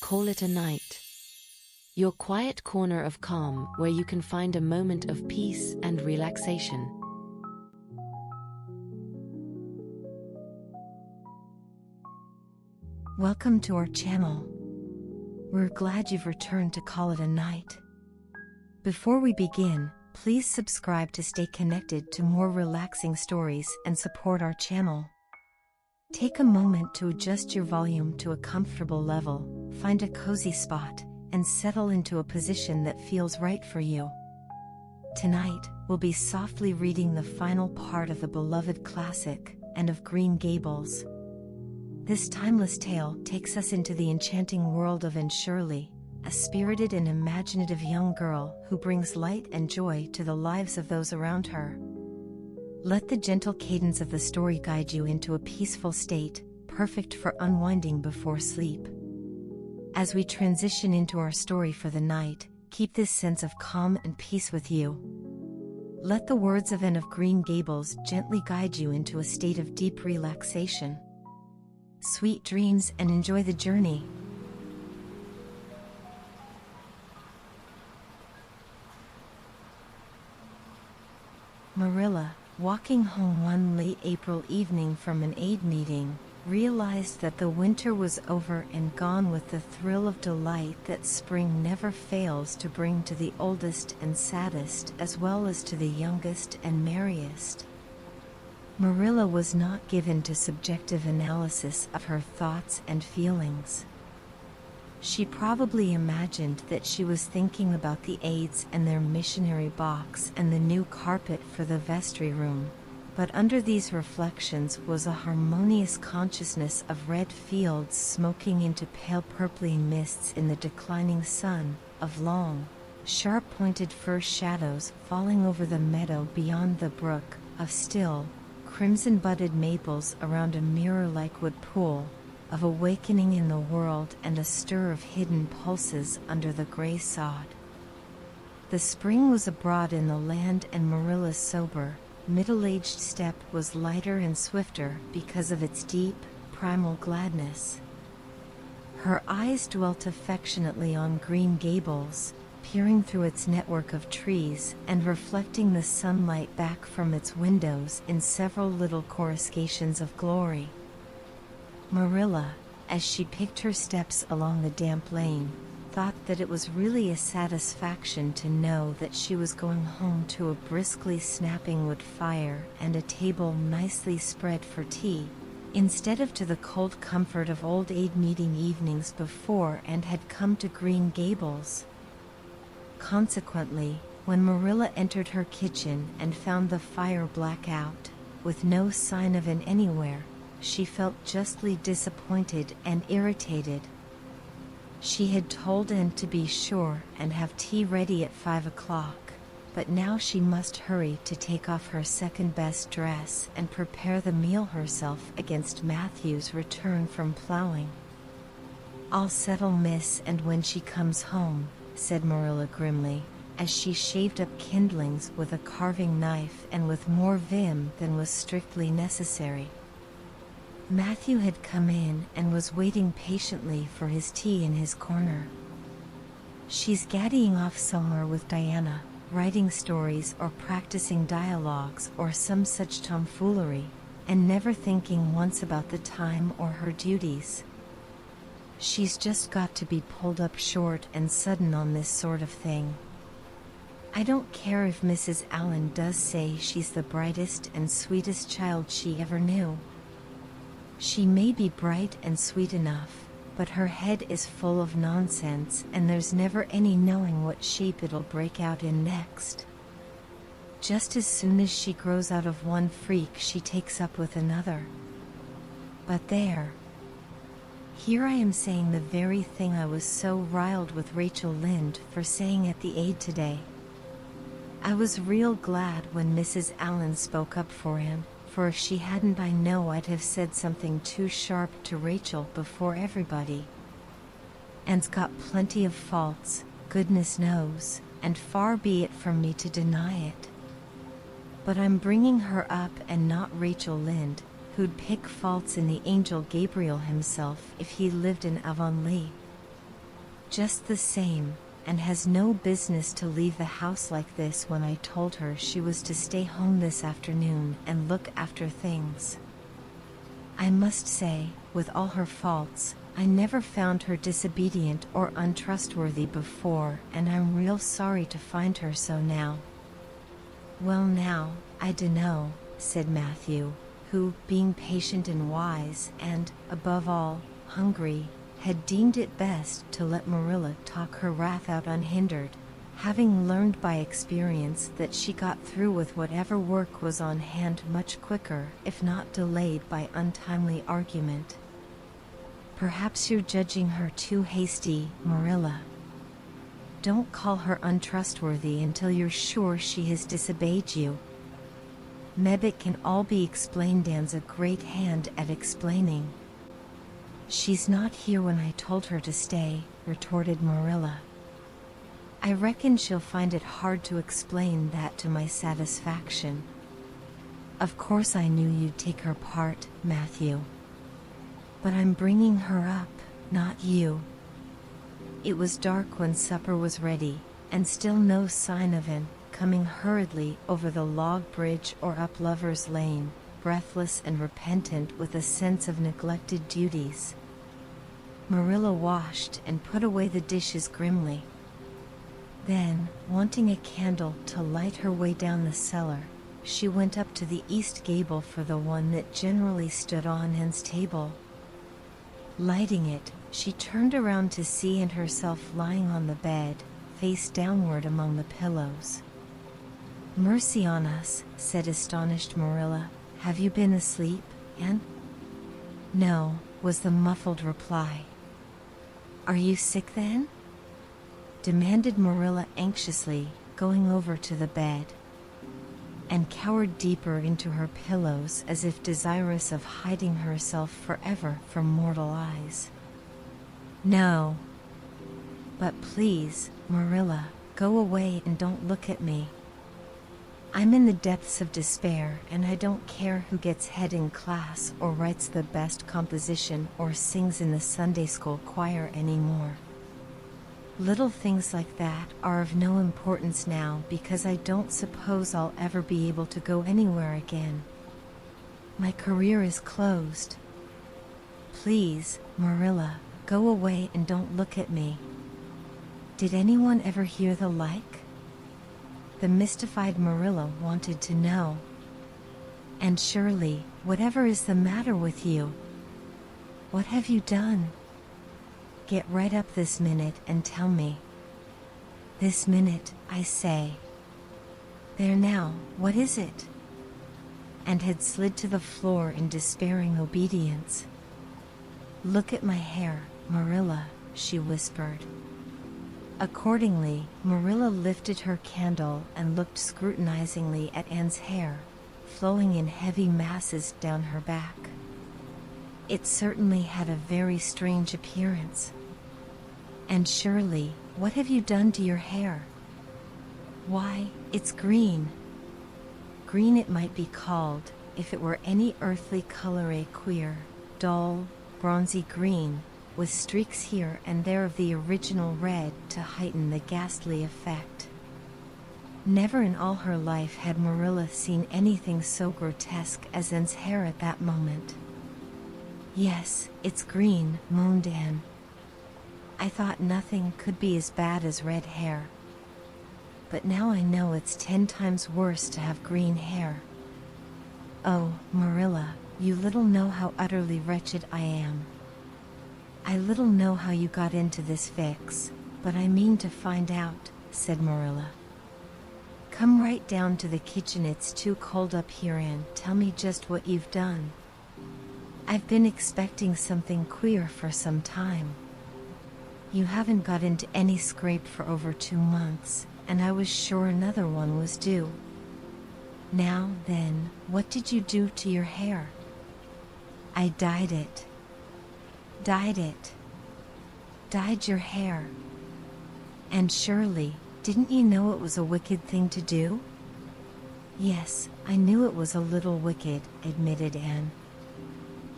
Call it a night. Your quiet corner of calm where you can find a moment of peace and relaxation. Welcome to our channel. We're glad you've returned to Call It a Night. Before we begin, please subscribe to stay connected to more relaxing stories and support our channel. Take a moment to adjust your volume to a comfortable level, find a cozy spot, and settle into a position that feels right for you. Tonight, we'll be softly reading the final part of the beloved classic, Anne of Green Gables. This timeless tale takes us into the enchanting world of Anne Shirley, a spirited and imaginative young girl who brings light and joy to the lives of those around her. Let the gentle cadence of the story guide you into a peaceful state, perfect for unwinding before sleep. As we transition into our story for the night, keep this sense of calm and peace with you. Let the words of Anne of Green Gables gently guide you into a state of deep relaxation. Sweet dreams and enjoy the journey. Marilla, walking home one late April evening from an aid meeting, realized that the winter was over and gone with the thrill of delight that spring never fails to bring to the oldest and saddest as well as to the youngest and merriest. Marilla was not given to subjective analysis of her thoughts and feelings. She probably imagined that she was thinking about the aides and their missionary box and the new carpet for the vestry room, but under these reflections was a harmonious consciousness of red fields smoking into pale purply mists in the declining sun, of long, sharp-pointed fir shadows falling over the meadow beyond the brook, of still, crimson-budded maples around a mirror-like wood pool, of awakening in the world and a stir of hidden pulses under the gray sod. The spring was abroad in the land and Marilla's sober, middle-aged step was lighter and swifter because of its deep, primal gladness. Her eyes dwelt affectionately on Green Gables, peering through its network of trees and reflecting the sunlight back from its windows in several little coruscations of glory. Marilla, as she picked her steps along the damp lane, thought that it was really a satisfaction to know that she was going home to a briskly snapping wood fire and a table nicely spread for tea, instead of to the cold comfort of old aid meeting evenings before and had come to Green Gables. Consequently, when Marilla entered her kitchen and found the fire black out, with no sign of Anne anywhere, she felt justly disappointed and irritated. She had told Anne to be sure and have tea ready at 5 o'clock, but now she must hurry to take off her second-best dress and prepare the meal herself against Matthew's return from plowing. "I'll settle Miss and when she comes home," said Marilla grimly, as she shaved up kindlings with a carving knife and with more vim than was strictly necessary. Matthew had come in and was waiting patiently for his tea in his corner. "She's gaddying off somewhere with Diana, writing stories or practicing dialogues or some such tomfoolery, and never thinking once about the time or her duties. She's just got to be pulled up short and sudden on this sort of thing. I don't care if Mrs. Allen does say she's the brightest and sweetest child she ever knew. She may be bright and sweet enough, but her head is full of nonsense and there's never any knowing what shape it'll break out in next. Just as soon as she grows out of one freak she takes up with another. But there. Here I am saying the very thing I was so riled with Rachel Lynde for saying at the aid today. I was real glad when Mrs. Allen spoke up for him, for if she hadn't I know I'd have said something too sharp to Rachel before everybody. Anne's got plenty of faults, goodness knows, and far be it from me to deny it. But I'm bringing her up and not Rachel Lynde, who'd pick faults in the angel Gabriel himself if he lived in Avonlea. just the same, and has no business to leave the house like this when I told her she was to stay home this afternoon and look after things. I must say, with all her faults, I never found her disobedient or untrustworthy before, and I'm real sorry to find her so now." "Well now, I dunno," said Matthew, who, being patient and wise and, above all, hungry, had deemed it best to let Marilla talk her wrath out unhindered, having learned by experience that she got through with whatever work was on hand much quicker, if not delayed by untimely argument. "Perhaps you're judging her too hasty, Marilla. Don't call her untrustworthy until you're sure she has disobeyed you. Mebbe it can all be explained. Anne's a great hand at explaining." "She's not here when I told her to stay," retorted Marilla. "I reckon she'll find it hard to explain that to my satisfaction. Of course I knew you'd take her part, Matthew. But I'm bringing her up, not you." It was dark when supper was ready, and still no sign of Anne, coming hurriedly over the log bridge or up Lover's Lane, breathless and repentant with a sense of neglected duties. Marilla washed and put away the dishes grimly. Then, wanting a candle to light her way down the cellar, she went up to the east gable for the one that generally stood on Anne's table. Lighting it, she turned around to see Anne herself lying on the bed, face downward among the pillows. "Mercy on us," said astonished Marilla. "Have you been asleep, Anne?" "No," was the muffled reply. "Are you sick then?" demanded Marilla anxiously, going over to the bed. And cowered deeper into her pillows as if desirous of hiding herself forever from mortal eyes. "No. But please, Marilla, go away and don't look at me. I'm in the depths of despair, and I don't care who gets head in class or writes the best composition or sings in the Sunday school choir anymore. Little things like that are of no importance now because I don't suppose I'll ever be able to go anywhere again. My career is closed. Please, Marilla, go away and don't look at me. Did anyone ever hear the like?" The mystified Marilla wanted to know. "And Shirley, whatever is the matter with you? What have you done? Get right up this minute and tell me. This minute, I say. There now, what is it?" And had slid to the floor in despairing obedience. "Look at my hair, Marilla," she whispered. Accordingly, Marilla lifted her candle and looked scrutinizingly at Anne's hair, flowing in heavy masses down her back. It certainly had a very strange appearance. "And Shirley, what have you done to your hair?" "Why, it's green. Green it might be called, if it were any earthly color, a queer, dull, bronzy green, with streaks here and there of the original red to heighten the ghastly effect." Never in all her life had Marilla seen anything so grotesque as Anne's hair at that moment. "Yes, it's green," moaned Anne. "I thought nothing could be as bad as red hair. But now I know it's 10 times worse to have green hair. Oh, Marilla, you little know how utterly wretched I am. I little know how you got into this fix, but I mean to find out," said Marilla. "Come right down to the kitchen. It's too cold up here, and tell me just what you've done. I've been expecting something queer for some time. You haven't got into any scrape for over 2 months, and I was sure another one was due. Now, then, what did you do to your hair?" "I dyed it." "Dyed it? Dyed your hair? And Shirley, didn't you know it was a wicked thing to do?" "Yes, I knew it was a little wicked," admitted Anne.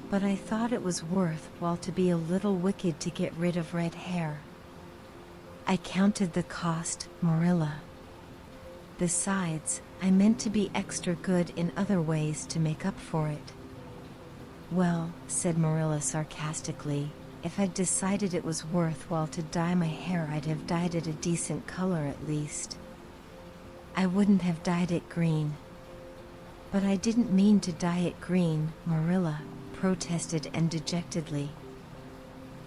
"But I thought it was worth while to be a little wicked to get rid of red hair. I counted the cost, Marilla. Besides, I meant to be extra good in other ways to make up for it. Well, said Marilla sarcastically, if I'd decided it was worthwhile to dye my hair, I'd have dyed it a decent color at least. I wouldn't have dyed it green. But I didn't mean to dye it green, Marilla protested and dejectedly.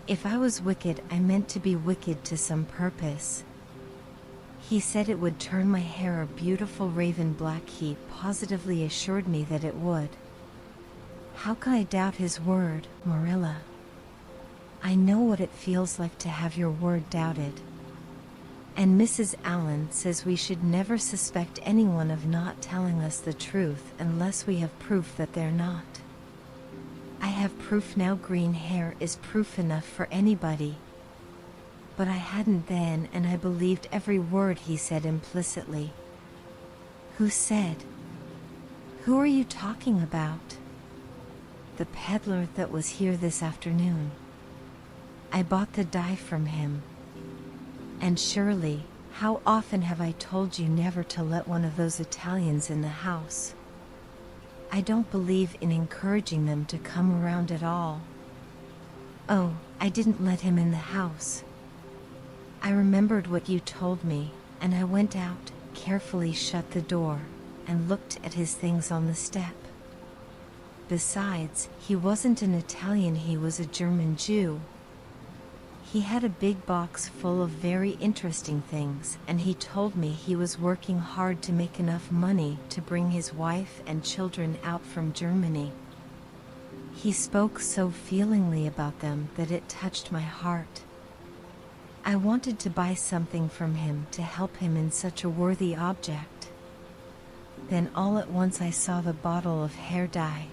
If I was wicked, I meant to be wicked to some purpose. He said it would turn my hair a beautiful raven black. He positively assured me that it would. How can I doubt his word, Marilla? I know what it feels like to have your word doubted. And Mrs. Allen says we should never suspect anyone of not telling us the truth unless we have proof that they're not. I have proof now. Green hair is proof enough for anybody. But I hadn't then, and I believed every word he said implicitly. Who said? Who are you talking about? The peddler that was here this afternoon. I bought the dye from him. And Shirley, how often have I told you never to let one of those Italians in the house? I don't believe in encouraging them to come around at all. Oh, I didn't let him in the house. I remembered what you told me, and I went out, carefully shut the door, and looked at his things on the step. Besides, he wasn't an Italian, he was a German Jew. He had a big box full of very interesting things, and he told me he was working hard to make enough money to bring his wife and children out from Germany. He spoke so feelingly about them that it touched my heart. I wanted to buy something from him to help him in such a worthy object. Then all at once I saw the bottle of hair dye.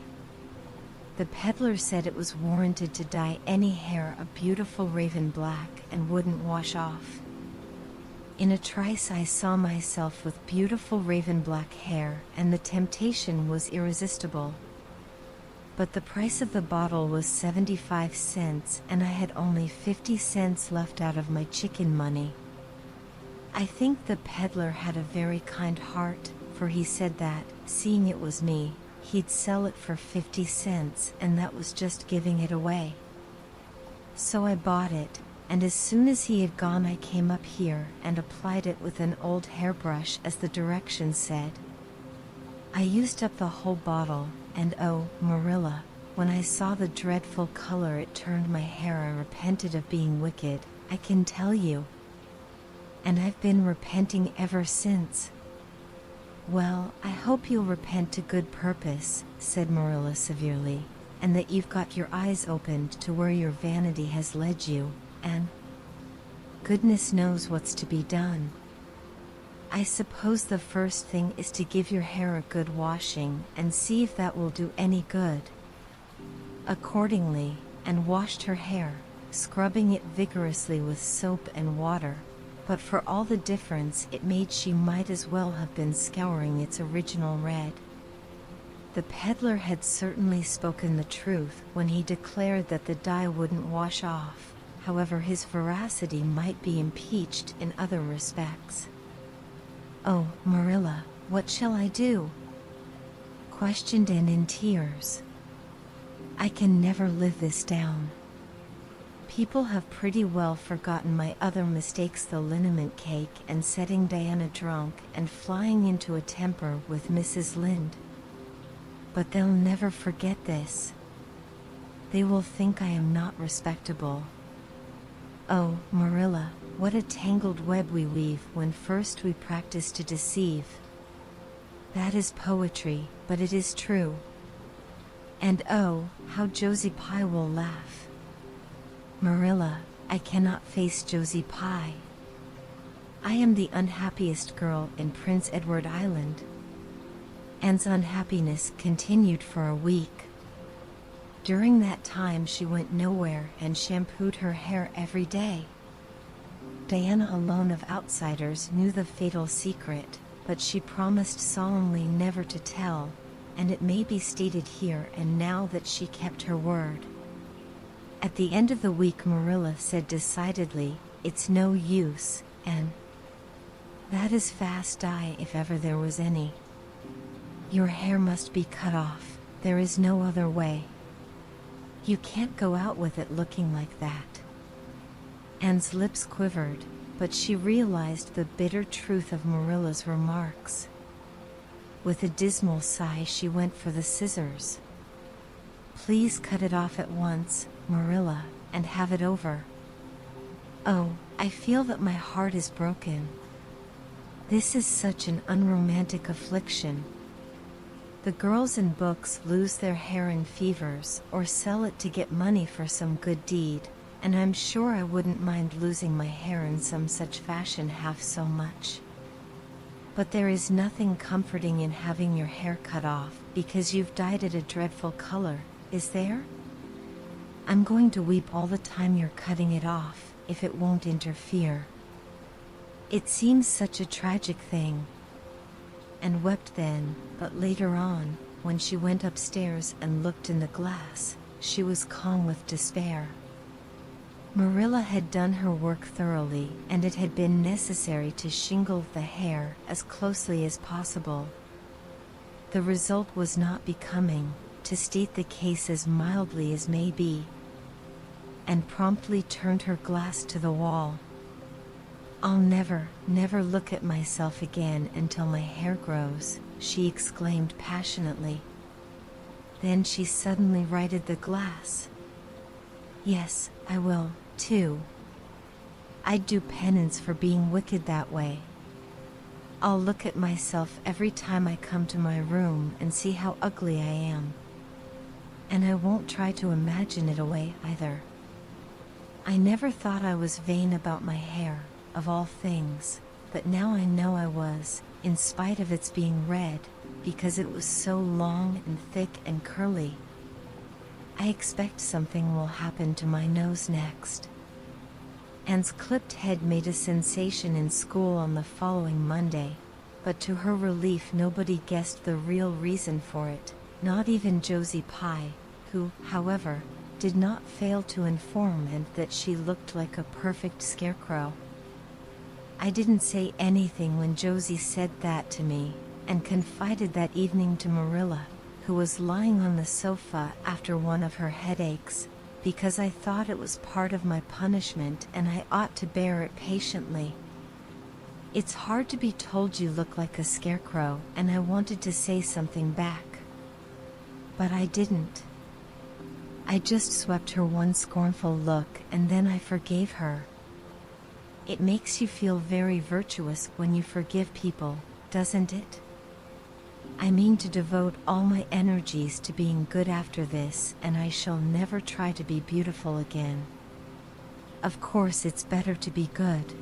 The peddler said it was warranted to dye any hair a beautiful raven black and wouldn't wash off. In a trice I saw myself with beautiful raven black hair, and the temptation was irresistible. But the price of the bottle was 75 cents, and I had only 50 cents left out of my chicken money. I think the peddler had a very kind heart, for he said that, seeing it was me, he'd sell it for 50 cents, and that was just giving it away. So I bought it, and as soon as he had gone I came up here and applied it with an old hairbrush as the directions said. I used up the whole bottle, and oh, Marilla, when I saw the dreadful color it turned my hair, I repented of being wicked, I can tell you. And I've been repenting ever since. Well, I hope you'll repent to good purpose, said Marilla severely, and that you've got your eyes opened to where your vanity has led you, and goodness knows what's to be done. I suppose the first thing is to give your hair a good washing and see if that will do any good. Accordingly, Anne washed her hair, scrubbing it vigorously with soap and water. But for all the difference it made, she might as well have been scouring its original red. The peddler had certainly spoken the truth when he declared that the dye wouldn't wash off, however his veracity might be impeached in other respects. Oh, Marilla, what shall I do? Questioned Anne in tears. I can never live this down. People have pretty well forgotten my other mistakes, the liniment cake and setting Diana drunk and flying into a temper with Mrs. Lynde. But they'll never forget this. They will think I am not respectable. Oh, Marilla, what a tangled web we weave when first we practice to deceive. That is poetry, but it is true. And oh, how Josie Pye will laugh. Marilla, I cannot face Josie Pye. I am the unhappiest girl in Prince Edward Island. Anne's unhappiness continued for a week. During that time she went nowhere and shampooed her hair every day. Diana alone of outsiders knew the fatal secret, but she promised solemnly never to tell, and it may be stated here and now that she kept her word. At the end of the week Marilla said decidedly, it's no use, and that is fast dye if ever there was any. Your hair must be cut off, there is no other way. You can't go out with it looking like that. Anne's lips quivered, but she realized the bitter truth of Marilla's remarks. With a dismal sigh, she went for the scissors. Please cut it off at once, Marilla, and have it over. Oh, I feel that my heart is broken. This is such an unromantic affliction. The girls in books lose their hair in fevers or sell it to get money for some good deed, and I'm sure I wouldn't mind losing my hair in some such fashion half so much. But there is nothing comforting in having your hair cut off because you've dyed it a dreadful color, is there? I'm going to weep all the time you're cutting it off, if it won't interfere. It seems such a tragic thing. And wept then, but later on, when she went upstairs and looked in the glass, she was calm with despair. Marilla had done her work thoroughly, and it had been necessary to shingle the hair as closely as possible. The result was not becoming, to state the case as mildly as may be, and promptly turned her glass to the wall. I'll never look at myself again until my hair grows, she exclaimed passionately. Then she suddenly righted the glass. Yes, I will, too. I'd do penance for being wicked that way. I'll look at myself every time I come to my room and see how ugly I am. And I won't try to imagine it away either. I never thought I was vain about my hair, of all things, but now I know I was, in spite of its being red, because it was so long and thick and curly. I expect something will happen to my nose next. Anne's clipped head made a sensation in school on the following Monday, but to her relief nobody guessed the real reason for it, not even Josie Pye, who, however, did not fail to inform Anne that she looked like a perfect scarecrow. I didn't say anything when Josie said that to me, and confided that evening to Marilla, who was lying on the sofa after one of her headaches, because I thought it was part of my punishment and I ought to bear it patiently. It's hard to be told you look like a scarecrow, and I wanted to say something back. But I didn't. I just swept her one scornful look and then I forgave her. It makes you feel very virtuous when you forgive people, doesn't it? I mean to devote all my energies to being good after this, and I shall never try to be beautiful again. Of course it's better to be good.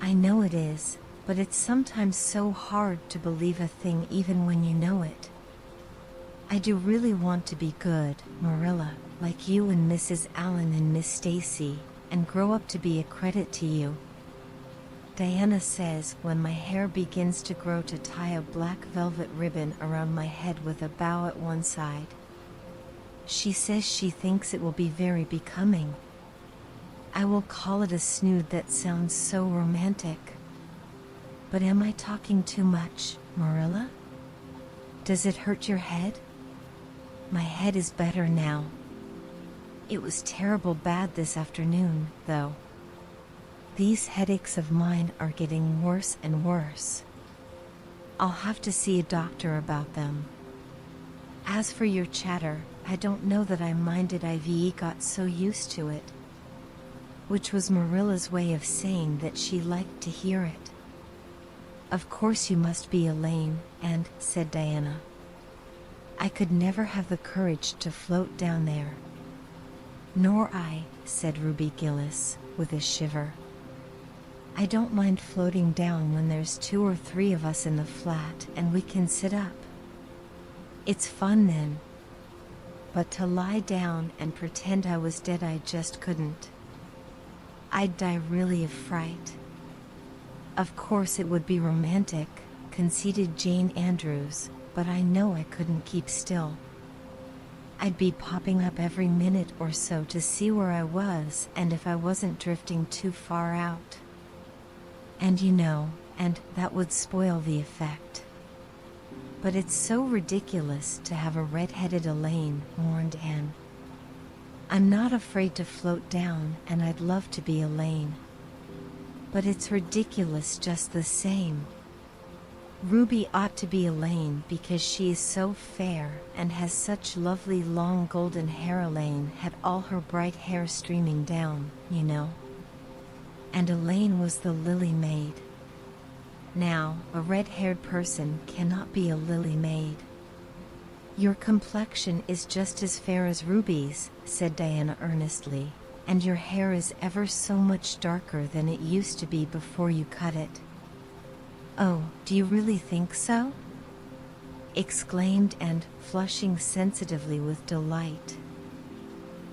I know it is, but it's sometimes so hard to believe a thing even when you know it. I do really want to be good, Marilla, like you and Mrs. Allen and Miss Stacy, and grow up to be a credit to you. Diana says when my hair begins to grow to tie a black velvet ribbon around my head with a bow at one side. She says she thinks it will be very becoming. I will call it a snood. That sounds so romantic. But am I talking too much, Marilla? Does it hurt your head? My head is better now. It was terrible bad this afternoon, though. These headaches of mine are getting worse and worse. I'll have to see a doctor about them. As for your chatter, I don't know that I minded. Ivy got so used to it. Which was Marilla's way of saying that she liked to hear it. Of course you must be Elaine, and, said Diana. I could never have the courage to float down there. Nor I, said Ruby Gillis, with a shiver. I don't mind floating down when there's 2 or 3 of us in the flat and we can sit up. It's fun then. But to lie down and pretend I was dead, I just couldn't. I'd die really of fright. Of course it would be romantic, conceded Jane Andrews, but I know I couldn't keep still. I'd be popping up every minute or so to see where I was and if I wasn't drifting too far out. And that would spoil the effect. But it's so ridiculous to have a red-headed Elaine, warned Anne. I'm not afraid to float down, and I'd love to be Elaine. But it's ridiculous just the same. Ruby ought to be Elaine because she is so fair and has such lovely long golden hair. Elaine had all her bright hair streaming down, And Elaine was the lily maid. Now, a red-haired person cannot be a lily maid. Your complexion is just as fair as Ruby's, said Diana earnestly, and your hair is ever so much darker than it used to be before you cut it. Oh, do you really think so? Exclaimed Anne, flushing sensitively with delight.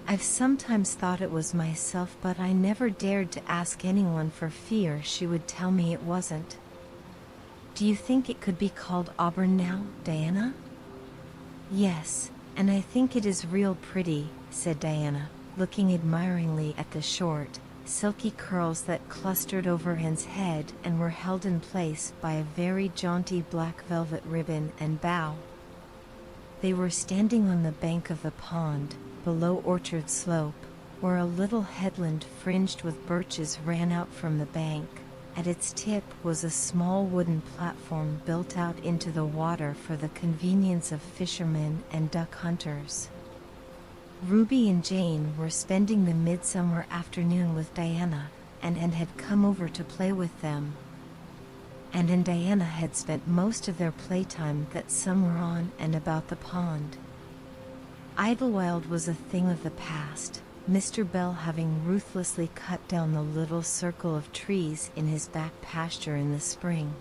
I've sometimes thought it was myself, but I never dared to ask anyone for fear she would tell me it wasn't. Do you think it could be called auburn now, Diana? Yes, and I think it is real pretty, said Diana, looking admiringly at the short, silky curls that clustered over Anne's head and were held in place by a very jaunty black velvet ribbon and bow. They were standing on the bank of the pond, below Orchard Slope, where a little headland fringed with birches ran out from the bank. At its tip was a small wooden platform built out into the water for the convenience of fishermen and duck hunters. Ruby and Jane were spending the midsummer afternoon with Diana, and Anne had come over to play with them. Anne and Diana had spent most of their playtime that summer on and about the pond. Idlewild was a thing of the past, Mr. Bell having ruthlessly cut down the little circle of trees in his back pasture in the spring,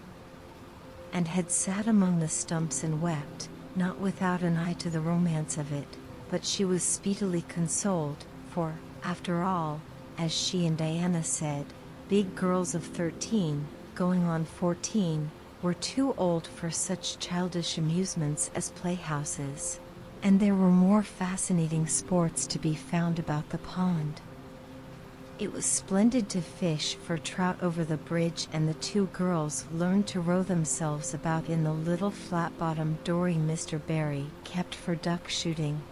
and had sat among the stumps and wept, not without an eye to the romance of it, but she was speedily consoled, for, after all, as she and Diana said, big girls of 13, going on 14, were too old for such childish amusements as playhouses. And there were more fascinating sports to be found about the pond. It was splendid to fish for trout over the bridge, and the two girls learned to row themselves about in the little flat-bottomed dory Mr. Barry kept for duck shooting.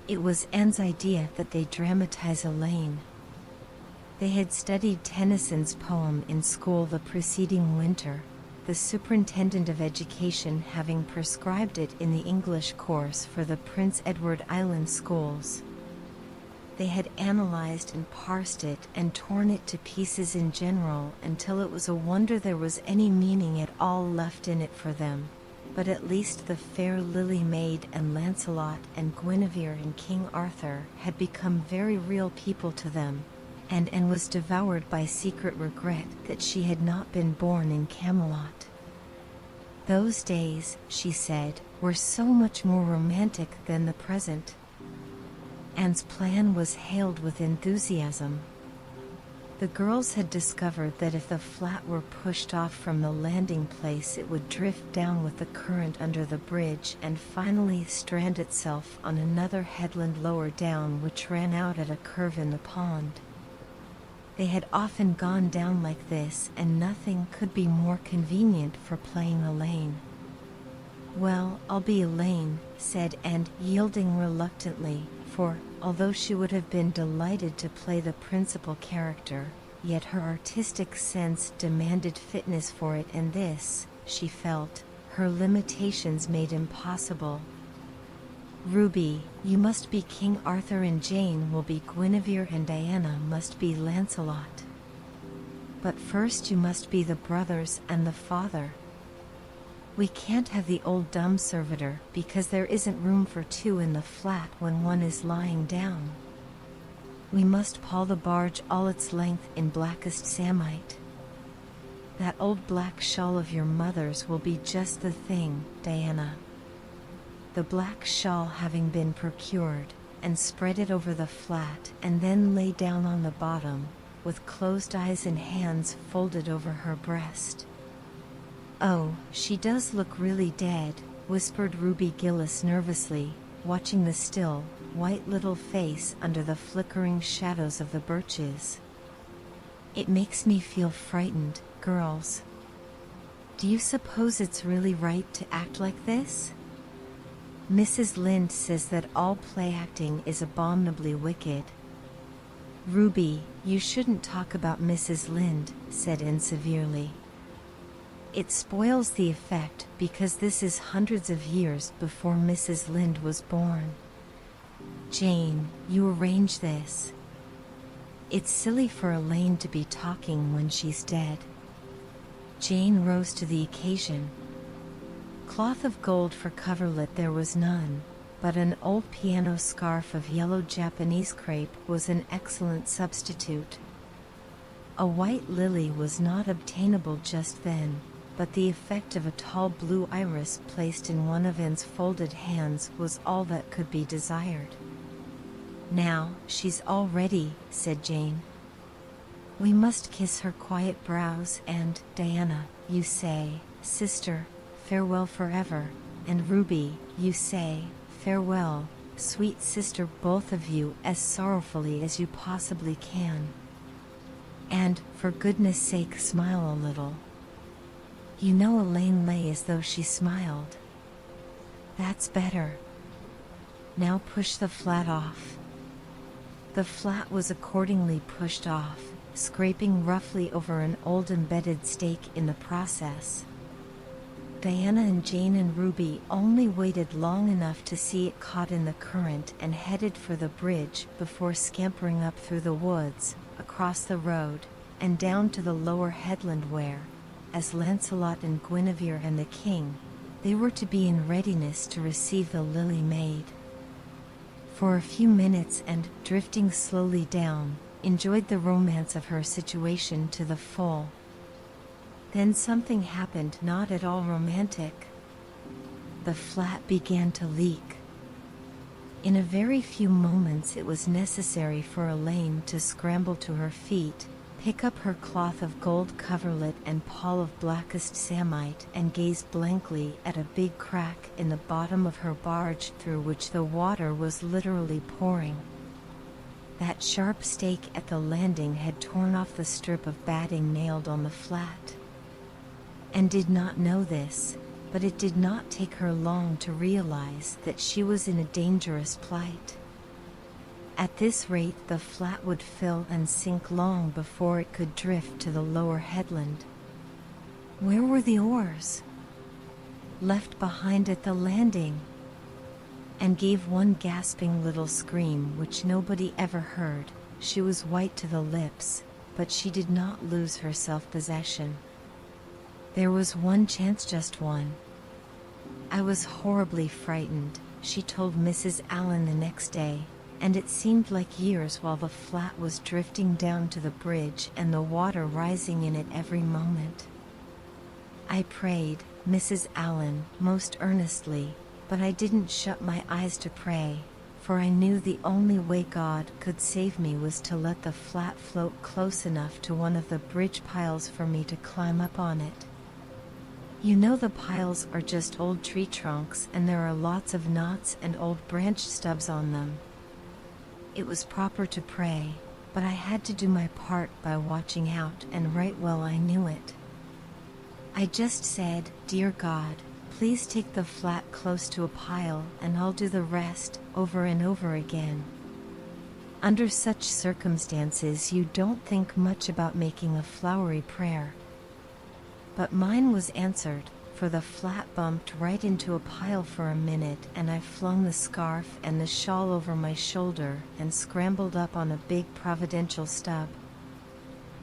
It was Anne's idea that they dramatize Elaine. They had studied Tennyson's poem in school the preceding winter, the superintendent of education having prescribed it in the English course for the Prince Edward Island schools. They had analyzed and parsed it and torn it to pieces in general until it was a wonder there was any meaning at all left in it for them. But at least the fair Lily Maid and Lancelot and Guinevere and King Arthur had become very real people to them, and Anne was devoured by secret regret that she had not been born in Camelot. Those days, she said, were so much more romantic than the present. Anne's plan was hailed with enthusiasm. The girls had discovered that if the flat were pushed off from the landing place, it would drift down with the current under the bridge and finally strand itself on another headland lower down, which ran out at a curve in the pond. They had often gone down like this, and nothing could be more convenient for playing Elaine. Well, I'll be Elaine, said Anne, yielding reluctantly, for, although she would have been delighted to play the principal character, yet her artistic sense demanded fitness for it, and this, she felt, her limitations made impossible. Ruby, you must be King Arthur, and Jane will be Guinevere, and Diana must be Lancelot. But first you must be the brothers and the father. We can't have the old dumb servitor, because there isn't room for two in the flat when one is lying down. We must pawl the barge all its length in blackest samite. That old black shawl of your mother's will be just the thing, Diana. The black shawl having been procured, and spread it over the flat, and then lay down on the bottom, with closed eyes and hands folded over her breast. "Oh, she does look really dead," whispered Ruby Gillis nervously, watching the still, white little face under the flickering shadows of the birches. "It makes me feel frightened, girls. Do you suppose it's really right to act like this? Mrs. Lynde says that all play acting is abominably wicked." "Ruby, you shouldn't talk about Mrs. Lynde," said Anne severely. "It spoils the effect because this is hundreds of years before Mrs. Lynde was born. Jane, you arrange this. It's silly for Elaine to be talking when she's dead." Jane rose to the occasion. Cloth of gold for coverlet there was none, but an old piano scarf of yellow Japanese crepe was an excellent substitute. A white lily was not obtainable just then, but the effect of a tall blue iris placed in one of Anne's folded hands was all that could be desired. "Now, she's all ready," said Jane. "We must kiss her quiet brows and, Diana, you say, 'Sister, farewell forever,' and Ruby, you say, 'Farewell, sweet sister,' both of you as sorrowfully as you possibly can. And, for goodness sake, smile a little." You know Elaine lay as though she smiled. "That's better. Now push the flat off." The flat was accordingly pushed off, scraping roughly over an old embedded stake in the process. Diana and Jane and Ruby only waited long enough to see it caught in the current and headed for the bridge before scampering up through the woods, across the road, and down to the lower headland where, as Lancelot and Guinevere and the king, they were to be in readiness to receive the Lily Maid. For a few minutes and, drifting slowly down, enjoyed the romance of her situation to the full. Then something happened not at all romantic. The flat began to leak. In a very few moments it was necessary for Elaine to scramble to her feet, pick up her cloth of gold coverlet and pall of blackest samite, and gaze blankly at a big crack in the bottom of her barge through which the water was literally pouring. That sharp stake at the landing had torn off the strip of batting nailed on the flat. Anne did not know this, but it did not take her long to realize that she was in a dangerous plight. At this rate the flat would fill and sink long before it could drift to the lower headland. Where were the oars? Left behind at the landing. Anne gave one gasping little scream which nobody ever heard. She was white to the lips, but she did not lose her self-possession. There was one chance, just one. "I was horribly frightened," she told Mrs. Allen the next day, "and it seemed like years while the flat was drifting down to the bridge and the water rising in it every moment. I prayed, Mrs. Allen, most earnestly, but I didn't shut my eyes to pray, for I knew the only way God could save me was to let the flat float close enough to one of the bridge piles for me to climb up on it. You know the piles are just old tree trunks and there are lots of knots and old branch stubs on them. It was proper to pray, but I had to do my part by watching out, and right well I knew it. I just said, 'Dear God, please take the flat close to a pile and I'll do the rest,' over and over again. Under such circumstances you don't think much about making a flowery prayer. But mine was answered, for the flat bumped right into a pile for a minute and I flung the scarf and the shawl over my shoulder and scrambled up on a big providential stub.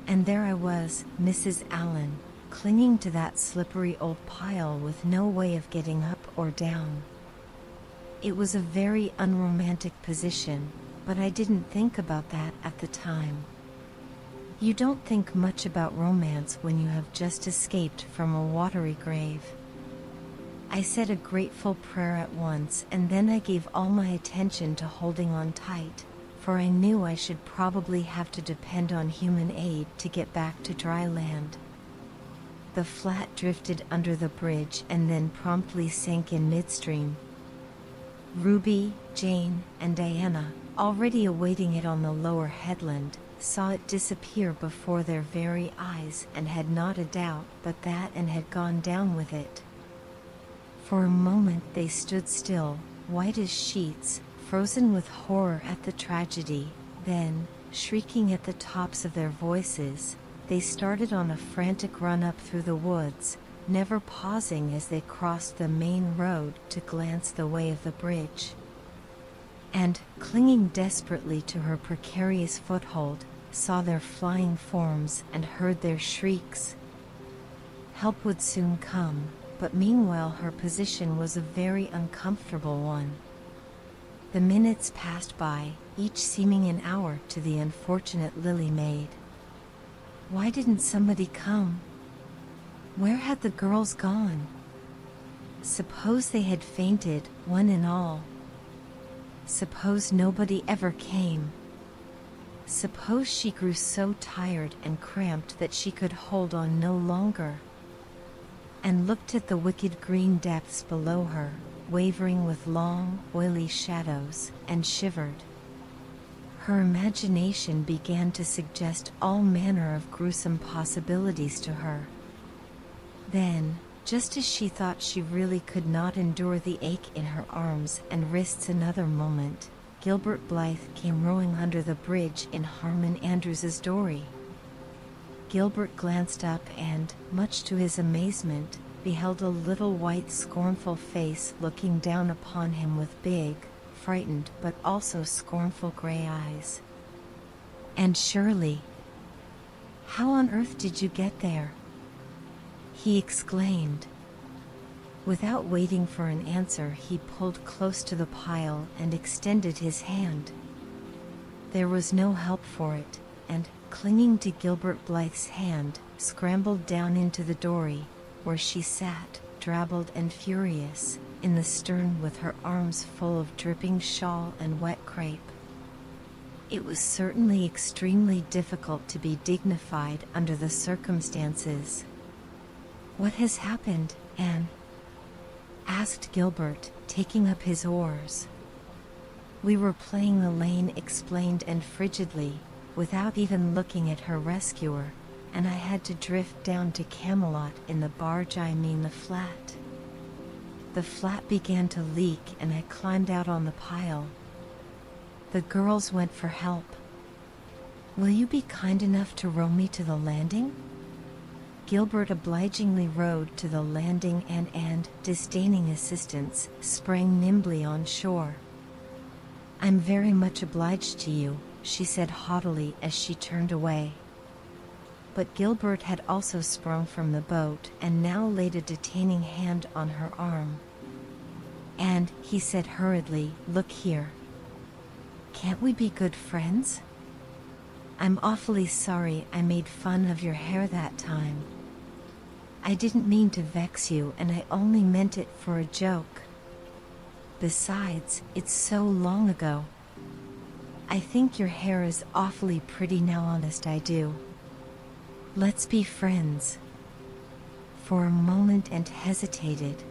And there I was, Mrs. Allen, clinging to that slippery old pile with no way of getting up or down. It was a very unromantic position, but I didn't think about that at the time. You don't think much about romance when you have just escaped from a watery grave. I said a grateful prayer at once, and then I gave all my attention to holding on tight, for I knew I should probably have to depend on human aid to get back to dry land. The flat drifted under the bridge and then promptly sank in midstream. Ruby, Jane, and Diana, already awaiting it on the lower headland, saw it disappear before their very eyes and had not a doubt but that Anne had gone down with it. For a moment they stood still, white as sheets, frozen with horror at the tragedy. Then, shrieking at the tops of their voices, they started on a frantic run up through the woods, never pausing as they crossed the main road to glance the way of the bridge. And, clinging desperately to her precarious foothold, saw their flying forms and heard their shrieks. Help would soon come, but meanwhile her position was a very uncomfortable one. The minutes passed by, each seeming an hour to the unfortunate Lily maid. Why didn't somebody come? Where had the girls gone? Suppose they had fainted, one and all. Suppose nobody ever came. Suppose she grew so tired and cramped that she could hold on no longer, and looked at the wicked green depths below her, wavering with long, oily shadows, and shivered. Her imagination began to suggest all manner of gruesome possibilities to her. Then, just as she thought she really could not endure the ache in her arms and wrists another moment, Gilbert Blythe came rowing under the bridge in Harmon Andrews's dory. Gilbert glanced up and, much to his amazement, beheld a little white scornful face looking down upon him with big, frightened but also scornful gray eyes. "Anne Shirley, how on earth did you get there?" he exclaimed. Without waiting for an answer, he pulled close to the pile and extended his hand. There was no help for it, and, clinging to Gilbert Blythe's hand, scrambled down into the dory, where she sat, drabbled and furious, in the stern with her arms full of dripping shawl and wet crepe. It was certainly extremely difficult to be dignified under the circumstances. "What has happened, Anne?" asked Gilbert, taking up his oars. "We were playing the lane," explained Anne frigidly, without even looking at her rescuer, "and I had to drift down to Camelot in the barge, I mean the flat. The flat began to leak and I climbed out on the pile. The girls went for help. Will you be kind enough to row me to the landing?" Gilbert obligingly rowed to the landing and, disdaining assistance, sprang nimbly on shore. "I'm very much obliged to you," she said haughtily as she turned away. But Gilbert had also sprung from the boat and now laid a detaining hand on her arm. "And," he said hurriedly, "look here. Can't we be good friends? I'm awfully sorry I made fun of your hair that time. I didn't mean to vex you, and I only meant it for a joke. Besides, it's so long ago. I think your hair is awfully pretty now, honest I do. Let's be friends." For a moment Anne hesitated.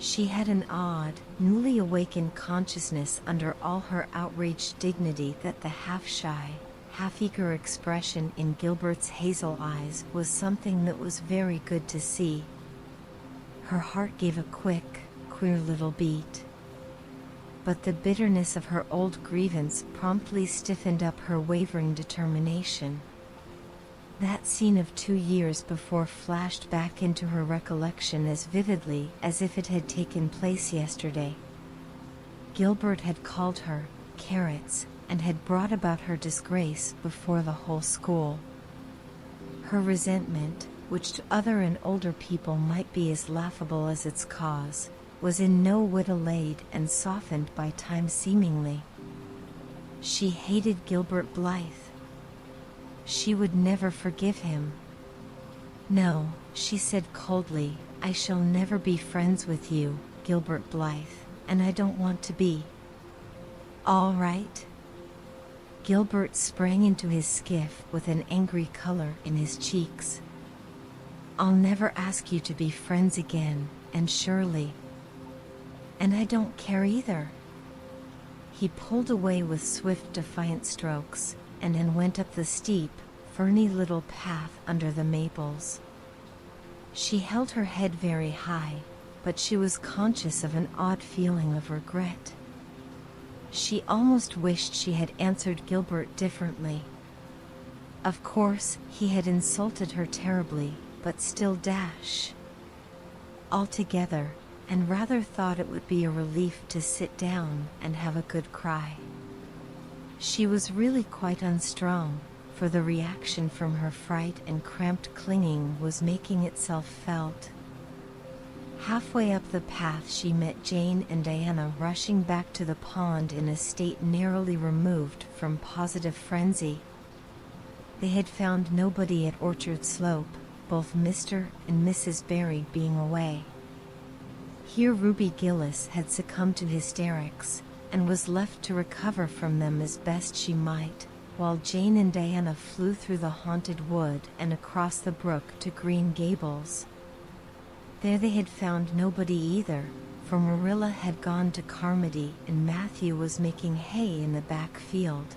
She had an odd, newly awakened consciousness under all her outraged dignity that the half-shy, half-eager expression in Gilbert's hazel eyes was something that was very good to see. Her heart gave a quick, queer little beat. But the bitterness of her old grievance promptly stiffened up her wavering determination. That scene of 2 years before flashed back into her recollection as vividly as if it had taken place yesterday. Gilbert had called her carrots and had brought about her disgrace before the whole school. Her resentment, which to other and older people might be as laughable as its cause, was in no whit allayed and softened by time seemingly. She hated Gilbert Blythe. She would never forgive him. "No," she said coldly, "I shall never be friends with you, Gilbert Blythe, and I don't want to be." "All right." Gilbert sprang into his skiff with an angry color in his cheeks. "I'll never ask you to be friends again, Anne Shirley." And I don't care either." He pulled away with swift, defiant strokes, and then went up the steep, ferny little path under the maples. She held her head very high, but she was conscious of an odd feeling of regret. She almost wished she had answered Gilbert differently. Of course, he had insulted her terribly, but still altogether, and rather thought it would be a relief to sit down and have a good cry. She was really quite unstrung, for the reaction from her fright and cramped clinging was making itself felt. Halfway up the path she met Jane and Diana rushing back to the pond in a state narrowly removed from positive frenzy. They had found nobody at Orchard Slope, both Mr. and Mrs. Barry being away. Here Ruby Gillis had succumbed to hysterics, and was left to recover from them as best she might, while Jane and Diana flew through the haunted wood and across the brook to Green Gables. There they had found nobody either, for Marilla had gone to Carmody and Matthew was making hay in the back field.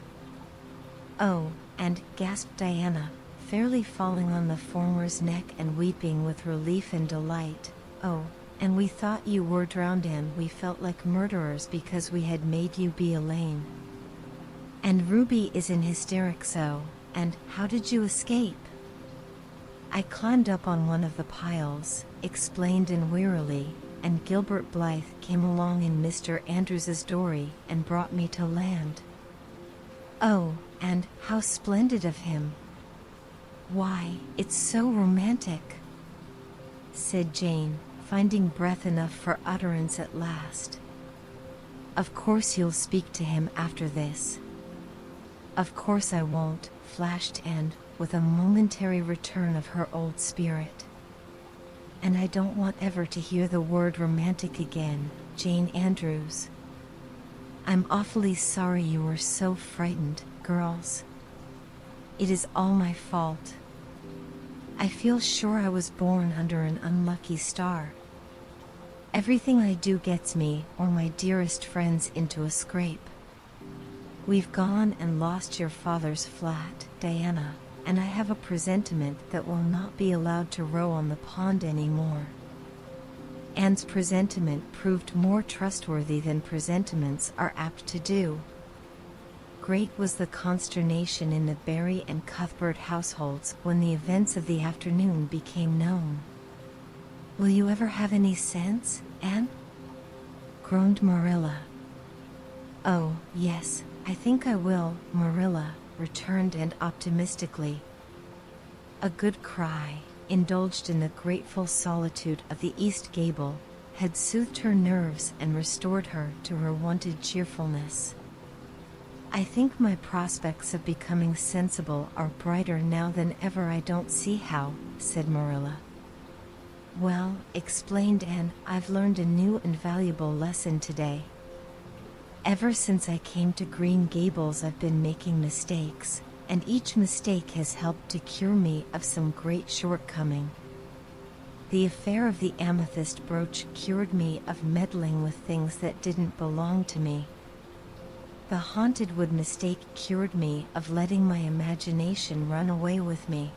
"Oh," and gasped Diana, fairly falling on the former's neck and weeping with relief and delight. "Oh, and we thought you were drowned and we felt like murderers because we had made you be Elaine. And Ruby is in hysterics, so, and how did you escape?" "I climbed up on one of the piles," explained Anne wearily, "and Gilbert Blythe came along in Mr. Andrews's dory and brought me to land." "Oh, and how splendid of him." "Why, it's so romantic," said Jane, finding breath enough for utterance at last. "Of course you'll speak to him after this." "Of course I won't," flashed Anne, with a momentary return of her old spirit. "And I don't want ever to hear the word romantic again, Jane Andrews. I'm awfully sorry you were so frightened, girls. It is all my fault. I feel sure I was born under an unlucky star. Everything I do gets me or my dearest friends into a scrape. We've gone and lost your father's flat, Diana, and I have a presentiment that we'll not be allowed to row on the pond anymore." Anne's presentiment proved more trustworthy than presentiments are apt to do. Great was the consternation in the Barry and Cuthbert households when the events of the afternoon became known. "Will you ever have any sense, Anne?" groaned Marilla. "Oh, yes, I think I will," Marilla returned Anne optimistically. A good cry, indulged in the grateful solitude of the East Gable, had soothed her nerves and restored her to her wonted cheerfulness. "I think my prospects of becoming sensible are brighter now than ever. I don't see how," said Marilla. "Well," explained Anne, "I've learned a new and valuable lesson today. Ever since I came to Green Gables I've been making mistakes, and each mistake has helped to cure me of some great shortcoming. The affair of the amethyst brooch cured me of meddling with things that didn't belong to me. The haunted wood mistake cured me of letting my imagination run away with me.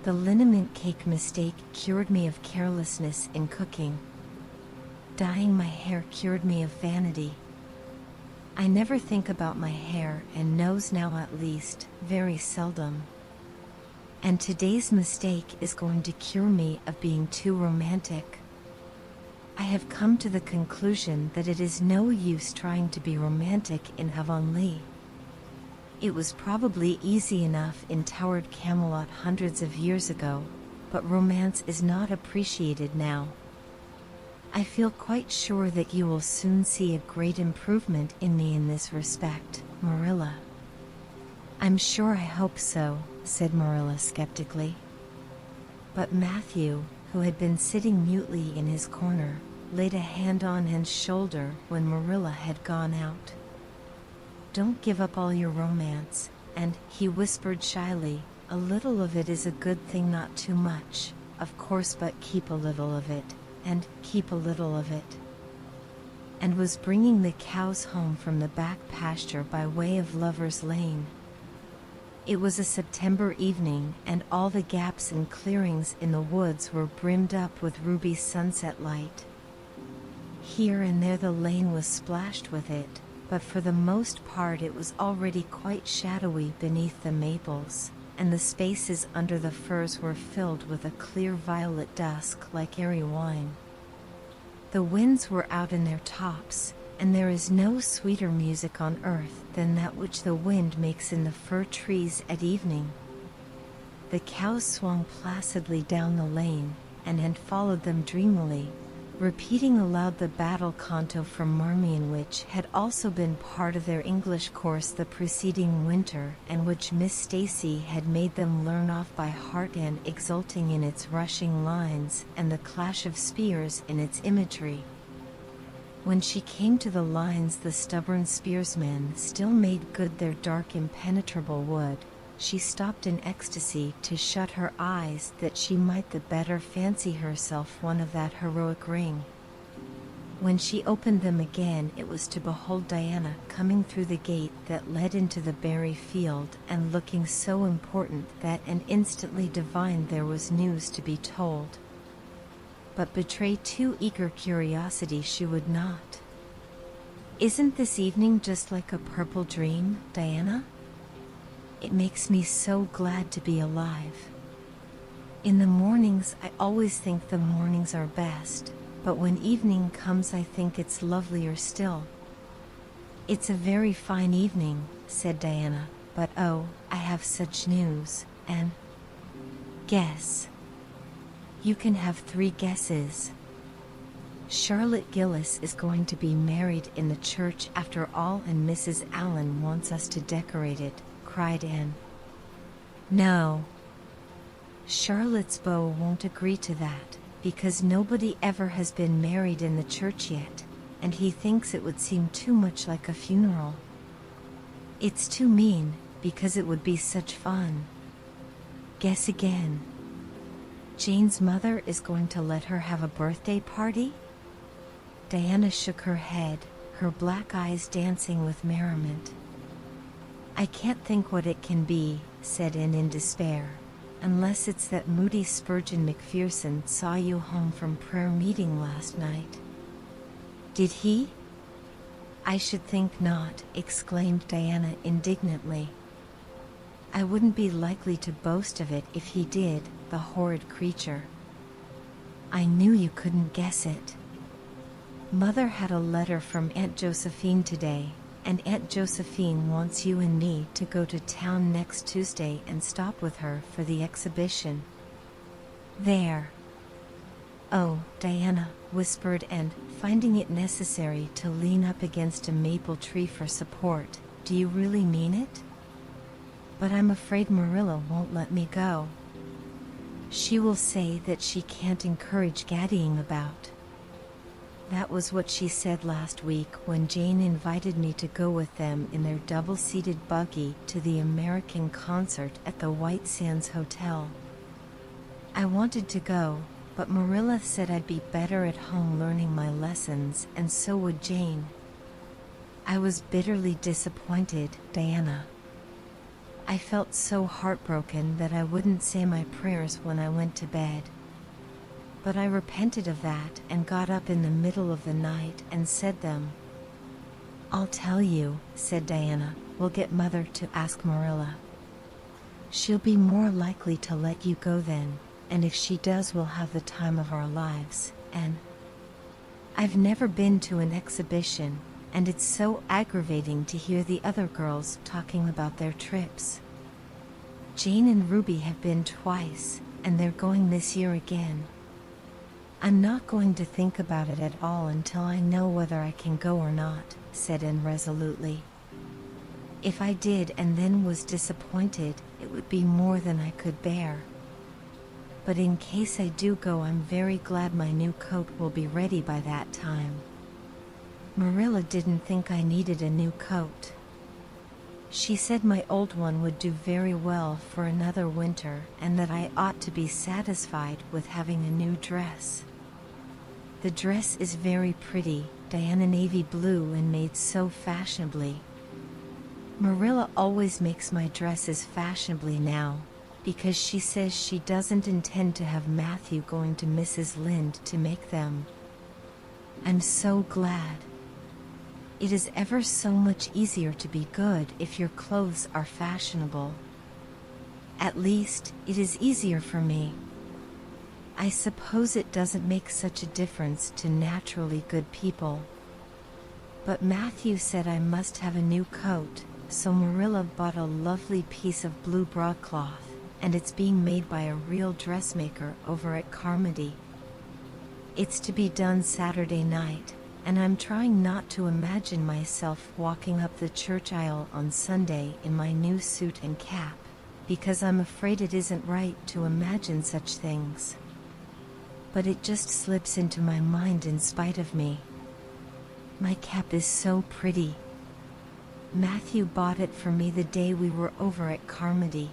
The liniment cake mistake cured me of carelessness in cooking. Dyeing my hair cured me of vanity. I never think about my hair and nose now, at least, very seldom. And today's mistake is going to cure me of being too romantic. I have come to the conclusion that it is no use trying to be romantic in Avonlea. It was probably easy enough in towered Camelot hundreds of years ago, but romance is not appreciated now. I feel quite sure that you will soon see a great improvement in me in this respect, Marilla." "I'm sure I hope so," said Marilla skeptically. But Matthew, who had been sitting mutely in his corner, laid a hand on Anne's shoulder when Marilla had gone out. "Don't give up all your romance, and," he whispered shyly, "a little of it is a good thing, not too much, of course, but keep a little of it, and keep a little of it." and was bringing the cows home from the back pasture by way of Lover's Lane. It was a September evening, and all the gaps and clearings in the woods were brimmed up with ruby sunset light. Here and there the lane was splashed with it, but for the most part it was already quite shadowy beneath the maples, and the spaces under the firs were filled with a clear violet dusk like airy wine. The winds were out in their tops, and there is no sweeter music on earth than that which the wind makes in the fir trees at evening. The cows swung placidly down the lane, and Anne followed them dreamily, repeating aloud the battle canto from Marmion, which had also been part of their English course the preceding winter, and which Miss Stacy had made them learn off by heart, and exulting in its rushing lines and the clash of spears in its imagery. When she came to the lines the stubborn spearsmen still made good their dark impenetrable wood, she stopped in ecstasy to shut her eyes that she might the better fancy herself one of that heroic ring. When she opened them again it was to behold Diana coming through the gate that led into the berry field, and looking so important that Anne instantly divined there was news to be told. But betray too eager curiosity she would not. "Isn't this evening just like a purple dream, Diana? It makes me so glad to be alive. In the mornings I always think the mornings are best, but when evening comes I think it's lovelier still." "It's a very fine evening," said Diana, "but oh, I have such news, and guess." "You can have 3 guesses." "Charlotte Gillis is going to be married in the church after all, and Mrs. Allen wants us to decorate it," cried Anne. "No. Charlotte's beau won't agree to that, because nobody ever has been married in the church yet, and he thinks it would seem too much like a funeral. It's too mean, because it would be such fun." "Guess again." "Jane's mother is going to let her have a birthday party?" Diana shook her head, her black eyes dancing with merriment. "I can't think what it can be," said Anne in despair, "unless it's that Moody Spurgeon Macpherson saw you home from prayer meeting last night." "Did he?" "I should think not," exclaimed Diana indignantly. "I wouldn't be likely to boast of it if he did, the horrid creature." "I knew you couldn't guess it. Mother had a letter from Aunt Josephine today, and Aunt Josephine wants you and me to go to town next Tuesday and stop with her for the exhibition." "There." "Oh, Diana," whispered Anne, finding it necessary to lean up against a maple tree for support, "do you really mean it? But I'm afraid Marilla won't let me go. She will say that she can't encourage gaddying about." That was what she said last week when Jane invited me to go with them in their double-seated buggy to the American concert at the White Sands Hotel. I wanted to go, but Marilla said I'd be better at home learning my lessons, and so would Jane. I was bitterly disappointed, Diana. I felt so heartbroken that I wouldn't say my prayers when I went to bed. But I repented of that and got up in the middle of the night and said them. "I'll tell you," said Diana. "We'll get Mother to ask Marilla. She'll be more likely to let you go then, and if she does we'll have the time of our lives, and I've never been to an exhibition, and it's so aggravating to hear the other girls talking about their trips. Jane and Ruby have been twice, and they're going this year again. I'm not going to think about it at all until I know whether I can go or not," said Anne resolutely. "If I did and then was disappointed, it would be more than I could bear. But in case I do go, I'm very glad my new coat will be ready by that time. Marilla didn't think I needed a new coat. She said my old one would do very well for another winter, and that I ought to be satisfied with having a new dress. The dress is very pretty, Diana navy blue and made so fashionably. Marilla always makes my dresses fashionably now, because she says she doesn't intend to have Matthew going to Mrs. Lynde to make them. I'm so glad. It is ever so much easier to be good if your clothes are fashionable. At least, it is easier for me. I suppose it doesn't make such a difference to naturally good people. But Matthew said I must have a new coat, so Marilla bought a lovely piece of blue broadcloth, and it's being made by a real dressmaker over at Carmody. It's to be done Saturday night, and I'm trying not to imagine myself walking up the church aisle on Sunday in my new suit and cap, because I'm afraid it isn't right to imagine such things. But it just slips into my mind in spite of me. My cap is so pretty. Matthew bought it for me the day we were over at Carmody.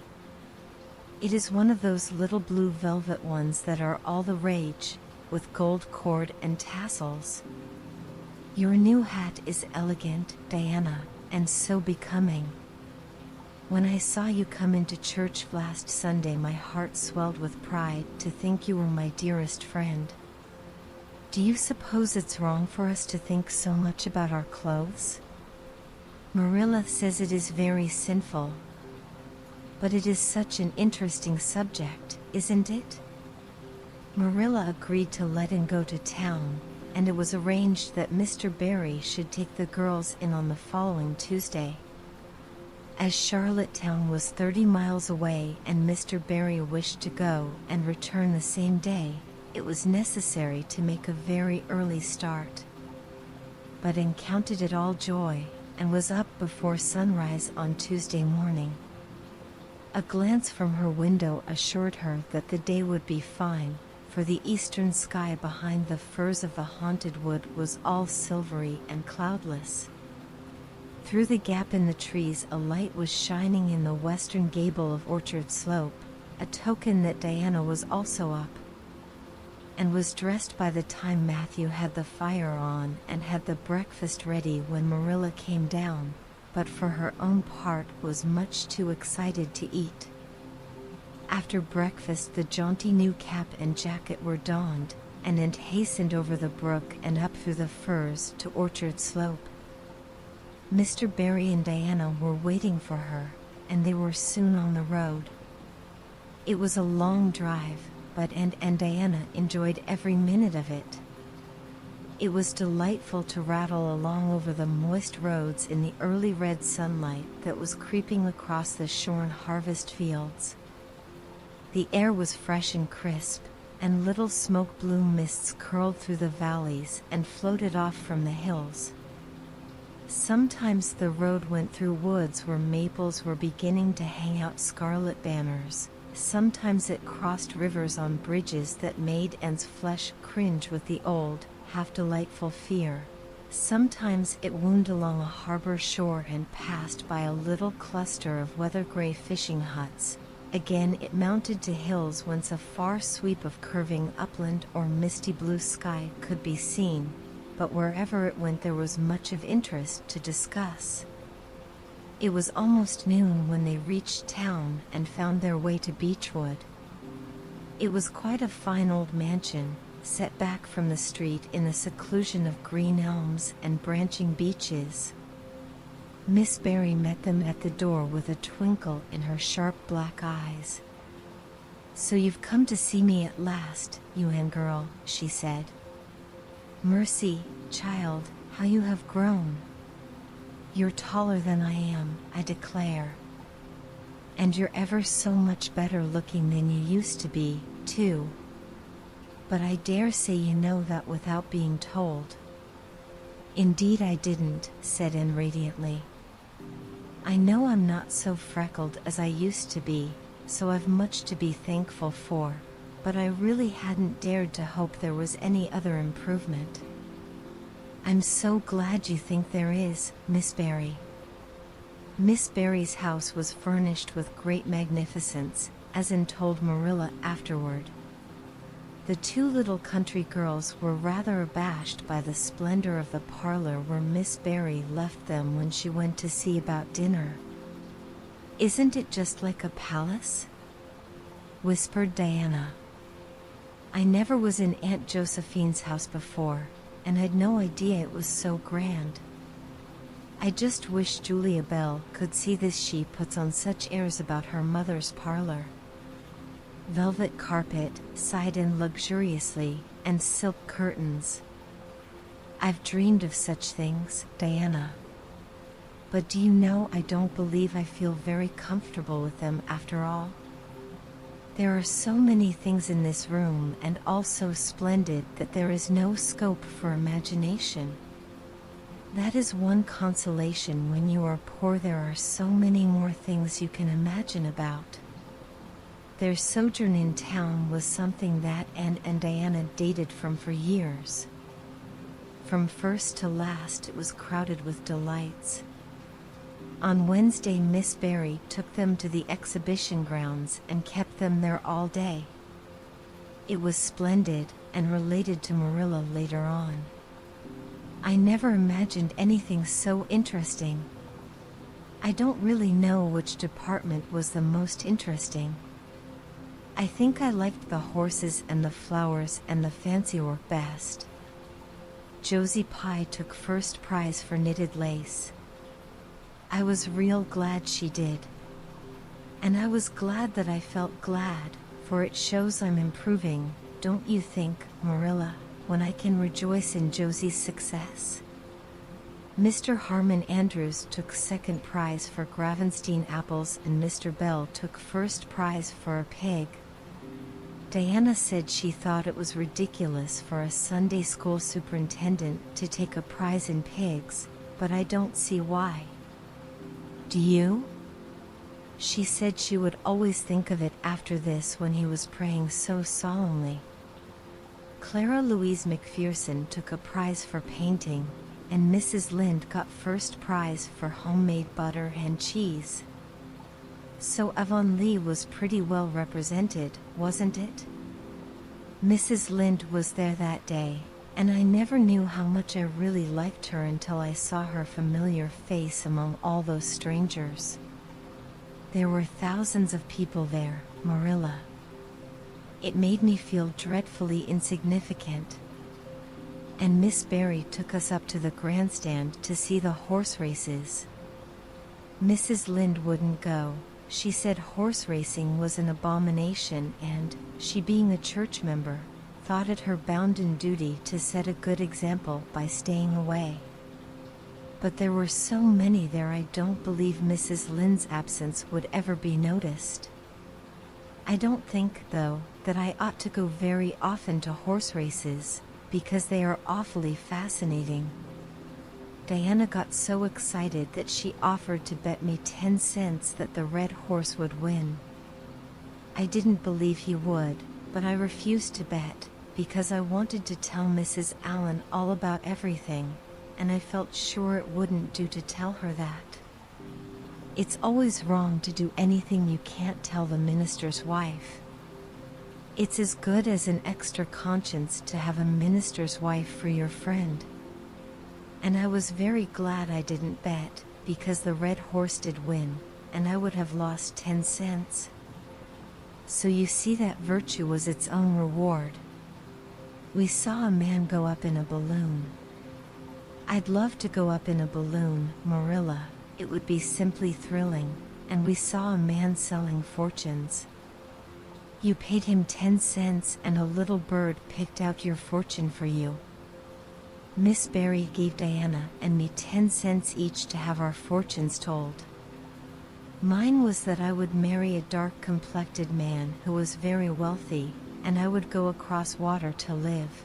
It is one of those little blue velvet ones that are all the rage, with gold cord and tassels. Your new hat is elegant, Diana, and so becoming. When I saw you come into church last Sunday, my heart swelled with pride to think you were my dearest friend. Do you suppose it's wrong for us to think so much about our clothes? Marilla says it is very sinful. But it is such an interesting subject, isn't it? Marilla agreed to let him go to town, and it was arranged that Mr. Barry should take the girls in on the following Tuesday. As Charlottetown was 30 miles away and Mr. Barry wished to go and return the same day, it was necessary to make a very early start. But Anne counted it all joy, and was up before sunrise on Tuesday morning. A glance from her window assured her that the day would be fine, for the eastern sky behind the firs of the haunted wood was all silvery and cloudless. Through the gap in the trees a light was shining in the western gable of Orchard Slope, a token that Diana was also up, and was dressed by the time Matthew had the fire on and had the breakfast ready when Marilla came down, but for her own part was much too excited to eat. After breakfast the jaunty new cap and jacket were donned, and Anne hastened over the brook and up through the firs to Orchard Slope. Mr. Barry and Diana were waiting for her, and they were soon on the road. It was a long drive, but Anne and Diana enjoyed every minute of it. It was delightful to rattle along over the moist roads in the early red sunlight that was creeping across the shorn harvest fields. The air was fresh and crisp, and little smoke-blue mists curled through the valleys and floated off from the hills. Sometimes the road went through woods where maples were beginning to hang out scarlet banners. Sometimes it crossed rivers on bridges that made Anne's flesh cringe with the old, half-delightful fear. Sometimes it wound along a harbor shore and passed by a little cluster of weather-gray fishing huts. Again it mounted to hills whence a far sweep of curving upland or misty blue sky could be seen, but wherever it went there was much of interest to discuss. It was almost noon when they reached town and found their way to Beechwood. It was quite a fine old mansion, set back from the street in the seclusion of green elms and branching beeches. Miss Barry met them at the door with a twinkle in her sharp black eyes. "So you've come to see me at last, you Anne girl," she said. "Mercy, child, how you have grown. You're taller than I am, I declare. And you're ever so much better looking than you used to be, too. But I dare say you know that without being told." "Indeed I didn't," said Anne radiantly. "I know I'm not so freckled as I used to be, so I've much to be thankful for, but I really hadn't dared to hope there was any other improvement." "I'm so glad you think there is, Miss Barry." Miss Barry's house was furnished with great magnificence, as Anne told Marilla afterward. The two little country girls were rather abashed by the splendor of the parlor where Miss Barry left them when she went to see about dinner. "Isn't it just like a palace?" whispered Diana. "I never was in Aunt Josephine's house before, and I'd no idea it was so grand. I just wish Julia Bell could see this. She puts on such airs about her mother's parlor. Velvet carpet, sided luxuriously, and silk curtains. I've dreamed of such things, Diana. But do you know, I don't believe I feel very comfortable with them after all. There are so many things in this room and all so splendid that there is no scope for imagination. That is one consolation when you are poor. There are so many more things you can imagine about." Their sojourn in town was something that Anne and Diana dated from for years. From first to last it was crowded with delights. On Wednesday Miss Barry took them to the exhibition grounds and kept them there all day. It was splendid, and related to Marilla later on. "I never imagined anything so interesting. I don't really know which department was the most interesting. I think I liked the horses and the flowers and the fancy work best. Josie Pye took first prize for knitted lace. I was real glad she did. And I was glad that I felt glad, for it shows I'm improving, don't you think, Marilla, when I can rejoice in Josie's success? Mr. Harmon Andrews took second prize for Gravenstein apples and Mr. Bell took first prize for a pig. Diana said she thought it was ridiculous for a Sunday school superintendent to take a prize in pigs, but I don't see why. Do you? She said she would always think of it after this when he was praying so solemnly. Clara Louise McPherson took a prize for painting, and Mrs. Lynde got first prize for homemade butter and cheese. So Avonlea was pretty well represented, wasn't it? Mrs. Lynde was there that day, and I never knew how much I really liked her until I saw her familiar face among all those strangers. There were thousands of people there, Marilla. It made me feel dreadfully insignificant. And Miss Barry took us up to the grandstand to see the horse races. Mrs. Lynde wouldn't go. She said horse racing was an abomination and, she being a church member, thought it her bounden duty to set a good example by staying away. But there were so many there I don't believe Mrs. Lynde's absence would ever be noticed. I don't think, though, that I ought to go very often to horse races, because they are awfully fascinating. Diana got so excited that she offered to bet me 10 cents that the red horse would win. I didn't believe he would, but I refused to bet, because I wanted to tell Mrs. Allen all about everything, and I felt sure it wouldn't do to tell her that. It's always wrong to do anything you can't tell the minister's wife. It's as good as an extra conscience to have a minister's wife for your friend. And I was very glad I didn't bet, because the red horse did win, and I would have lost 10 cents. So you see that virtue was its own reward. We saw a man go up in a balloon. I'd love to go up in a balloon, Marilla, it would be simply thrilling, and we saw a man selling fortunes. You paid him 10 cents and a little bird picked out your fortune for you. Miss Barry gave Diana and me 10 cents each to have our fortunes told. Mine was that I would marry a dark-complected man who was very wealthy, and I would go across water to live.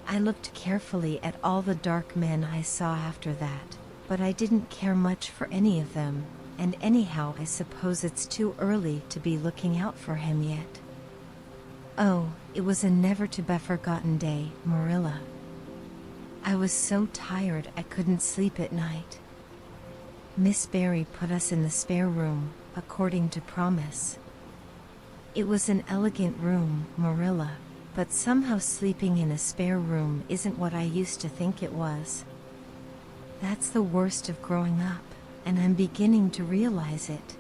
I looked carefully at all the dark men I saw after that, but I didn't care much for any of them, and anyhow I suppose it's too early to be looking out for him yet. Oh, it was a never-to-be-forgotten day, Marilla. I was so tired I couldn't sleep at night. Miss Barry put us in the spare room, according to promise. It was an elegant room, Marilla, but somehow sleeping in a spare room isn't what I used to think it was. That's the worst of growing up, and I'm beginning to realize it.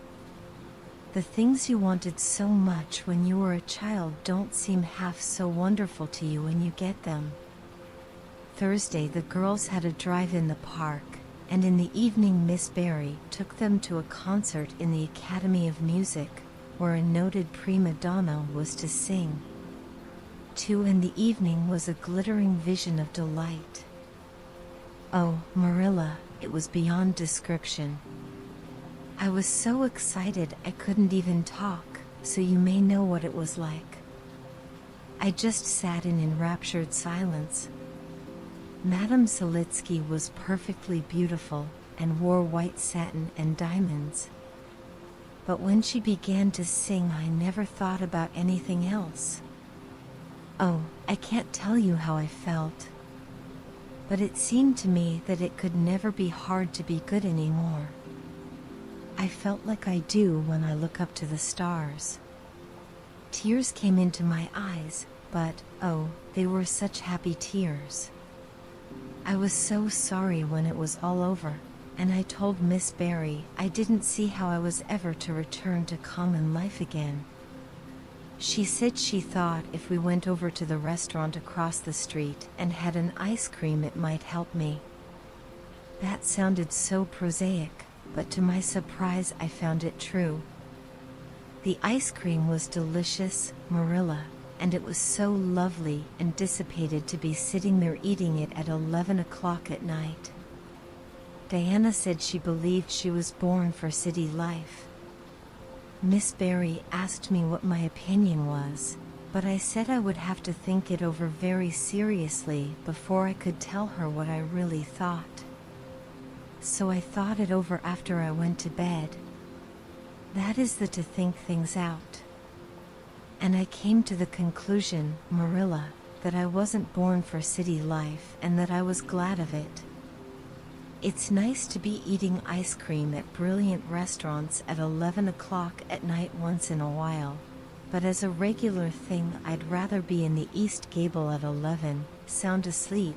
The things you wanted so much when you were a child don't seem half so wonderful to you when you get them. Thursday, the girls had a drive in the park, and in the evening Miss Barry took them to a concert in the Academy of Music, where a noted prima donna was to sing. 2 in the evening was a glittering vision of delight. Oh, Marilla, it was beyond description. I was so excited I couldn't even talk, so you may know what it was like. I just sat in enraptured silence. Madame Selitsky was perfectly beautiful and wore white satin and diamonds. But when she began to sing, I never thought about anything else. Oh, I can't tell you how I felt. But it seemed to me that it could never be hard to be good anymore. I felt like I do when I look up to the stars. Tears came into my eyes, but, oh, they were such happy tears. I was so sorry when it was all over, and I told Miss Barry I didn't see how I was ever to return to common life again. She said she thought if we went over to the restaurant across the street and had an ice cream it might help me. That sounded so prosaic, but to my surprise I found it true. The ice cream was delicious, Marilla, and it was so lovely and dissipated to be sitting there eating it at 11 o'clock at night. Diana said she believed she was born for city life. Miss Barry asked me what my opinion was, but I said I would have to think it over very seriously before I could tell her what I really thought. So I thought it over after I went to bed. That is to think things out. And I came to the conclusion, Marilla, that I wasn't born for city life and that I was glad of it. It's nice to be eating ice cream at brilliant restaurants at 11 o'clock at night once in a while, but as a regular thing I'd rather be in the East Gable at 11, sound asleep,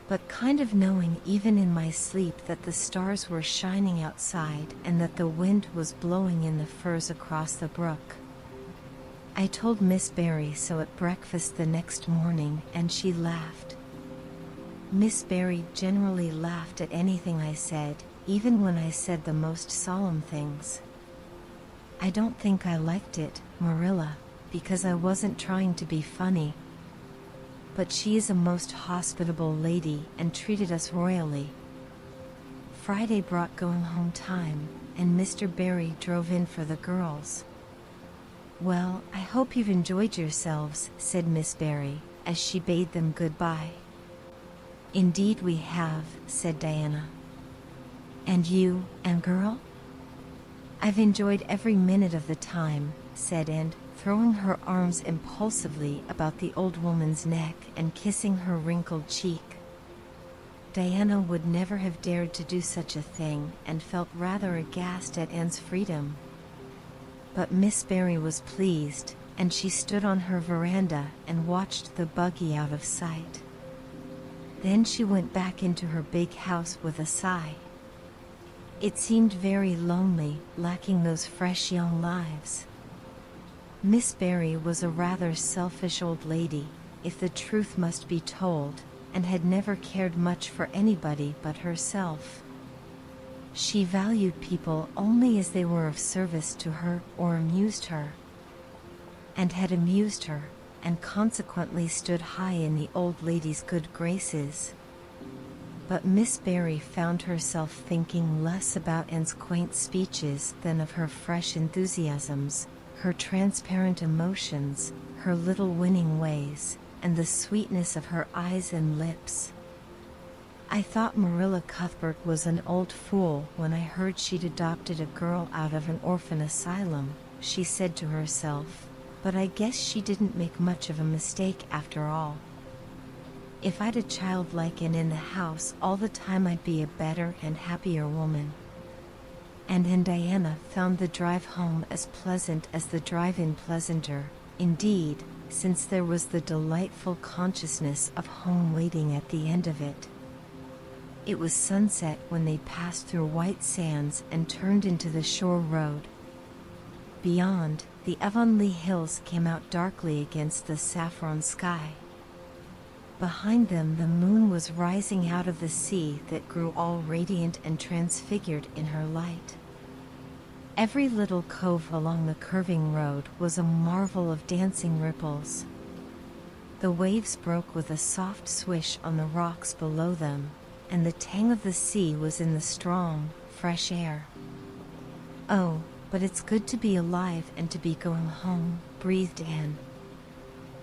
but kind of knowing even in my sleep that the stars were shining outside and that the wind was blowing in the firs across the brook. I told Miss Barry so at breakfast the next morning, and she laughed. Miss Barry generally laughed at anything I said, even when I said the most solemn things. I don't think I liked it, Marilla, because I wasn't trying to be funny. But she is a most hospitable lady and treated us royally. Friday brought going home time, and Mr. Barry drove in for the girls. Well, I hope you've enjoyed yourselves, said Miss Barry, as she bade them goodbye. Indeed we have, said Diana. And you, Anne girl? I've enjoyed every minute of the time, said Anne, throwing her arms impulsively about the old woman's neck and kissing her wrinkled cheek. Diana would never have dared to do such a thing and felt rather aghast at Anne's freedom. But Miss Barry was pleased, and she stood on her veranda and watched the buggy out of sight. Then she went back into her big house with a sigh. It seemed very lonely, lacking those fresh young lives. Miss Barry was a rather selfish old lady, if the truth must be told, and had never cared much for anybody but herself. She valued people only as they were of service to her or amused her, and had amused her, and consequently stood high in the old lady's good graces. But Miss Barry found herself thinking less about Anne's quaint speeches than of her fresh enthusiasms, her transparent emotions, her little winning ways, and the sweetness of her eyes and lips. I thought Marilla Cuthbert was an old fool when I heard she'd adopted a girl out of an orphan asylum, she said to herself, but I guess she didn't make much of a mistake after all. If I'd a child like Anne in the house all the time, I'd be a better and happier woman. And Diana found the drive home as pleasant as the drive-in pleasanter. Indeed, since there was the delightful consciousness of home waiting at the end of it. It was sunset when they passed through white sands and turned into the shore road. Beyond, the Avonlea hills came out darkly against the saffron sky. Behind them, the moon was rising out of the sea that grew all radiant and transfigured in her light. Every little cove along the curving road was a marvel of dancing ripples. The waves broke with a soft swish on the rocks below them, and the tang of the sea was in the strong, fresh air. "Oh, but it's good to be alive and to be going home," breathed Anne.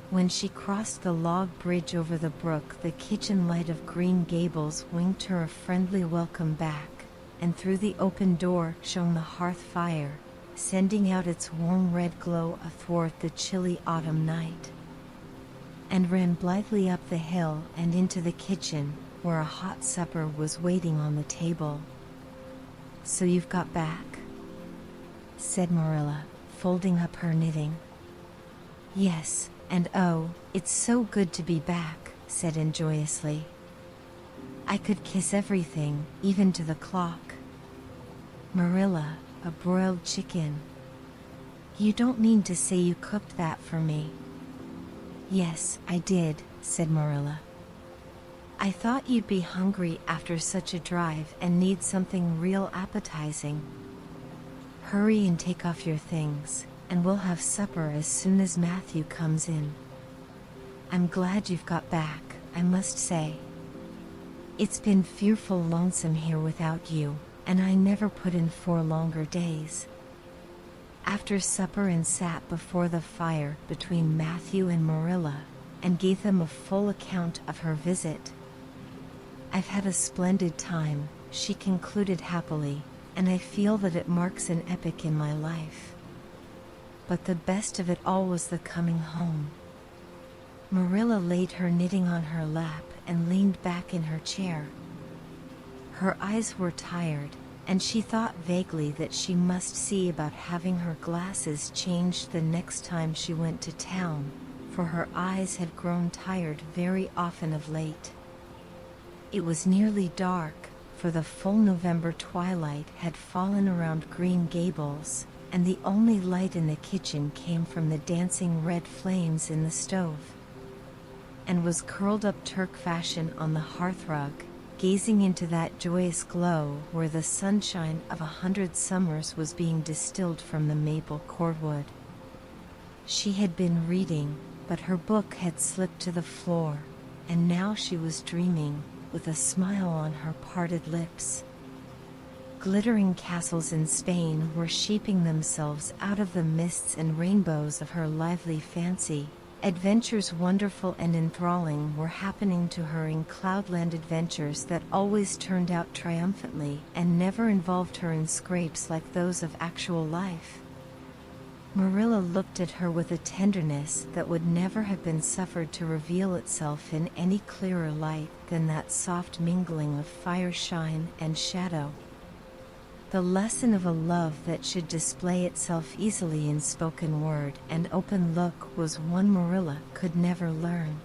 When she crossed the log bridge over the brook, the kitchen light of Green Gables winked her a friendly welcome back, and through the open door shone the hearth fire, sending out its warm red glow athwart the chilly autumn night. And ran blithely up the hill and into the kitchen, where a hot supper was waiting on the table. "So you've got back?" said Marilla, folding up her knitting. "Yes, and oh, it's so good to be back," said Anne joyously. "I could kiss everything, even to the clock." "Marilla, a broiled chicken. You don't mean to say you cooked that for me?" "Yes, I did," said Marilla. "I thought you'd be hungry after such a drive and need something real appetizing. Hurry and take off your things, and we'll have supper as soon as Matthew comes in. I'm glad you've got back, I must say. It's been fearful lonesome here without you, and I never put in 4 longer days." After supper Anne sat before the fire between Matthew and Marilla, and gave them a full account of her visit. "I've had a splendid time," she concluded happily, "and I feel that it marks an epoch in my life. But the best of it all was the coming home." Marilla laid her knitting on her lap and leaned back in her chair. Her eyes were tired, and she thought vaguely that she must see about having her glasses changed the next time she went to town, for her eyes had grown tired very often of late. It was nearly dark, for the full November twilight had fallen around Green Gables, and the only light in the kitchen came from the dancing red flames in the stove. And was curled up Turk fashion on the hearthrug, gazing into that joyous glow where the sunshine of 100 summers was being distilled from the maple cordwood. She had been reading, but her book had slipped to the floor, and now she was dreaming, with a smile on her parted lips. Glittering castles in Spain were shaping themselves out of the mists and rainbows of her lively fancy. Adventures wonderful and enthralling were happening to her in cloudland adventures that always turned out triumphantly and never involved her in scrapes like those of actual life. Marilla looked at her with a tenderness that would never have been suffered to reveal itself in any clearer light than that soft mingling of fireshine and shadow. The lesson of a love that should display itself easily in spoken word and open look was one Marilla could never learn.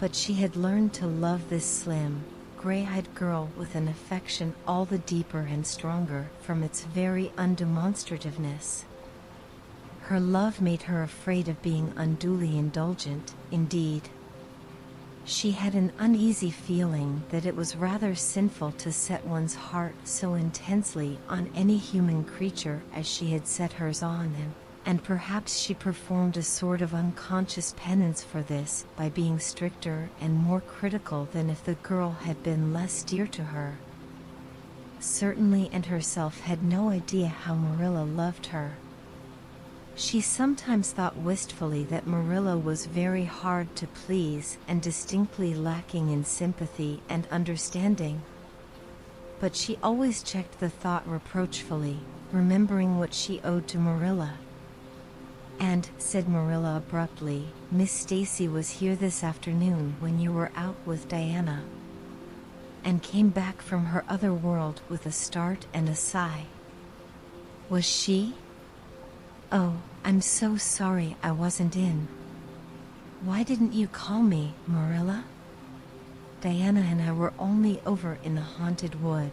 But she had learned to love this slim, gray-eyed girl with an affection all the deeper and stronger from its very undemonstrativeness. Her love made her afraid of being unduly indulgent, indeed. She had an uneasy feeling that it was rather sinful to set one's heart so intensely on any human creature as she had set hers on him, and perhaps she performed a sort of unconscious penance for this by being stricter and more critical than if the girl had been less dear to her. Certainly Anne herself had no idea how Marilla loved her. She sometimes thought wistfully that Marilla was very hard to please and distinctly lacking in sympathy and understanding. But she always checked the thought reproachfully, remembering what she owed to Marilla. "And," said Marilla abruptly, "Miss Stacy was here this afternoon when you were out with Diana," and came back from her other world with a start and a sigh. "Was she? Oh, I'm so sorry I wasn't in." Why didn't you call me, Marilla? Diana and I were only over in the haunted wood.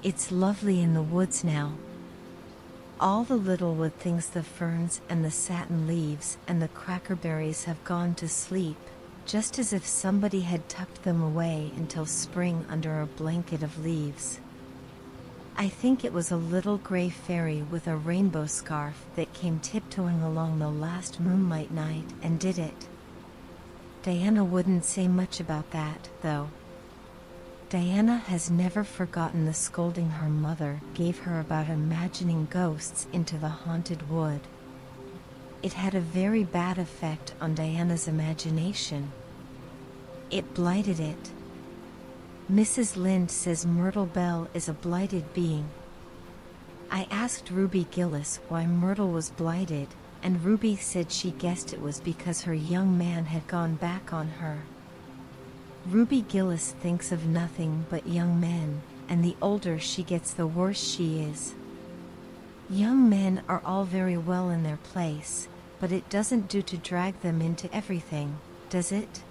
It's lovely in the woods now. All the little wood things, the ferns and the satin leaves and the crackerberries have gone to sleep, just as if somebody had tucked them away until spring under a blanket of leaves. I think it was a little gray fairy with a rainbow scarf that came tiptoeing along the last moonlight night and did it. Diana wouldn't say much about that, though. Diana has never forgotten the scolding her mother gave her about imagining ghosts into the haunted wood. It had a very bad effect on Diana's imagination. It blighted it. Mrs. Lynde says Myrtle Bell is a blighted being. I asked Ruby Gillis why Myrtle was blighted, and Ruby said she guessed it was because her young man had gone back on her. Ruby Gillis thinks of nothing but young men, and the older she gets the worse she is. Young men are all very well in their place, but it doesn't do to drag them into everything, does it?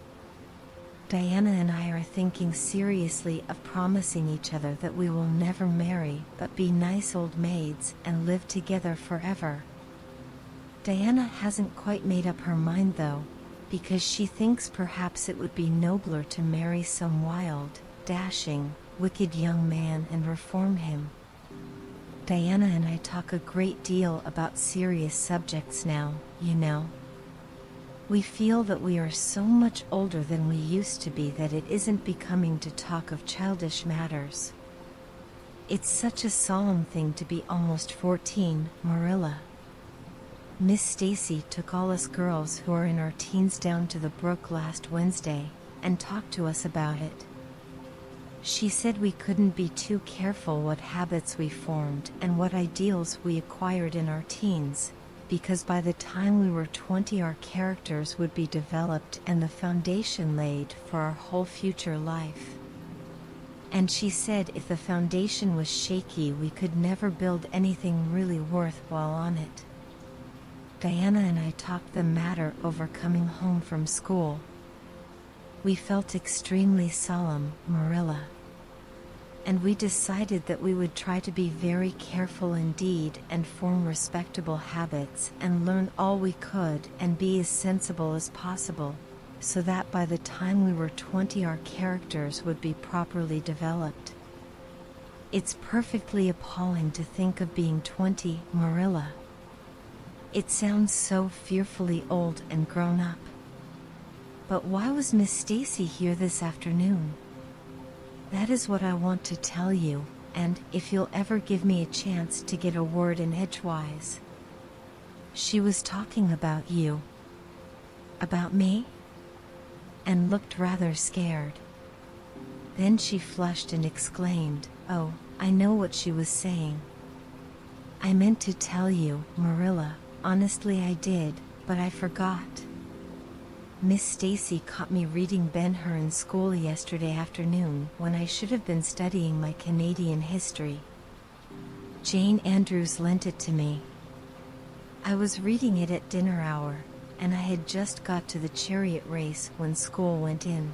Diana and I are thinking seriously of promising each other that we will never marry but be nice old maids and live together forever. Diana hasn't quite made up her mind though, because she thinks perhaps it would be nobler to marry some wild, dashing, wicked young man and reform him. Diana and I talk a great deal about serious subjects now, you know. We feel that we are so much older than we used to be that it isn't becoming to talk of childish matters. It's such a solemn thing to be almost 14, Marilla. Miss Stacy took all us girls who are in our teens down to the brook last Wednesday and talked to us about it. She said we couldn't be too careful what habits we formed and what ideals we acquired in our teens, because by the time we were 20 our characters would be developed and the foundation laid for our whole future life. And she said if the foundation was shaky we could never build anything really worthwhile on it. Diana and I talked the matter over coming home from school. We felt extremely solemn, Marilla. And we decided that we would try to be very careful indeed and form respectable habits and learn all we could and be as sensible as possible, so that by the time we were 20 our characters would be properly developed. It's perfectly appalling to think of being 20, Marilla. It sounds so fearfully old and grown up. But why was Miss Stacy here this afternoon? That is what I want to tell you, and if you'll ever give me a chance to get a word in edgewise. She was talking about you. About me? And looked rather scared. Then she flushed and exclaimed, "Oh, I know what she was saying. I meant to tell you, Marilla, honestly I did, but I forgot. Miss Stacy caught me reading Ben-Hur in school yesterday afternoon when I should have been studying my Canadian history. Jane Andrews lent it to me. I was reading it at dinner hour, and I had just got to the chariot race when school went in.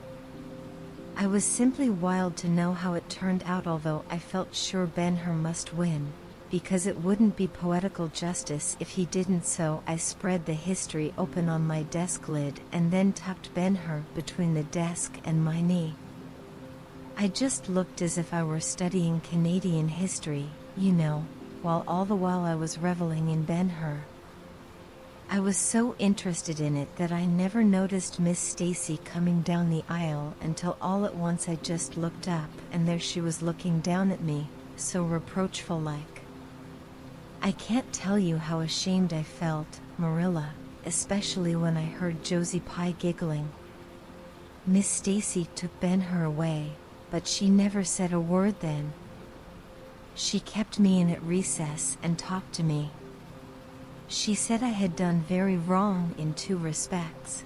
I was simply wild to know how it turned out, although I felt sure Ben-Hur must win, because it wouldn't be poetical justice if he didn't, so I spread the history open on my desk lid and then tucked Ben-Hur between the desk and my knee. I just looked as if I were studying Canadian history, you know, while all the while I was reveling in Ben-Hur. I was so interested in it that I never noticed Miss Stacy coming down the aisle until all at once I just looked up, and there she was looking down at me, so reproachful-like. I can't tell you how ashamed I felt, Marilla, especially when I heard Josie Pye giggling. Miss Stacy took Ben-Hur away, but she never said a word then. She kept me in at recess and talked to me. She said I had done very wrong in 2 respects.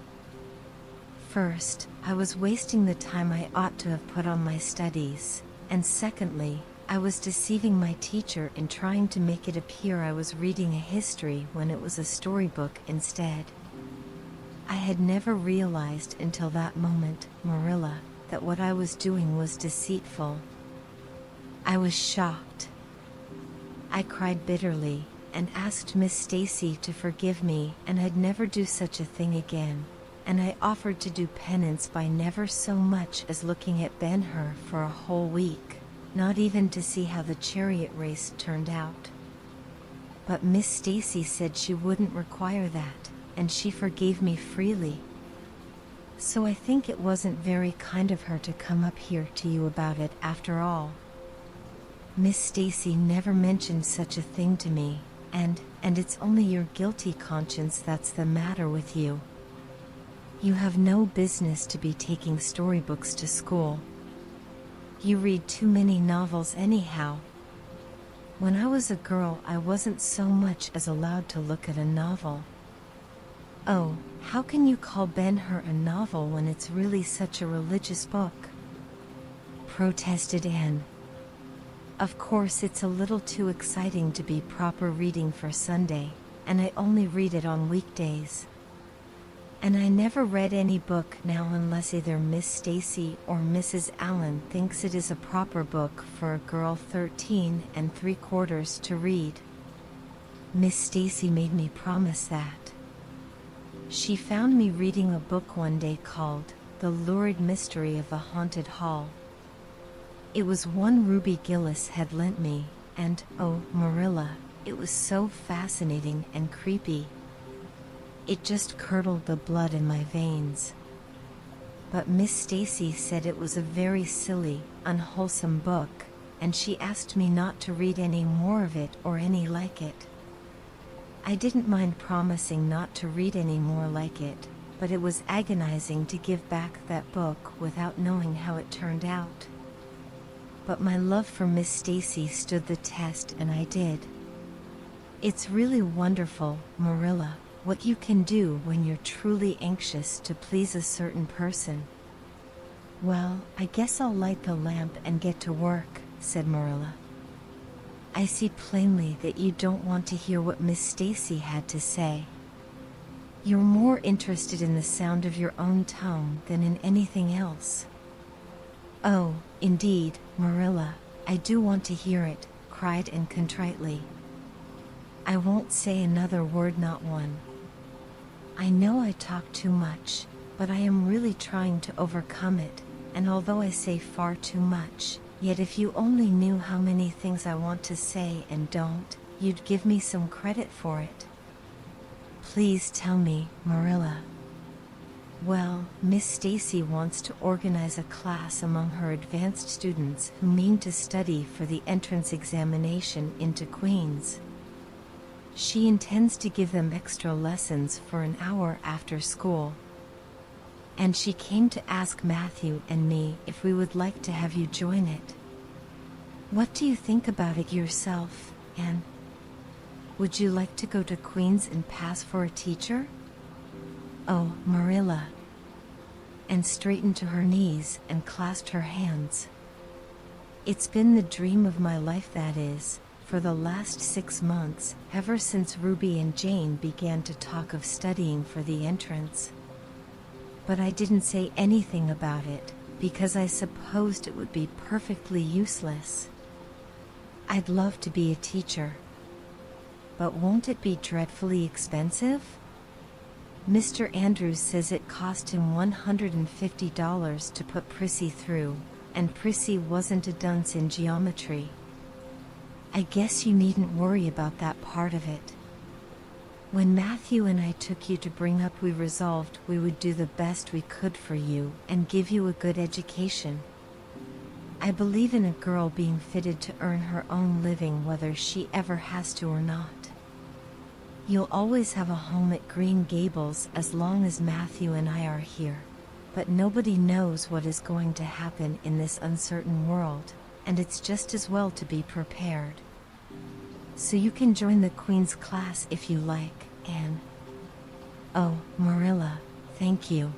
First, I was wasting the time I ought to have put on my studies, and secondly, I was deceiving my teacher in trying to make it appear I was reading a history when it was a storybook instead. I had never realized until that moment, Marilla, that what I was doing was deceitful. I was shocked. I cried bitterly and asked Miss Stacy to forgive me, and I'd never do such a thing again. And I offered to do penance by never so much as looking at Ben-Hur for a whole week, not even to see how the chariot race turned out. But Miss Stacy said she wouldn't require that, and she forgave me freely. So I think it wasn't very kind of her to come up here to you about it after all. Miss Stacy never mentioned such a thing to me, and it's only your guilty conscience that's the matter with you. You have no business to be taking storybooks to school. You read too many novels anyhow. When I was a girl, I wasn't so much as allowed to look at a novel. Oh, how can you call Ben-Hur a novel when it's really such a religious book? Protested Anne. Of course, it's a little too exciting to be proper reading for Sunday, and I only read it on weekdays. And I never read any book now unless either Miss Stacy or Mrs. Allen thinks it is a proper book for a girl 13 3/4 to read. Miss Stacy made me promise that. She found me reading a book one day called The Lurid Mystery of the Haunted Hall. It was one Ruby Gillis had lent me, and, oh, Marilla, it was so fascinating and creepy. It just curdled the blood in my veins. But Miss Stacy said it was a very silly, unwholesome book, and she asked me not to read any more of it or any like it. I didn't mind promising not to read any more like it, but it was agonizing to give back that book without knowing how it turned out. But my love for Miss Stacy stood the test, and I did. It's really wonderful, Marilla, what you can do when you're truly anxious to please a certain person. Well, I guess I'll light the lamp and get to work, said Marilla. I see plainly that you don't want to hear what Miss Stacy had to say. You're more interested in the sound of your own tone than in anything else. Oh, indeed, Marilla, I do want to hear it, cried Anne contritely. I won't say another word, not one. I know I talk too much, but I am really trying to overcome it, and although I say far too much, yet if you only knew how many things I want to say and don't, you'd give me some credit for it. Please tell me, Marilla. Well, Miss Stacy wants to organize a class among her advanced students who mean to study for the entrance examination into Queen's. She intends to give them extra lessons for an hour after school. And she came to ask Matthew and me if we would like to have you join it. What do you think about it yourself, Anne? Would you like to go to Queen's and pass for a teacher? Oh, Marilla. Anne straightened to her knees and clasped her hands. It's been the dream of my life, that is, for the last 6 months, ever since Ruby and Jane began to talk of studying for the entrance. But I didn't say anything about it, because I supposed it would be perfectly useless. I'd love to be a teacher. But won't it be dreadfully expensive? Mr. Andrews says it cost him $150 to put Prissy through, and Prissy wasn't a dunce in geometry. I guess you needn't worry about that part of it. When Matthew and I took you to bring up, we resolved we would do the best we could for you and give you a good education. I believe in a girl being fitted to earn her own living whether she ever has to or not. You'll always have a home at Green Gables as long as Matthew and I are here, but nobody knows what is going to happen in this uncertain world, and it's just as well to be prepared. So you can join the Queen's class if you like, Anne. Oh, Marilla, thank you.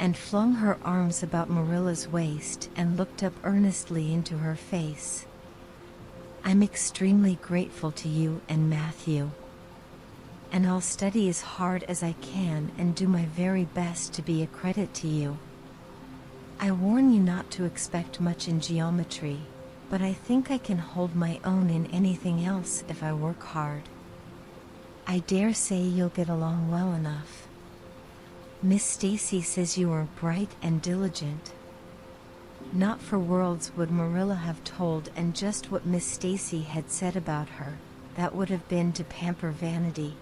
And flung her arms about Marilla's waist and looked up earnestly into her face. I'm extremely grateful to you and Matthew. and I'll study as hard as I can and do my very best to be a credit to you. I warn you not to expect much in geometry, but I think I can hold my own in anything else if I work hard. I dare say you'll get along well enough. Miss Stacy says you are bright and diligent. Not for worlds would Marilla have told and just what Miss Stacy had said about her. That would have been to pamper vanity.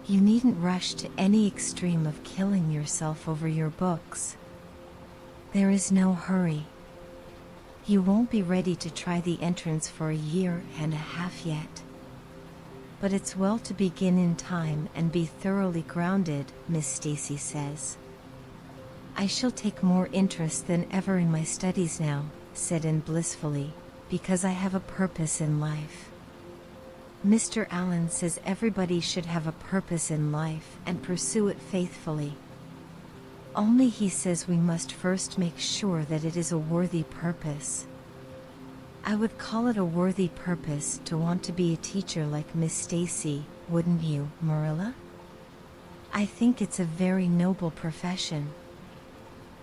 You needn't rush to any extreme of killing yourself over your books. There is no hurry. You won't be ready to try the entrance for a year and a half yet. But it's well to begin in time and be thoroughly grounded, Miss Stacy says. I shall take more interest than ever in my studies now, said Anne blissfully, because I have a purpose in life. Mr. Allen says everybody should have a purpose in life and pursue it faithfully. Only he says we must first make sure that it is a worthy purpose. I would call it a worthy purpose to want to be a teacher like Miss Stacy, wouldn't you, Marilla? I think it's a very noble profession.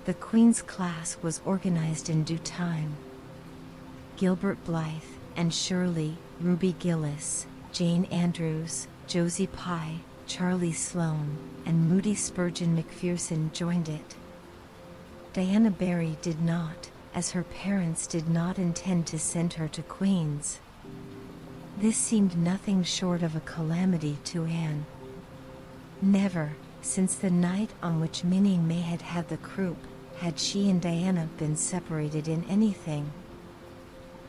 The Queen's class was organized in due time. Gilbert Blythe, Anne Shirley, Ruby Gillis, Jane Andrews, Josie Pye, Charlie Sloane, and Moody Spurgeon McPherson joined it. Diana Barry did not, as her parents did not intend to send her to Queen's. This seemed nothing short of a calamity to Anne. Never, since the night on which Minnie May had had the croup, had she and Diana been separated in anything.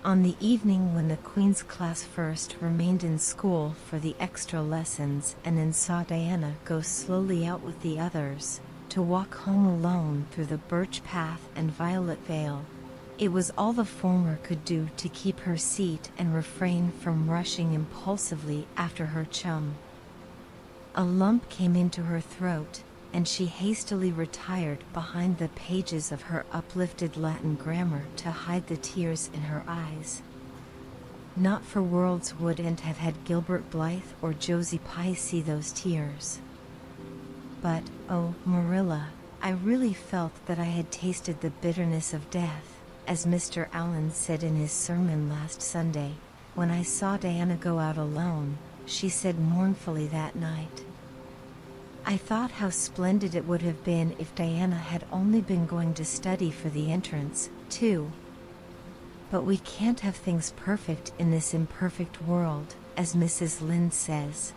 On the evening when the Queen's class first remained in school for the extra lessons and then saw Diana go slowly out with the others, to walk home alone through the birch path and violet vale, it was all the former could do to keep her seat and refrain from rushing impulsively after her chum. A lump came into her throat, and she hastily retired behind the pages of her uplifted Latin grammar to hide the tears in her eyes. Not for worlds would Anne have had Gilbert Blythe or Josie Pye see those tears. But, oh, Marilla, I really felt that I had tasted the bitterness of death, as Mr. Allen said in his sermon last Sunday, when I saw Diana go out alone, she said mournfully that night. I thought how splendid it would have been if Diana had only been going to study for the entrance, too. But we can't have things perfect in this imperfect world, as Mrs. Lynde says.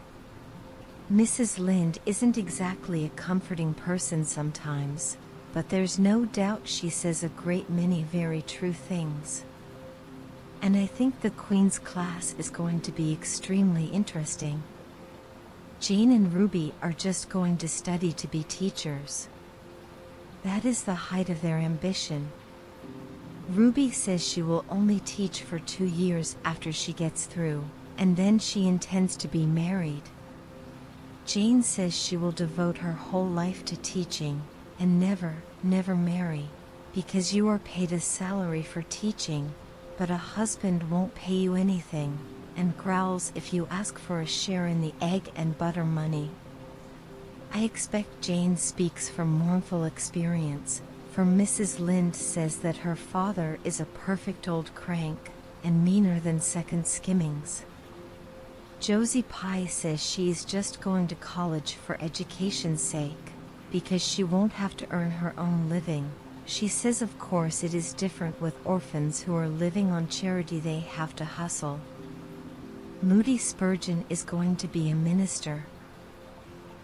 Mrs. Lynde isn't exactly a comforting person sometimes, but there's no doubt she says a great many very true things. And I think the Queen's class is going to be extremely interesting. Jane and Ruby are just going to study to be teachers. That is the height of their ambition. Ruby says she will only teach for 2 years after she gets through, and then she intends to be married. Jane says she will devote her whole life to teaching, and never marry, because you are paid a salary for teaching, but a husband won't pay you anything, and growls if you ask for a share in the egg and butter money. I expect Jane speaks from mournful experience, for Mrs. Lynde says that her father is a perfect old crank, and meaner than second skimmings. Josie Pye says she is just going to college for education's sake, because she won't have to earn her own living. She says of course it is different with orphans who are living on charity, they have to hustle. Moody Spurgeon is going to be a minister.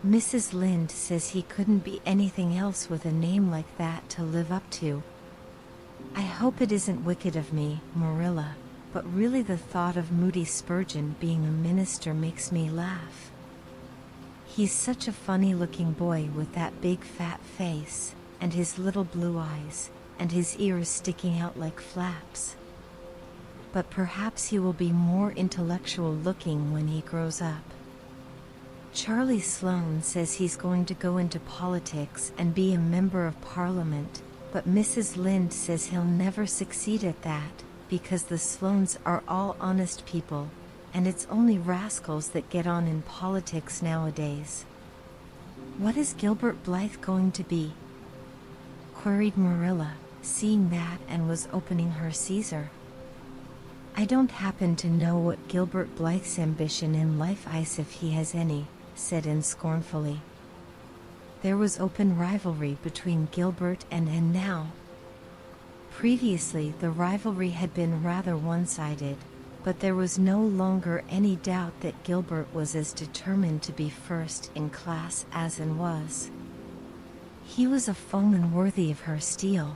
Mrs. Lynde says he couldn't be anything else with a name like that to live up to. I hope it isn't wicked of me, Marilla, but really the thought of Moody Spurgeon being a minister makes me laugh. He's such a funny-looking boy with that big fat face, and his little blue eyes, and his ears sticking out like flaps. But perhaps he will be more intellectual-looking when he grows up. Charlie Sloane says he's going to go into politics and be a member of Parliament, but Mrs. Lynde says he'll never succeed at that, because the Sloanes are all honest people, and it's only rascals that get on in politics nowadays. What is Gilbert Blythe going to be? Queried Marilla, seeing that and was opening her Caesar. I don't happen to know what Gilbert Blythe's ambition in life is, if he has any, said Anne scornfully. There was open rivalry between Gilbert and Anne now. Previously the rivalry had been rather one-sided, but there was no longer any doubt that Gilbert was as determined to be first in class as Anne was. He was a foeman worthy of her steel.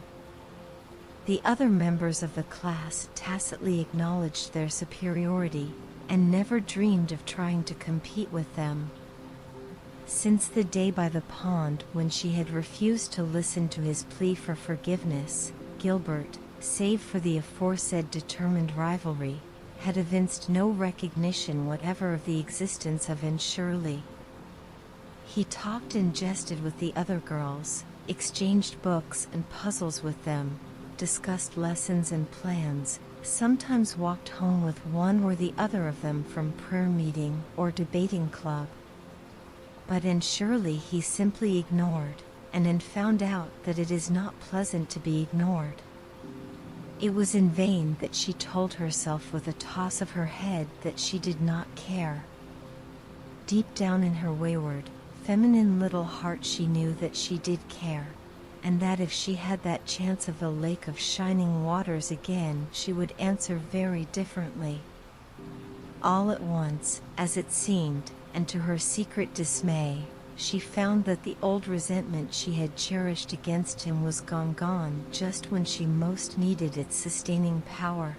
The other members of the class tacitly acknowledged their superiority, and never dreamed of trying to compete with them. Since the day by the pond when she had refused to listen to his plea for forgiveness, Gilbert, save for the aforesaid determined rivalry, had evinced no recognition whatever of the existence of Anne Shirley. He talked and jested with the other girls, exchanged books and puzzles with them, discussed lessons and plans, sometimes walked home with one or the other of them from prayer meeting or debating club. But Anne Shirley he simply ignored, and Anne found out that it is not pleasant to be ignored. It was in vain that she told herself with a toss of her head that she did not care. Deep down in her wayward, feminine little heart she knew that she did care, and that if she had that chance of the lake of shining waters again she would answer very differently. All at once, as it seemed, and to her secret dismay, she found that the old resentment she had cherished against him was gone just when she most needed its sustaining power.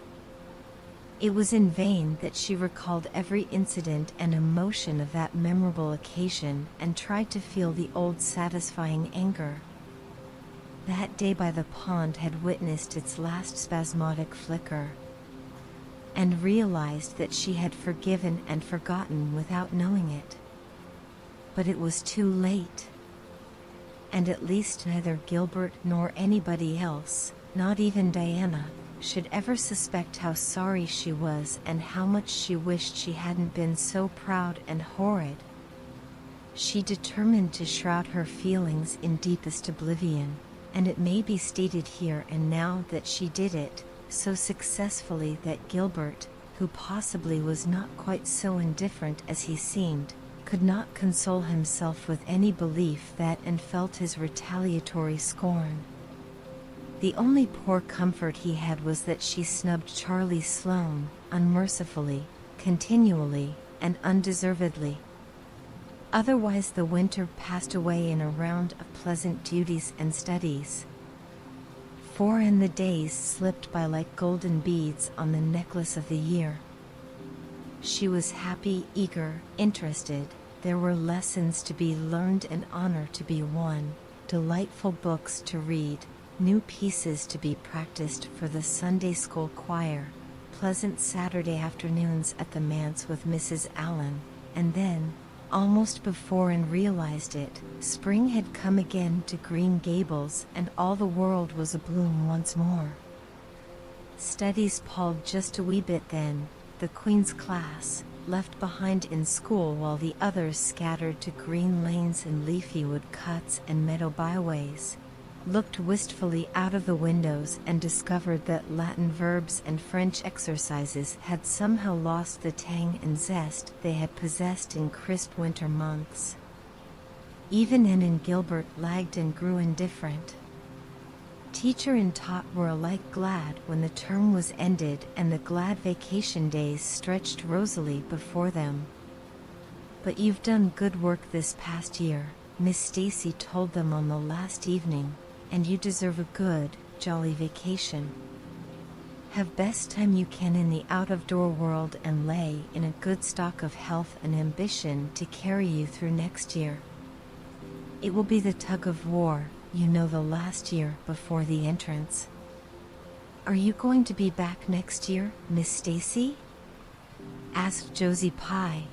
It was in vain that she recalled every incident and emotion of that memorable occasion and tried to feel the old satisfying anger. That day by the pond had witnessed its last spasmodic flicker, and realized that she had forgiven and forgotten without knowing it. But it was too late. And at least neither Gilbert nor anybody else, not even Diana, should ever suspect how sorry she was and how much she wished she hadn't been so proud and horrid. She determined to shroud her feelings in deepest oblivion, and it may be stated here and now that she did it so successfully that Gilbert, who possibly was not quite so indifferent as he seemed, could not console himself with any belief that and felt his retaliatory scorn. The only poor comfort he had was that she snubbed Charlie Sloane, unmercifully, continually, and undeservedly. Otherwise the winter passed away in a round of pleasant duties and studies. And the days slipped by like golden beads on the necklace of the year. She was happy, eager, interested. There were lessons to be learned and honor to be won, delightful books to read, new pieces to be practiced for the Sunday school choir, pleasant Saturday afternoons at the manse with Mrs. Allen, and then, almost before Anne realized it, spring had come again to Green Gables and all the world was abloom once more. Studies palled just a wee bit then, the Queen's class, left behind in school while the others scattered to green lanes and leafy wood cuts and meadow byways, looked wistfully out of the windows and discovered that Latin verbs and French exercises had somehow lost the tang and zest they had possessed in crisp winter months. Even Anne and Gilbert lagged and grew indifferent. Teacher and taught were alike glad when the term was ended and the glad vacation days stretched rosily before them. "But you've done good work this past year," Miss Stacy told them on the last evening, "and you deserve a good, jolly vacation. Have best time you can in the out-of-door world and lay in a good stock of health and ambition to carry you through next year. It will be the tug of war, you know, the last year before the entrance." "Are you going to be back next year, Miss Stacy?" asked Josie Pye.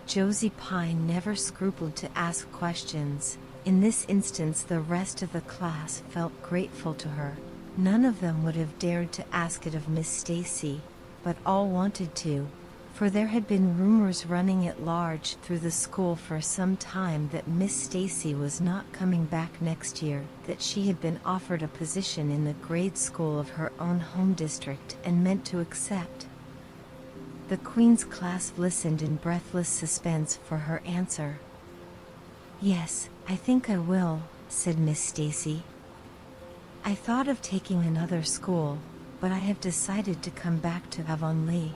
Josie Pye never scrupled to ask questions. In this instance the rest of the class felt grateful to her. None of them would have dared to ask it of Miss Stacy, but all wanted to, for there had been rumors running at large through the school for some time that Miss Stacy was not coming back next year, that she had been offered a position in the grade school of her own home district and meant to accept. The Queen's class listened in breathless suspense for her answer. "Yes, I think I will," said Miss Stacy. "I thought of taking another school, but I have decided to come back to Avonlea.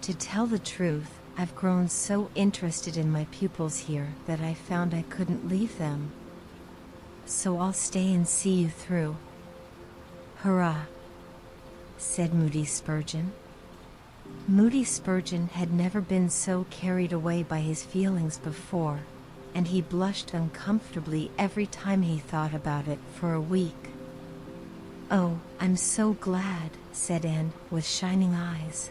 To tell the truth, I've grown so interested in my pupils here that I found I couldn't leave them. So I'll stay and see you through." "Hurrah," said Moody Spurgeon. Moody Spurgeon had never been so carried away by his feelings before, and he blushed uncomfortably every time he thought about it for a week. "Oh, I'm so glad," said Anne, with shining eyes.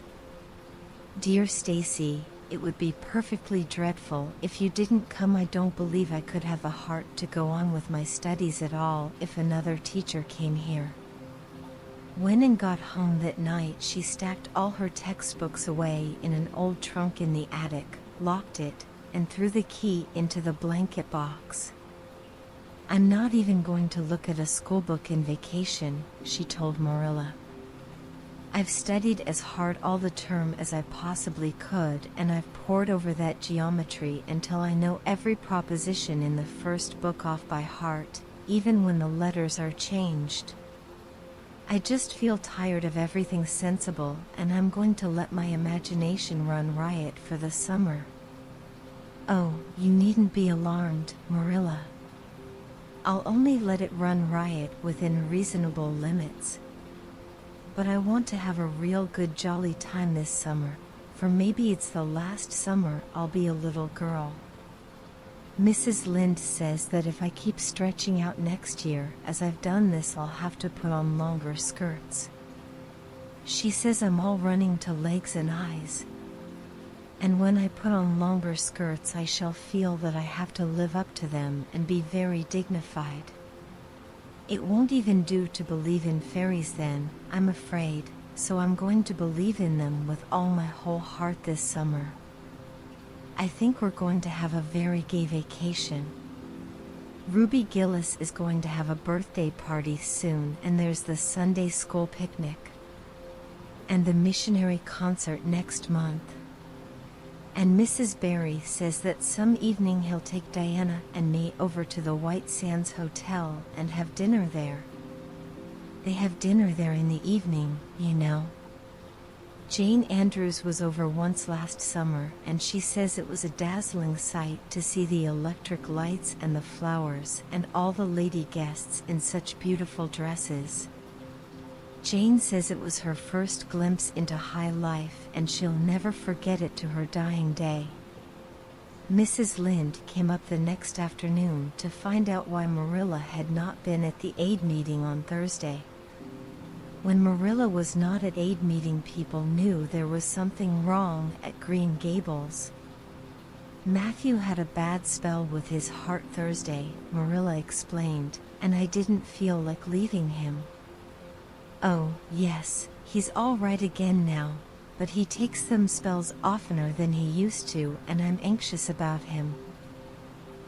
"Dear Stacy, it would be perfectly dreadful if you didn't come. I don't believe I could have the heart to go on with my studies at all if another teacher came here." When Anne got home that night, she stacked all her textbooks away in an old trunk in the attic, locked it, and threw the key into the blanket box. "I'm not even going to look at a schoolbook in vacation," she told Marilla. "I've studied as hard all the term as I possibly could, and I've pored over that geometry until I know every proposition in the first book off by heart, even when the letters are changed. I just feel tired of everything sensible, and I'm going to let my imagination run riot for the summer." "Oh, you needn't be alarmed, Marilla. I'll only let it run riot within reasonable limits. But I want to have a real good jolly time this summer, for maybe it's the last summer I'll be a little girl. Mrs. Lynde says that if I keep stretching out next year as I've done this, I'll have to put on longer skirts. She says I'm all running to legs and eyes. And when I put on longer skirts, I shall feel that I have to live up to them and be very dignified. It won't even do to believe in fairies then, I'm afraid, so I'm going to believe in them with all my whole heart this summer. I think we're going to have a very gay vacation. Ruby Gillis is going to have a birthday party soon, and there's the Sunday school picnic. And the missionary concert next month. And Mrs. Barry says that some evening he'll take Diana and me over to the White Sands Hotel and have dinner there. They have dinner there in the evening, you know. Jane Andrews was over once last summer, and she says it was a dazzling sight to see the electric lights and the flowers and all the lady guests in such beautiful dresses. Jane says it was her first glimpse into high life, and she'll never forget it to her dying day. Mrs. Lynde came up the next afternoon to find out why Marilla had not been at the aid meeting on Thursday. When Marilla was not at aid meeting, people knew there was something wrong at Green Gables. Matthew had a bad spell with his heart Thursday, Marilla explained, and I didn't feel like leaving him. Oh, yes, he's all right again now, but he takes them spells oftener than he used to, and I'm anxious about him.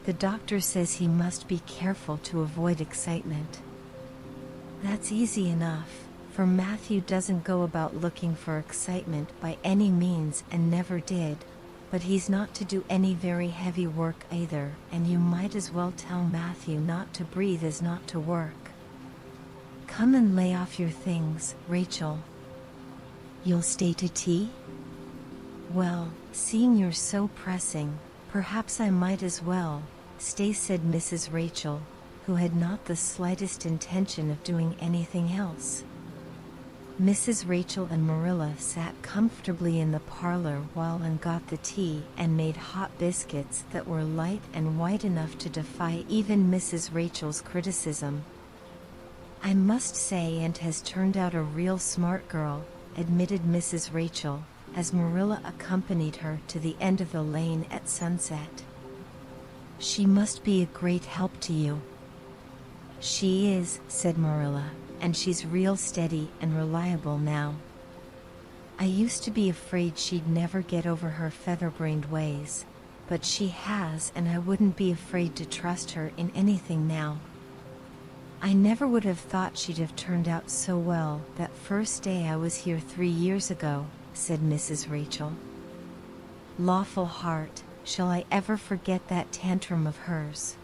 The doctor says he must be careful to avoid excitement. That's easy enough, for Matthew doesn't go about looking for excitement by any means and never did, but he's not to do any very heavy work either, and you might as well tell Matthew not to breathe as not to work. Come and lay off your things, Rachel. You'll stay to tea? Well, seeing you're so pressing, perhaps I might as well stay, said Mrs. Rachel, who had not the slightest intention of doing anything else. Mrs. Rachel and Marilla sat comfortably in the parlor while Anne got the tea and made hot biscuits that were light and white enough to defy even Mrs. Rachel's criticism. I must say Aunt has turned out a real smart girl, admitted Mrs. Rachel, as Marilla accompanied her to the end of the lane at sunset. She must be a great help to you. She is, said Marilla, and she's real steady and reliable now. I used to be afraid she'd never get over her feather-brained ways, but she has, and I wouldn't be afraid to trust her in anything now. I never would have thought she'd have turned out so well that first day I was here 3 years ago," said Mrs. Rachel. "Lawful heart, shall I ever forget that tantrum of hers?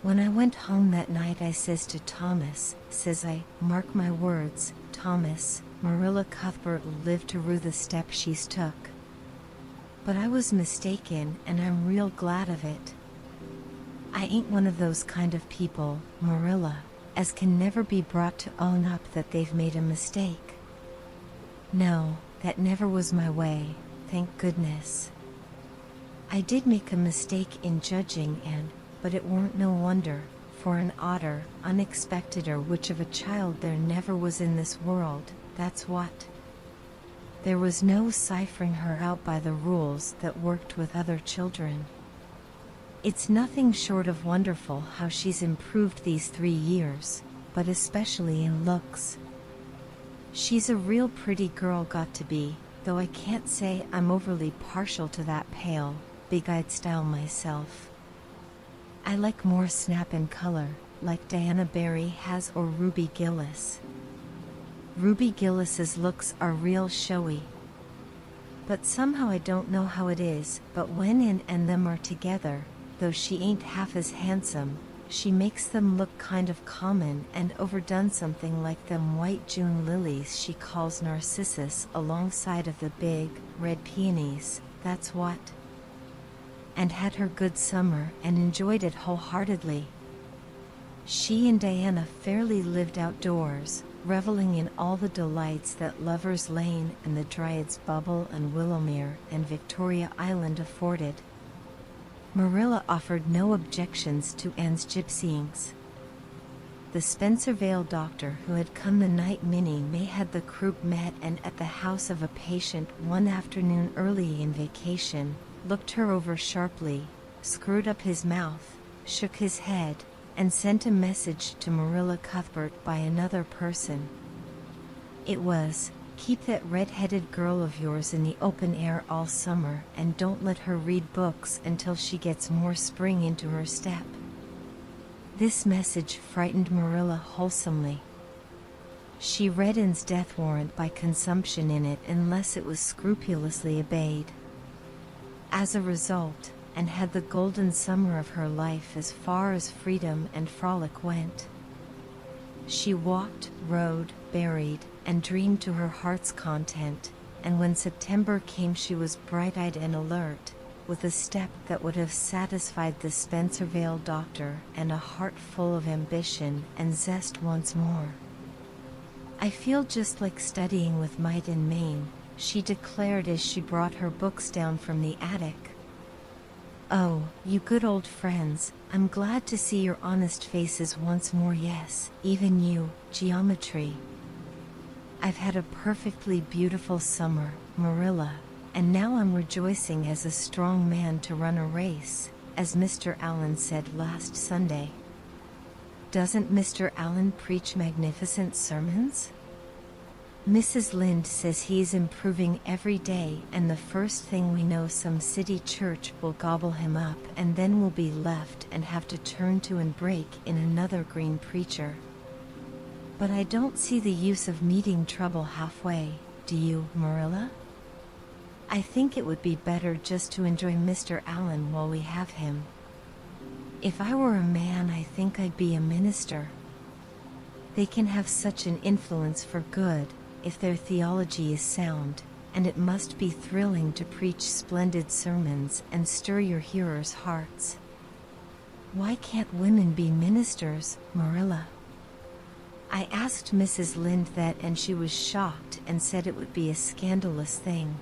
When I went home that night I says to Thomas, says I, mark my words, Thomas, Marilla Cuthbert'll live to rue the step she's took. But I was mistaken, and I'm real glad of it. I ain't one of those kind of people, Marilla, as can never be brought to own up that they've made a mistake. No, that never was my way, thank goodness. I did make a mistake in judging but it weren't no wonder, for an odder, unexpecteder which of a child there never was in this world, that's what. There was no ciphering her out by the rules that worked with other children. It's nothing short of wonderful how she's improved these 3 years, but especially in looks. She's a real pretty girl got to be, though I can't say I'm overly partial to that pale, big-eyed style myself. I like more snap and color, like Diana Barry has or Ruby Gillis. Ruby Gillis's looks are real showy. But somehow I don't know how it is, but when Anne and them are together, though she ain't half as handsome, she makes them look kind of common and overdone, something like them white June lilies she calls narcissus alongside of the big, red peonies, that's what. And had her good summer and enjoyed it wholeheartedly. She and Diana fairly lived outdoors, reveling in all the delights that Lover's Lane and the Dryad's Bubble and Willowmere and Victoria Island afforded. Marilla offered no objections to Anne's gypsyings. The Spencervale doctor who had come the night Minnie May had the group met and at the house of a patient one afternoon early in vacation, looked her over sharply, screwed up his mouth, shook his head, and sent a message to Marilla Cuthbert by another person. It was, keep that red-headed girl of yours in the open air all summer and don't let her read books until she gets more spring into her step. This message frightened Marilla wholesomely. She read Anne's death warrant by consumption in it unless it was scrupulously obeyed. As a result, Anne had the golden summer of her life as far as freedom and frolic went. She walked, rode, berried, and dreamed to her heart's content, and when September came she was bright-eyed and alert, with a step that would have satisfied the Spencervale doctor and a heart full of ambition and zest once more. I feel just like studying with might and main, she declared as she brought her books down from the attic. Oh, you good old friends, I'm glad to see your honest faces once more. Yes, even you, geometry. I've had a perfectly beautiful summer, Marilla, and now I'm rejoicing as a strong man to run a race, as Mr. Allen said last Sunday. Doesn't Mr. Allen preach magnificent sermons? Mrs. Lynde says he's improving every day, and the first thing we know some city church will gobble him up, and then we'll be left and have to turn to and break in another green preacher. But I don't see the use of meeting trouble halfway, do you, Marilla? I think it would be better just to enjoy Mr. Allen while we have him. If I were a man, I think I'd be a minister. They can have such an influence for good, if their theology is sound, and it must be thrilling to preach splendid sermons and stir your hearers' hearts. Why can't women be ministers, Marilla? I asked Mrs. Lynde that, and she was shocked and said it would be a scandalous thing.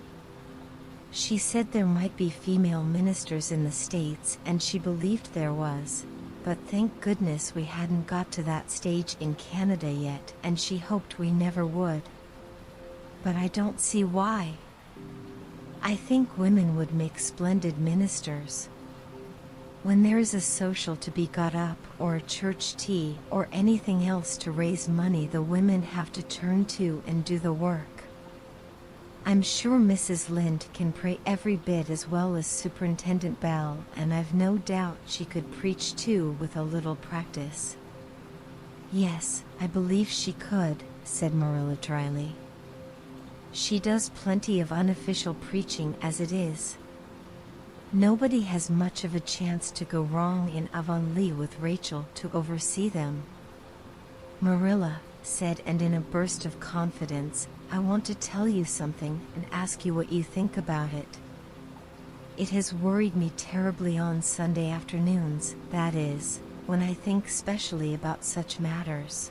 She said there might be female ministers in the States, and she believed there was, but thank goodness we hadn't got to that stage in Canada yet, and she hoped we never would. But I don't see why. I think women would make splendid ministers. When there is a social to be got up, or a church tea, or anything else to raise money, the women have to turn to and do the work. I'm sure Mrs. Lynde can pray every bit as well as Superintendent Bell, and I've no doubt she could preach too with a little practice. Yes, I believe she could, said Marilla dryly. She does plenty of unofficial preaching as it is. Nobody has much of a chance to go wrong in Avonlea with Rachel to oversee them. Marilla said, and in a burst of confidence, I want to tell you something and ask you what you think about it. It has worried me terribly on Sunday afternoons, that is, when I think specially about such matters.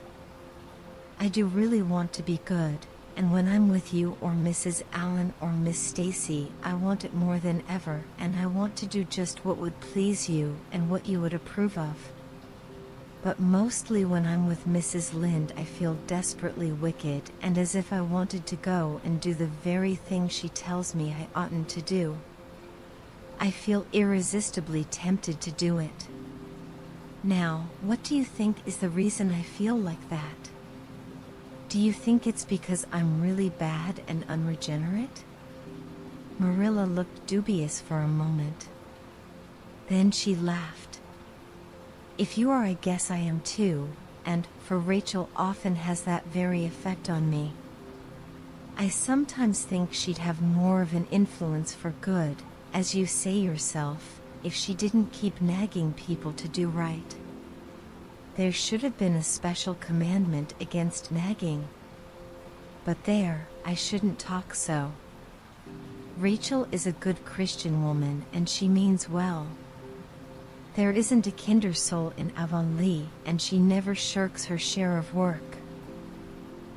I do really want to be good, and when I'm with you or Mrs. Allen or Miss Stacy, I want it more than ever, and I want to do just what would please you and what you would approve of. But mostly when I'm with Mrs. Lynde, I feel desperately wicked and as if I wanted to go and do the very thing she tells me I oughtn't to do. I feel irresistibly tempted to do it. Now, what do you think is the reason I feel like that? Do you think it's because I'm really bad and unregenerate? Marilla looked dubious for a moment. Then she laughed. If you are, I guess I am too, and, for Rachel often has that very effect on me. I sometimes think she'd have more of an influence for good, as you say yourself, if she didn't keep nagging people to do right. There should have been a special commandment against nagging. But there, I shouldn't talk so. Rachel is a good Christian woman and she means well. There isn't a kinder soul in Avonlea, and she never shirks her share of work.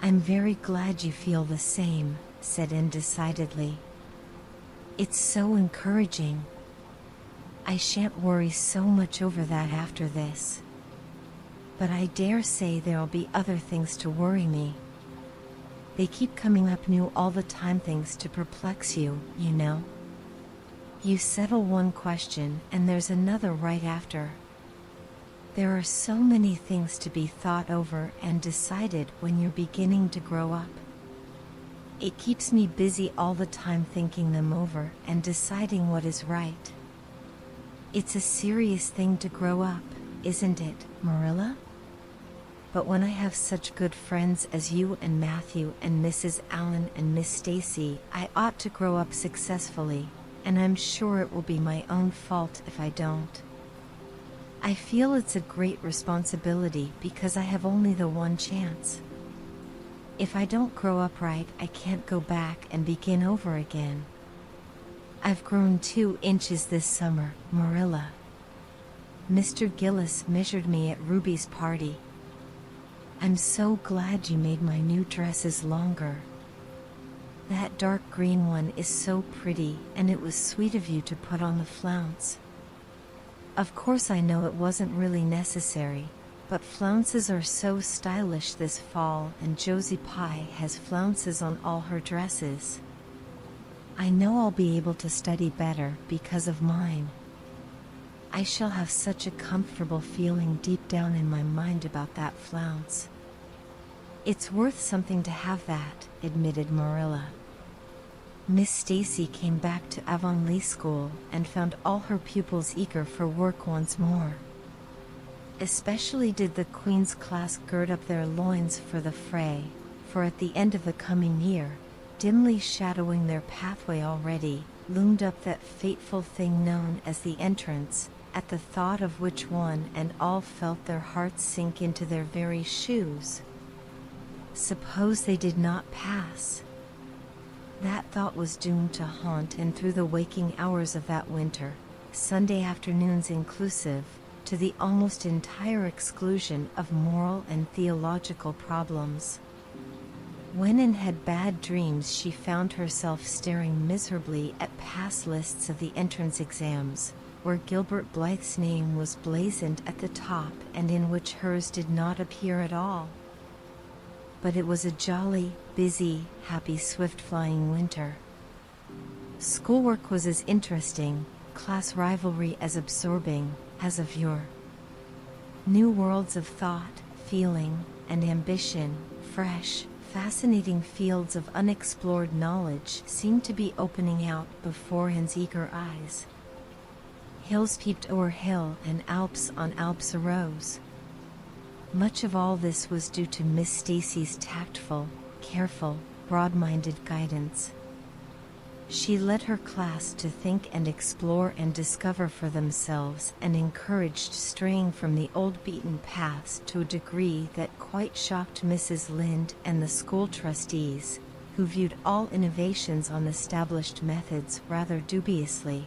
I'm very glad you feel the same, said Anne decidedly. It's so encouraging. I shan't worry so much over that after this. But I dare say there'll be other things to worry me. They keep coming up new all the time, things to perplex you, you know. You settle one question and there's another right after. There are so many things to be thought over and decided when you're beginning to grow up. It keeps me busy all the time thinking them over and deciding what is right. It's a serious thing to grow up, isn't it, Marilla? But when I have such good friends as you and Matthew and Mrs. Allen and Miss Stacy, I ought to grow up successfully. And I'm sure it will be my own fault if I don't. I feel it's a great responsibility because I have only the one chance. If I don't grow up right, I can't go back and begin over again. I've grown 2 inches this summer, Marilla. Mr. Gillis measured me at Ruby's party. I'm so glad you made my new dresses longer. That dark green one is so pretty, and it was sweet of you to put on the flounce. Of course I know it wasn't really necessary, but flounces are so stylish this fall, and Josie Pye has flounces on all her dresses. I know I'll be able to study better because of mine. I shall have such a comfortable feeling deep down in my mind about that flounce. It's worth something to have that, admitted Marilla. Miss Stacy came back to Avonlea School and found all her pupils eager for work once more. Especially did the Queen's class gird up their loins for the fray, for at the end of the coming year, dimly shadowing their pathway already, loomed up that fateful thing known as the entrance, at the thought of which one and all felt their hearts sink into their very shoes. Suppose they did not pass? That thought was doomed to haunt, and through the waking hours of that winter, Sunday afternoons inclusive, to the almost entire exclusion of moral and theological problems. When Anne had bad dreams, she found herself staring miserably at pass lists of the entrance exams, where Gilbert Blythe's name was blazoned at the top and in which hers did not appear at all. But it was a jolly, busy, happy, swift-flying winter. Schoolwork was as interesting, class rivalry as absorbing, as of yore. New worlds of thought, feeling, and ambition, fresh, Fascinating fields of unexplored knowledge seemed to be opening out before Anne's eager eyes. Hills peeped o'er hill, and Alps on Alps arose. Much of all this was due to Miss Stacy's tactful, careful, broad-minded guidance. She led her class to think and explore and discover for themselves, and encouraged straying from the old beaten paths to a degree that quite shocked Mrs. Lynde and the school trustees, who viewed all innovations on established methods rather dubiously.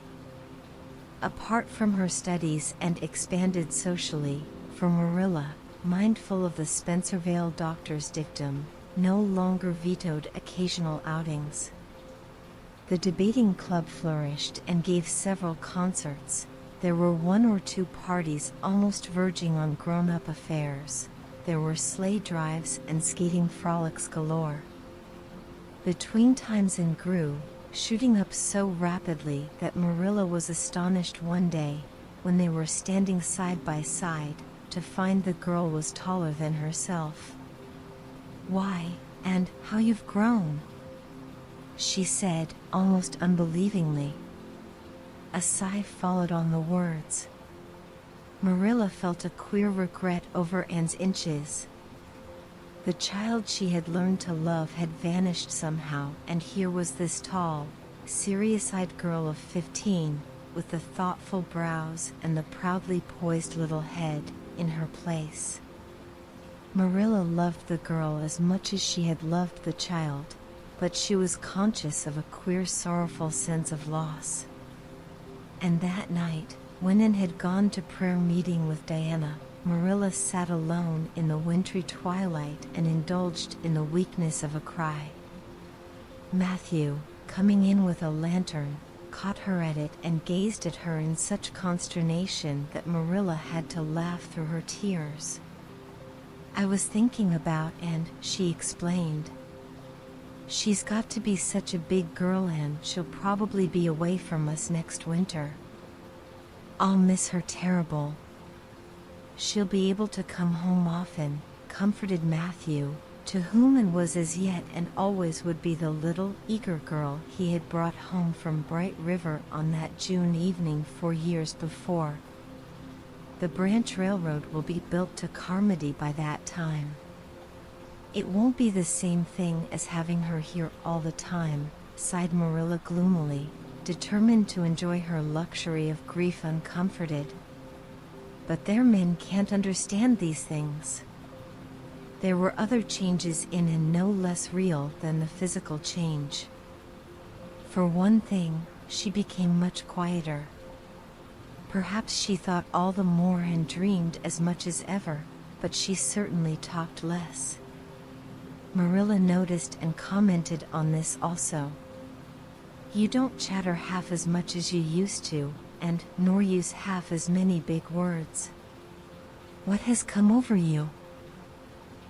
Apart from her studies and expanded socially, for Marilla, mindful of the Spencervale doctor's dictum, no longer vetoed occasional outings. The debating club flourished and gave several concerts. There were 1 or 2 parties almost verging on grown-up affairs. There were sleigh drives and skating frolics galore. Between times and grew, shooting up so rapidly that Marilla was astonished one day, when they were standing side by side, to find the girl was taller than herself. "Why, and how you've grown," she said, almost unbelievingly. A sigh followed on the words. Marilla felt a queer regret over Anne's inches. The child she had learned to love had vanished somehow, and here was this tall, serious-eyed girl of 15, with the thoughtful brows and the proudly poised little head, in her place. Marilla loved the girl as much as she had loved the child, but she was conscious of a queer, sorrowful sense of loss. And that night, when Anne had gone to prayer meeting with Diana, Marilla sat alone in the wintry twilight and indulged in the weakness of a cry. Matthew, coming in with a lantern, caught her at it and gazed at her in such consternation that Marilla had to laugh through her tears. "I was thinking about Anne," she explained. "She's got to be such a big girl, and she'll probably be away from us next winter. I'll miss her terrible." "She'll be able to come home often," comforted Matthew, to whom Anne was as yet and always would be the little, eager girl he had brought home from Bright River on that June evening 4 years before. "The branch railroad will be built to Carmody by that time. It won't be the same thing as having her here all the time," sighed Marilla gloomily, determined to enjoy her luxury of grief uncomforted. "But their men can't understand these things." There were other changes in Anne no less real than the physical change. For one thing, she became much quieter. Perhaps she thought all the more and dreamed as much as ever, but she certainly talked less. Marilla noticed and commented on this also. "You don't chatter half as much as you used to, and nor use half as many big words. What has come over you?"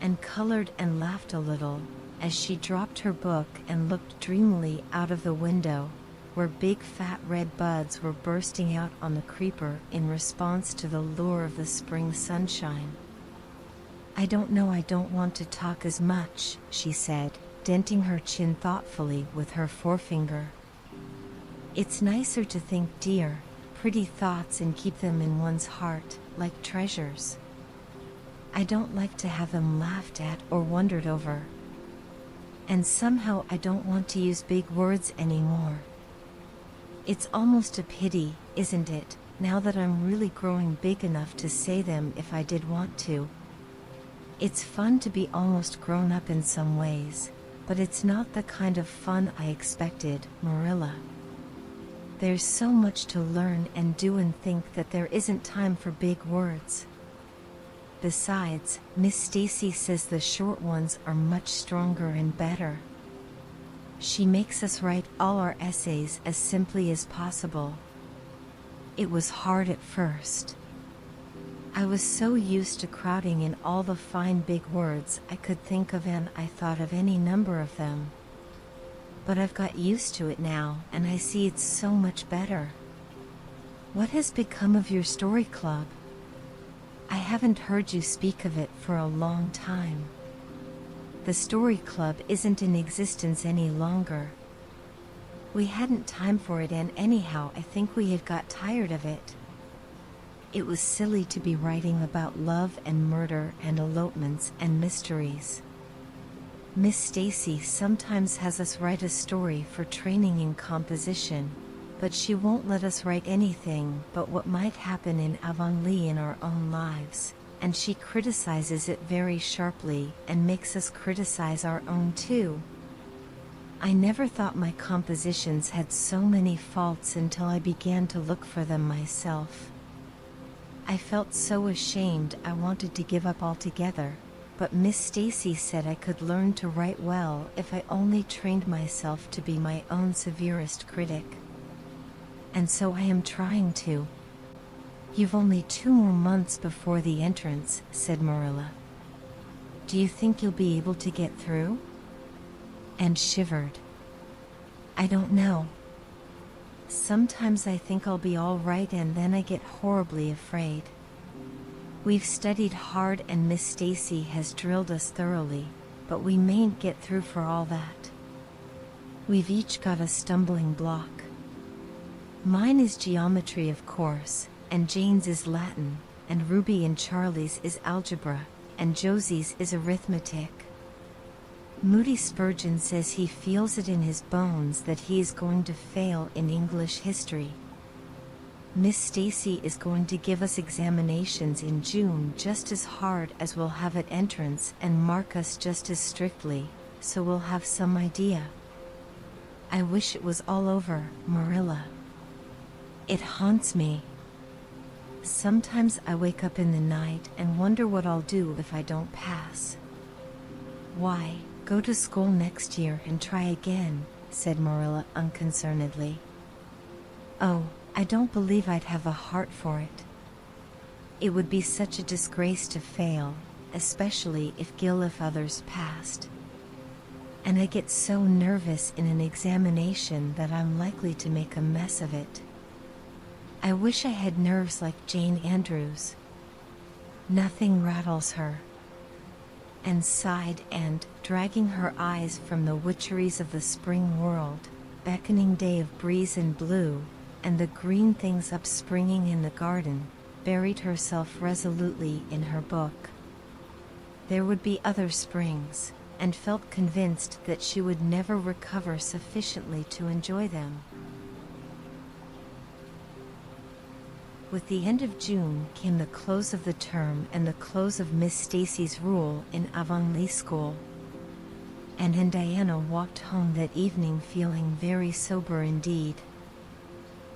And colored and laughed a little, as she dropped her book and looked dreamily out of the window, where big fat red buds were bursting out on the creeper in response to the lure of the spring sunshine. "I don't know, I don't want to talk as much," she said, denting her chin thoughtfully with her forefinger. "It's nicer to think dear, pretty thoughts and keep them in one's heart, like treasures. I don't like to have them laughed at or wondered over. And somehow I don't want to use big words anymore. It's almost a pity, isn't it, now that I'm really growing big enough to say them if I did want to. It's fun to be almost grown up in some ways, but it's not the kind of fun I expected, Marilla. There's so much to learn and do and think that there isn't time for big words. Besides, Miss Stacy says the short ones are much stronger and better. She makes us write all our essays as simply as possible. It was hard at first. I was so used to crowding in all the fine big words I could think of, and I thought of any number of them. But I've got used to it now, and I see it's so much better. What has become of your story club? I haven't heard you speak of it for a long time." The story club isn't in existence any longer. We hadn't time for it, and anyhow I think we had got tired of it. It was silly to be writing about love and murder and elopements and mysteries. Miss Stacy sometimes has us write a story for training in composition, but she won't let us write anything but what might happen in Avonlea in our own lives, and she criticizes it very sharply and makes us criticize our own too. I never thought my compositions had so many faults until I began to look for them myself. I felt so ashamed I wanted to give up altogether, but Miss Stacy said I could learn to write well if I only trained myself to be my own severest critic. And so I am trying to. You've only 2 more months before the entrance, said Marilla. Do you think you'll be able to get through? Anne shivered. I don't know. Sometimes I think I'll be all right, and then I get horribly afraid. We've studied hard and Miss Stacy has drilled us thoroughly, but we mayn't get through for all that. We've each got a stumbling block. Mine is geometry, of course, and Jane's is Latin, and Ruby and Charlie's is algebra, and Josie's is arithmetic. Moody Spurgeon says he feels it in his bones that he is going to fail in English history. Miss Stacy is going to give us examinations in June just as hard as we'll have at entrance and mark us just as strictly, so we'll have some idea. I wish it was all over, Marilla. It haunts me. Sometimes I wake up in the night and wonder what I'll do if I don't pass. Why, go to school next year and try again, said Marilla unconcernedly. Oh, I don't believe I'd have a heart for it. It would be such a disgrace to fail, especially if others passed. And I get so nervous in an examination that I'm likely to make a mess of it. I wish I had nerves like Jane Andrews. Nothing rattles her. And sighed and, dragging her eyes from the witcheries of the spring world, beckoning day of breeze and blue, and the green things upspringing in the garden, buried herself resolutely in her book. There would be other springs, and felt convinced that she would never recover sufficiently to enjoy them. With the end of June came the close of the term and the close of Miss Stacy's rule in Avonlea School. Anne and Diana walked home that evening feeling very sober indeed.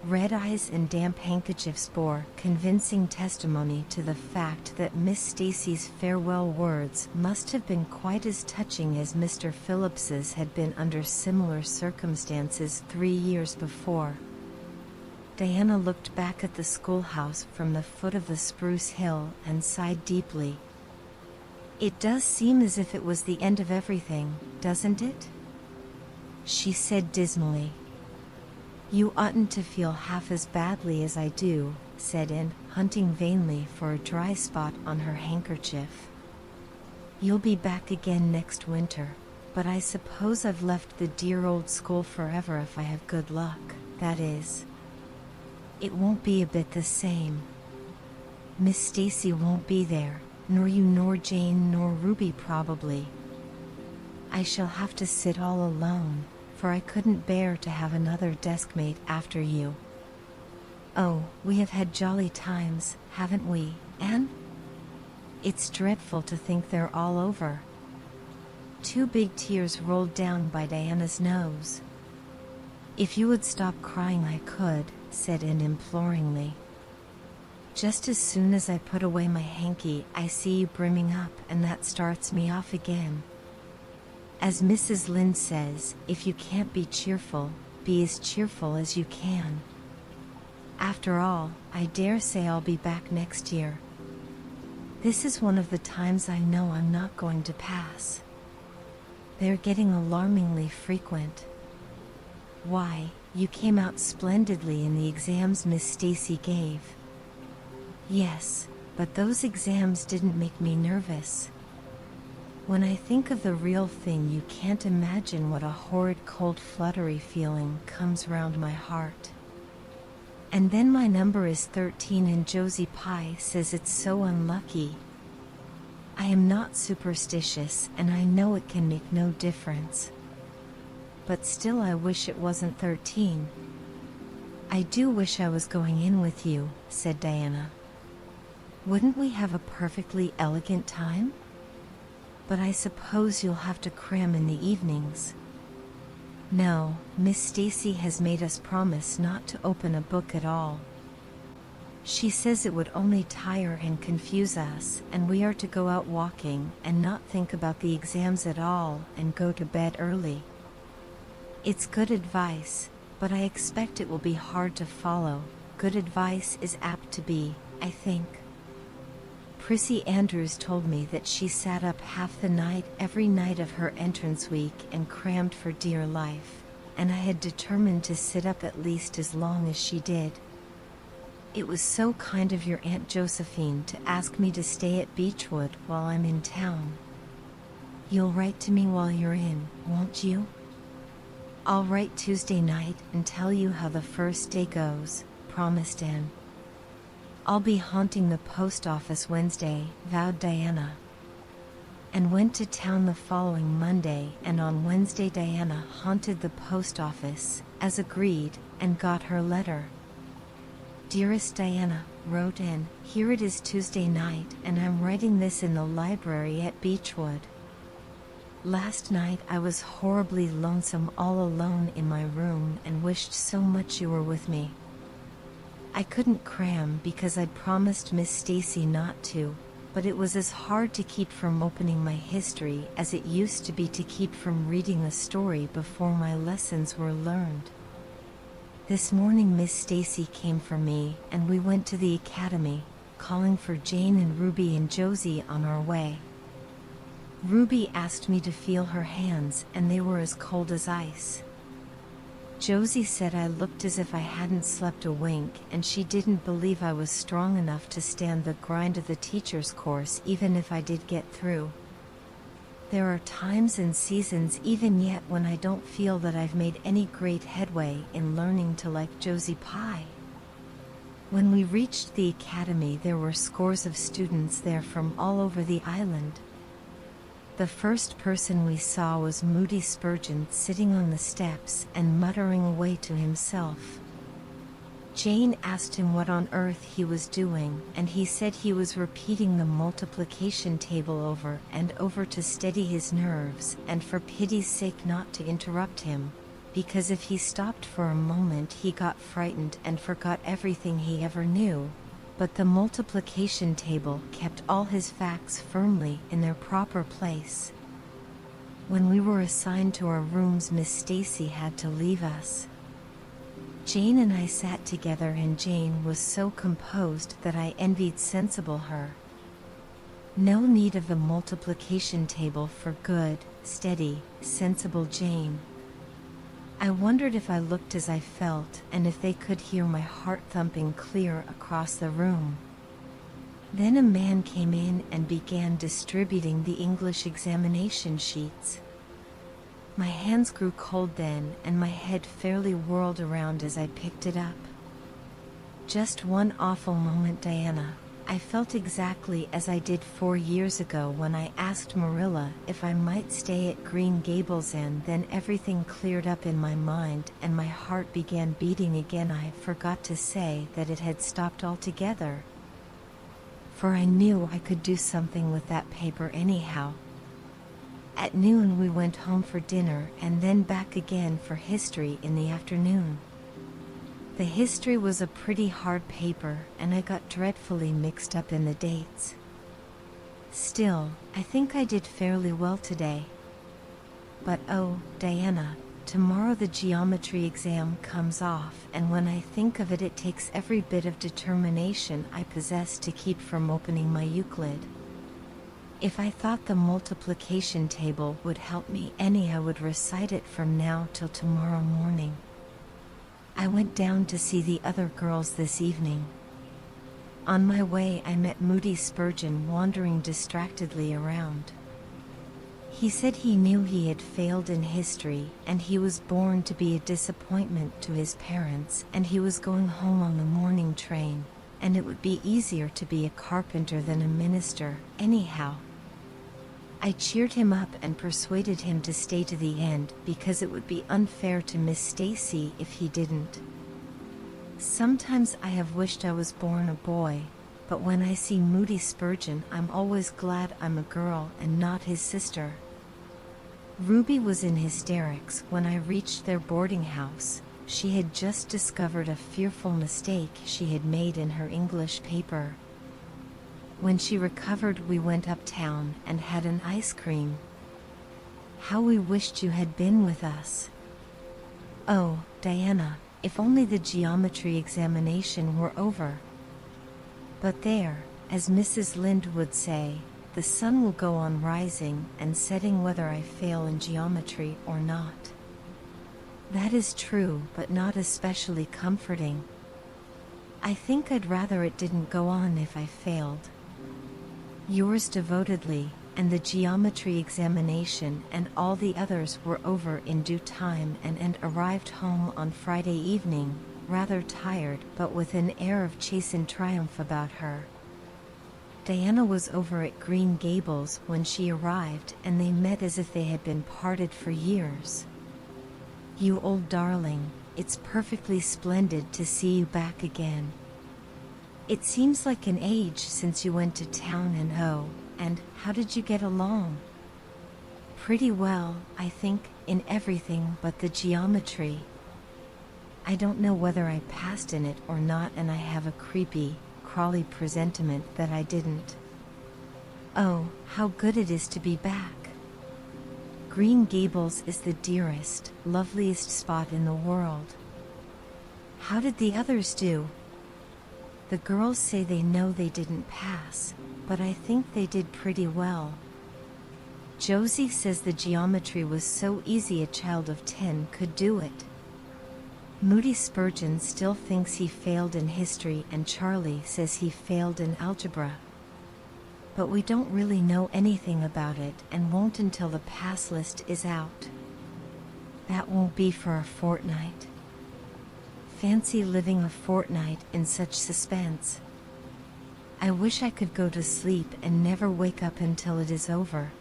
Red eyes and damp handkerchiefs bore convincing testimony to the fact that Miss Stacy's farewell words must have been quite as touching as Mr. Phillips's had been under similar circumstances 3 years before. Diana looked back at the schoolhouse from the foot of the spruce hill and sighed deeply. It does seem as if it was the end of everything, doesn't it? She said dismally. You oughtn't to feel half as badly as I do, said Anne, hunting vainly for a dry spot on her handkerchief. You'll be back again next winter, but I suppose I've left the dear old school forever if I have good luck, that is. It won't be a bit the same. Miss Stacy won't be there, nor you nor Jane nor Ruby probably. I shall have to sit all alone, for I couldn't bear to have another deskmate after you. Oh, we have had jolly times, haven't we, Anne? It's dreadful to think they're all over. 2 big tears rolled down by Diana's nose. If you would stop crying I could, said Anne imploringly. Just as soon as I put away my hanky I see you brimming up, and that starts me off again. As Mrs. Lynde says, if you can't be cheerful, be as cheerful as you can. After all, I dare say I'll be back next year. This is one of the times I know I'm not going to pass. They're getting alarmingly frequent. Why, you came out splendidly in the exams Miss Stacy gave. Yes, but those exams didn't make me nervous. When I think of the real thing, you can't imagine what a horrid cold fluttery feeling comes round my heart. And then my number is 13 and Josie Pye says it's so unlucky. I am not superstitious and I know it can make no difference. But still I wish it wasn't 13. I do wish I was going in with you, said Diana. Wouldn't we have a perfectly elegant time? But I suppose you'll have to cram in the evenings. No, Miss Stacy has made us promise not to open a book at all. She says it would only tire and confuse us, and we are to go out walking and not think about the exams at all and go to bed early. It's good advice, but I expect it will be hard to follow. Good advice is apt to be, I think. Prissy Andrews told me that she sat up half the night every night of her entrance week and crammed for dear life, and I had determined to sit up at least as long as she did. It was so kind of your Aunt Josephine to ask me to stay at Beechwood while I'm in town. You'll write to me while you're in, won't you? I'll write Tuesday night and tell you how the first day goes, promised Anne. I'll be haunting the post office Wednesday, vowed Diana. And went to town the following Monday, and on Wednesday Diana haunted the post office, as agreed, and got her letter. Dearest Diana, wrote Anne, here it is Tuesday night, and I'm writing this in the library at Beechwood. Last night I was horribly lonesome all alone in my room and wished so much you were with me. I couldn't cram because I'd promised Miss Stacy not to, but it was as hard to keep from opening my history as it used to be to keep from reading the story before my lessons were learned. This morning Miss Stacy came for me and we went to the academy, calling for Jane and Ruby and Josie on our way. Ruby asked me to feel her hands and they were as cold as ice. Josie said I looked as if I hadn't slept a wink, and she didn't believe I was strong enough to stand the grind of the teacher's course even if I did get through. There are times and seasons even yet when I don't feel that I've made any great headway in learning to like Josie Pye. When we reached the academy there were scores of students there from all over the island. The first person we saw was Moody Spurgeon sitting on the steps and muttering away to himself. Jane asked him what on earth he was doing, and he said he was repeating the multiplication table over and over to steady his nerves and for pity's sake not to interrupt him, because if he stopped for a moment he got frightened and forgot everything he ever knew. But the multiplication table kept all his facts firmly in their proper place. When we were assigned to our rooms, Miss Stacy had to leave us. Jane and I sat together and Jane was so composed that I envied sensible her. No need of the multiplication table for good, steady, sensible Jane. I wondered if I looked as I felt and if they could hear my heart thumping clear across the room. Then a man came in and began distributing the English examination sheets. My hands grew cold then and my head fairly whirled around as I picked it up. Just one awful moment, Diana. I felt exactly as I did 4 years ago when I asked Marilla if I might stay at Green Gables, and then everything cleared up in my mind and my heart began beating again. I forgot to say that it had stopped altogether, for I knew I could do something with that paper anyhow. At noon we went home for dinner and then back again for history in the afternoon. The history was a pretty hard paper and I got dreadfully mixed up in the dates. Still, I think I did fairly well today. But oh, Diana, tomorrow the geometry exam comes off, and when I think of it, it takes every bit of determination I possess to keep from opening my Euclid. If I thought the multiplication table would help me any, I would recite it from now till tomorrow morning. I went down to see the other girls this evening. On my way I met Moody Spurgeon wandering distractedly around. He said he knew he had failed in history, and he was born to be a disappointment to his parents, and he was going home on the morning train, and it would be easier to be a carpenter than a minister, anyhow. I cheered him up and persuaded him to stay to the end because it would be unfair to Miss Stacy if he didn't. Sometimes I have wished I was born a boy, but when I see Moody Spurgeon, I'm always glad I'm a girl and not his sister. Ruby was in hysterics when I reached their boarding house. She had just discovered a fearful mistake she had made in her English paper. When she recovered, we went uptown and had an ice cream. How we wished you had been with us. Oh, Diana, if only the geometry examination were over. But there, as Mrs. Lynde would say, the sun will go on rising and setting whether I fail in geometry or not. That is true, but not especially comforting. I think I'd rather it didn't go on if I failed. Yours devotedly, and the geometry examination and all the others were over in due time, and arrived home on Friday evening, rather tired but with an air of chastened triumph about her. Diana was over at Green Gables when she arrived, and they met as if they had been parted for years. You old darling, it's perfectly splendid to see you back again. It seems like an age since you went to town, and how did you get along? Pretty well, I think, in everything but the geometry. I don't know whether I passed in it or not, and I have a creepy, crawly presentiment that I didn't. Oh, how good it is to be back. Green Gables is the dearest, loveliest spot in the world. How did the others do? The girls say they know they didn't pass, but I think they did pretty well. Josie says the geometry was so easy a child of 10 could do it. Moody Spurgeon still thinks he failed in history, and Charlie says he failed in algebra. But we don't really know anything about it and won't until the pass list is out. That won't be for a fortnight. Fancy living a fortnight in such suspense. I wish I could go to sleep and never wake up until it is over.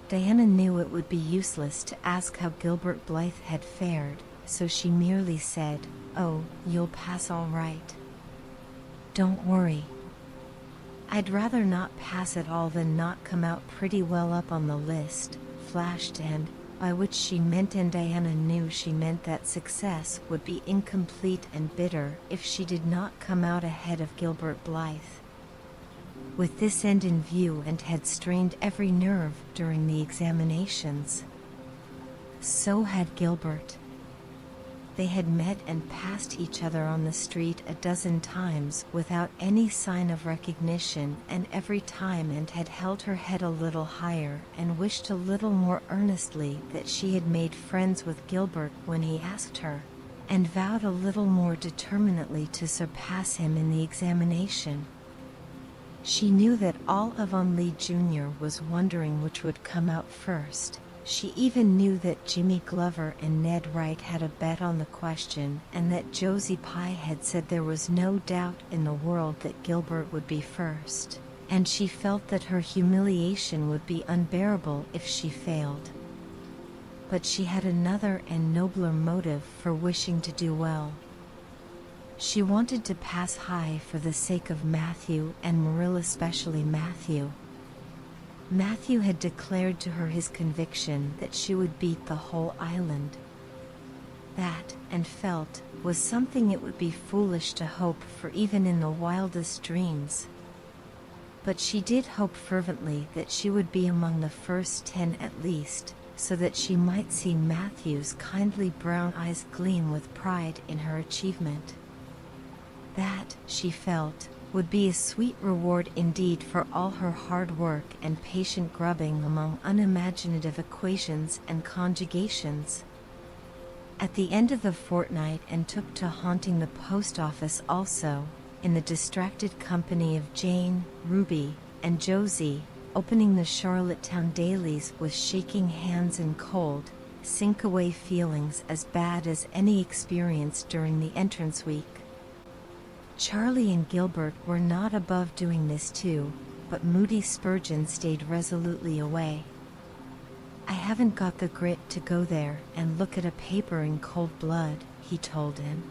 Diana knew it would be useless to ask how Gilbert Blythe had fared, so she merely said, "Oh, you'll pass all right. Don't worry." "I'd rather not pass at all than not come out pretty well up on the list," flashed Anne, by which she meant, and Diana knew she meant, that success would be incomplete and bitter if she did not come out ahead of Gilbert Blythe. With this end in view, and had strained every nerve during the examinations. So had Gilbert. They had met and passed each other on the street a dozen times without any sign of recognition, and every time Anne had held her head a little higher and wished a little more earnestly that she had made friends with Gilbert when he asked her, and vowed a little more determinedly to surpass him in the examination. She knew that all Avonlea Jr. was wondering which would come out first. She even knew that Jimmy Glover and Ned Wright had a bet on the question, and that Josie Pye had said there was no doubt in the world that Gilbert would be first, and she felt that her humiliation would be unbearable if she failed. But she had another and nobler motive for wishing to do well. She wanted to pass high for the sake of Matthew, and Marilla, especially Matthew. Matthew had declared to her his conviction that she would beat the whole island. That, Anne felt, was something it would be foolish to hope for even in the wildest dreams. But she did hope fervently that she would be among the first 10 at least, so that she might see Matthew's kindly brown eyes gleam with pride in her achievement. That, she felt, would be a sweet reward indeed for all her hard work and patient grubbing among unimaginative equations and conjugations. At the end of the fortnight, Anne took to haunting the post office also, in the distracted company of Jane, Ruby, and Josie, opening the Charlottetown dailies with shaking hands and cold, sink-away feelings as bad as any experienced during the entrance week. Charlie and Gilbert were not above doing this too, but Moody Spurgeon stayed resolutely away. "I haven't got the grit to go there and look at a paper in cold blood," he told him.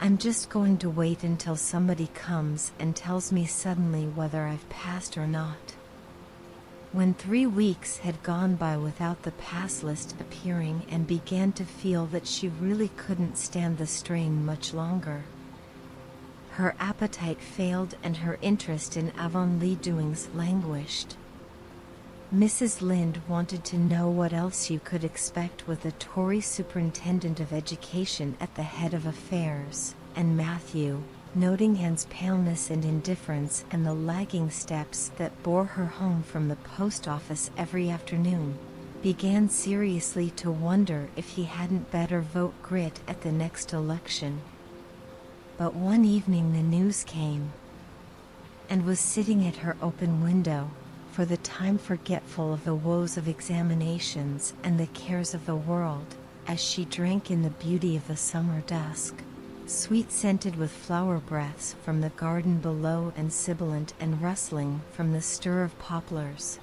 "I'm just going to wait until somebody comes and tells me suddenly whether I've passed or not." When 3 weeks had gone by without the pass list appearing and began to feel that she really couldn't stand the strain much longer, her appetite failed and her interest in Avonlea doings languished. Mrs. Lynde wanted to know what else you could expect with a Tory superintendent of education at the head of affairs, and Matthew, noting Anne's paleness and indifference and the lagging steps that bore her home from the post office every afternoon, began seriously to wonder if he hadn't better vote Grit at the next election. But one evening the news came, and was sitting at her open window, for the time forgetful of the woes of examinations and the cares of the world, as she drank in the beauty of the summer dusk, sweet-scented with flower breaths from the garden below and sibilant and rustling from the stir of poplars.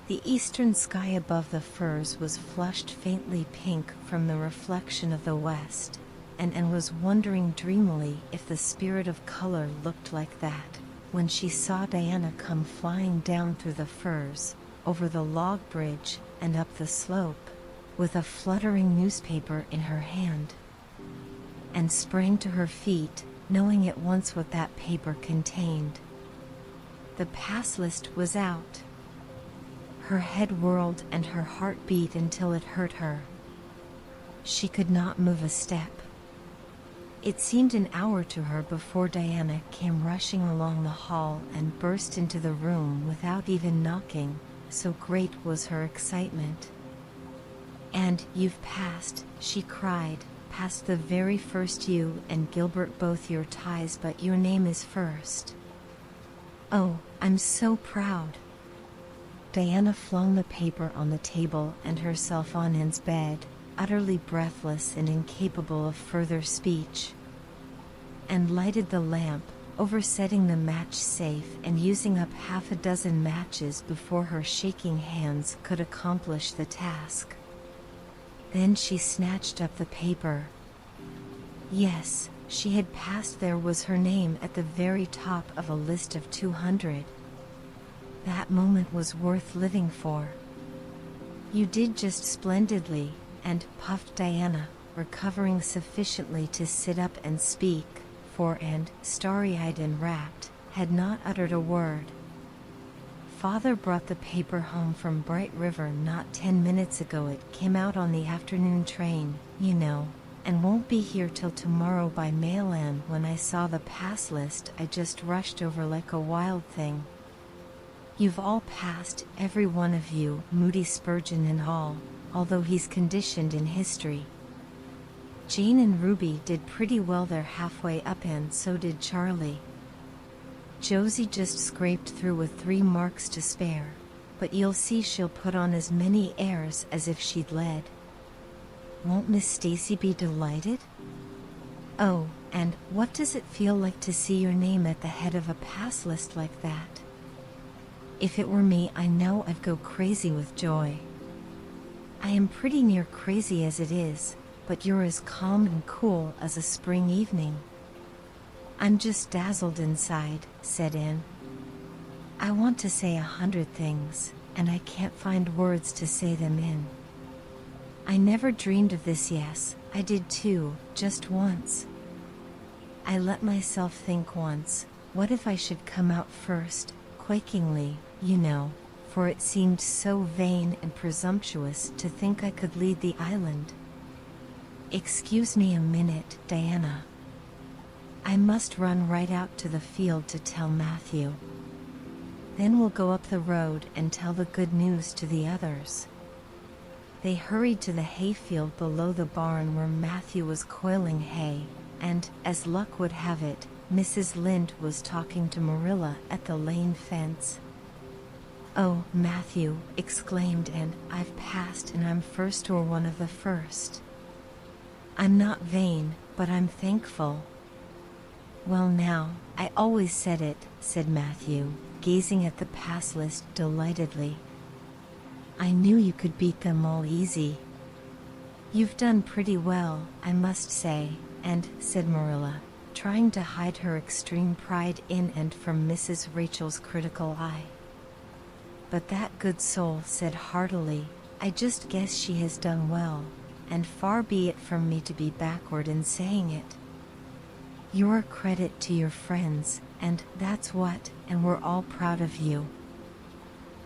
The eastern sky above the firs was flushed faintly pink from the reflection of the west, and Anne was wondering dreamily if the spirit of color looked like that, when she saw Diana come flying down through the firs, over the log bridge, and up the slope, with a fluttering newspaper in her hand, and sprang to her feet, knowing at once what that paper contained. The pass list was out. Her head whirled and her heart beat until it hurt her. She could not move a step. It seemed an hour to her before Diana came rushing along the hall and burst into the room without even knocking, so great was her excitement. "And you've passed," she cried, "past the very first you and Gilbert both your ties, but your name is first. Oh, I'm so proud." Diana flung the paper on the table and herself on Anne's bed, utterly breathless and incapable of further speech, and lighted the lamp, oversetting the match safe and using up 6 matches before her shaking hands could accomplish the task. Then she snatched up the paper. Yes, she had passed. There was her name at the very top of a list of 200. That moment was worth living for. "You did just splendidly," and puffed Diana, recovering sufficiently to sit up and speak, for Anne, starry-eyed and rapt, had not uttered a word. "Father brought the paper home from Bright River not 10 minutes ago. It came out on the afternoon train, you know, and won't be here till tomorrow by mail. And when I saw the pass list, I just rushed over like a wild thing. You've all passed, every one of you, Moody Spurgeon and all, although he's conditioned in history. Jane and Ruby did pretty well there halfway up, and so did Charlie. Josie just scraped through with 3 marks to spare, but you'll see she'll put on as many airs as if she'd led. Won't Miss Stacy be delighted? Oh, and what does it feel like to see your name at the head of a pass list like that? If it were me, I know I'd go crazy with joy. I am pretty near crazy as it is, but you're as calm and cool as a spring evening." "I'm just dazzled inside," said Anne. "I want to say 100 things, and I can't find words to say them in. I never dreamed of this. Yes, I did too, just once. I let myself think once, what if I should come out first, quakingly, you know, for it seemed so vain and presumptuous to think I could lead the island. Excuse me a minute, Diana. I must run right out to the field to tell Matthew. Then we'll go up the road and tell the good news to the others." They hurried to the hayfield below the barn where Matthew was coiling hay, and, as luck would have it, Mrs. Lynde was talking to Marilla at the lane fence. "Oh, Matthew," exclaimed Anne, "I've passed and I'm first or one of the first. I'm not vain, but I'm thankful." "Well now, I always said it," said Matthew, gazing at the pass list delightedly. "I knew you could beat them all easy." "You've done pretty well, I must say," and, said Marilla, trying to hide her extreme pride in and from Mrs. Rachel's critical eye. But that good soul said heartily, "I just guess she has done well, and far be it from me to be backward in saying it. You're a credit to your friends, and that's what, and we're all proud of you."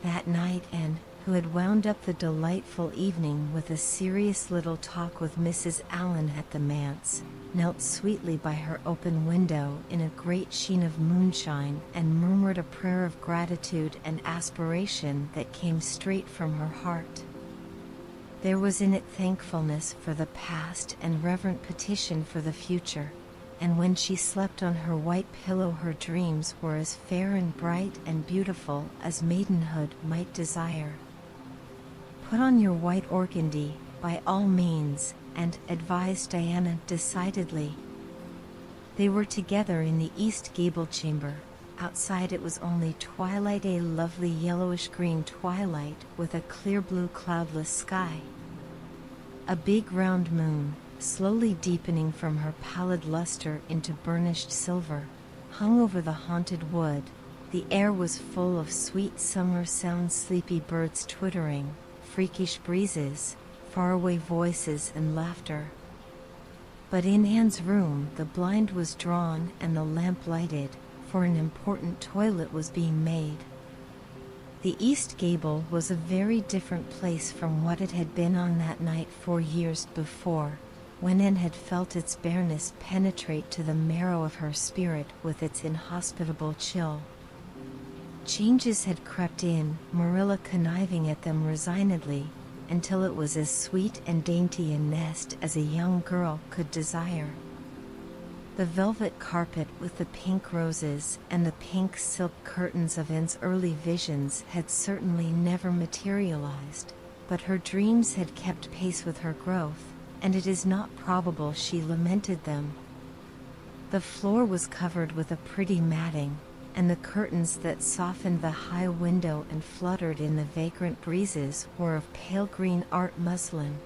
That night Anne, who had wound up the delightful evening with a serious little talk with Mrs. Allen at the manse, knelt sweetly by her open window in a great sheen of moonshine and murmured a prayer of gratitude and aspiration that came straight from her heart. There was in it thankfulness for the past and reverent petition for the future, and when she slept on her white pillow her dreams were as fair and bright and beautiful as maidenhood might desire. "Put on your white organdy, by all means," and advised Diana decidedly. They were together in the east gable chamber. Outside it was only twilight, a lovely yellowish-green twilight with a clear blue cloudless sky. A big round moon, slowly deepening from her pallid luster into burnished silver, hung over the haunted wood. The air was full of sweet summer sounds, sleepy birds twittering, freakish breezes, faraway voices and laughter. But in Anne's room the blind was drawn and the lamp lighted, for an important toilet was being made. The east gable was a very different place from what it had been on that night 4 years before, when Anne had felt its bareness penetrate to the marrow of her spirit with its inhospitable chill. Changes had crept in, Marilla conniving at them resignedly, until it was as sweet and dainty a nest as a young girl could desire. The velvet carpet with the pink roses and the pink silk curtains of Anne's early visions had certainly never materialized, but her dreams had kept pace with her growth, and it is not probable she lamented them. The floor was covered with a pretty matting, and the curtains that softened the high window and fluttered in the vagrant breezes were of pale green art muslin.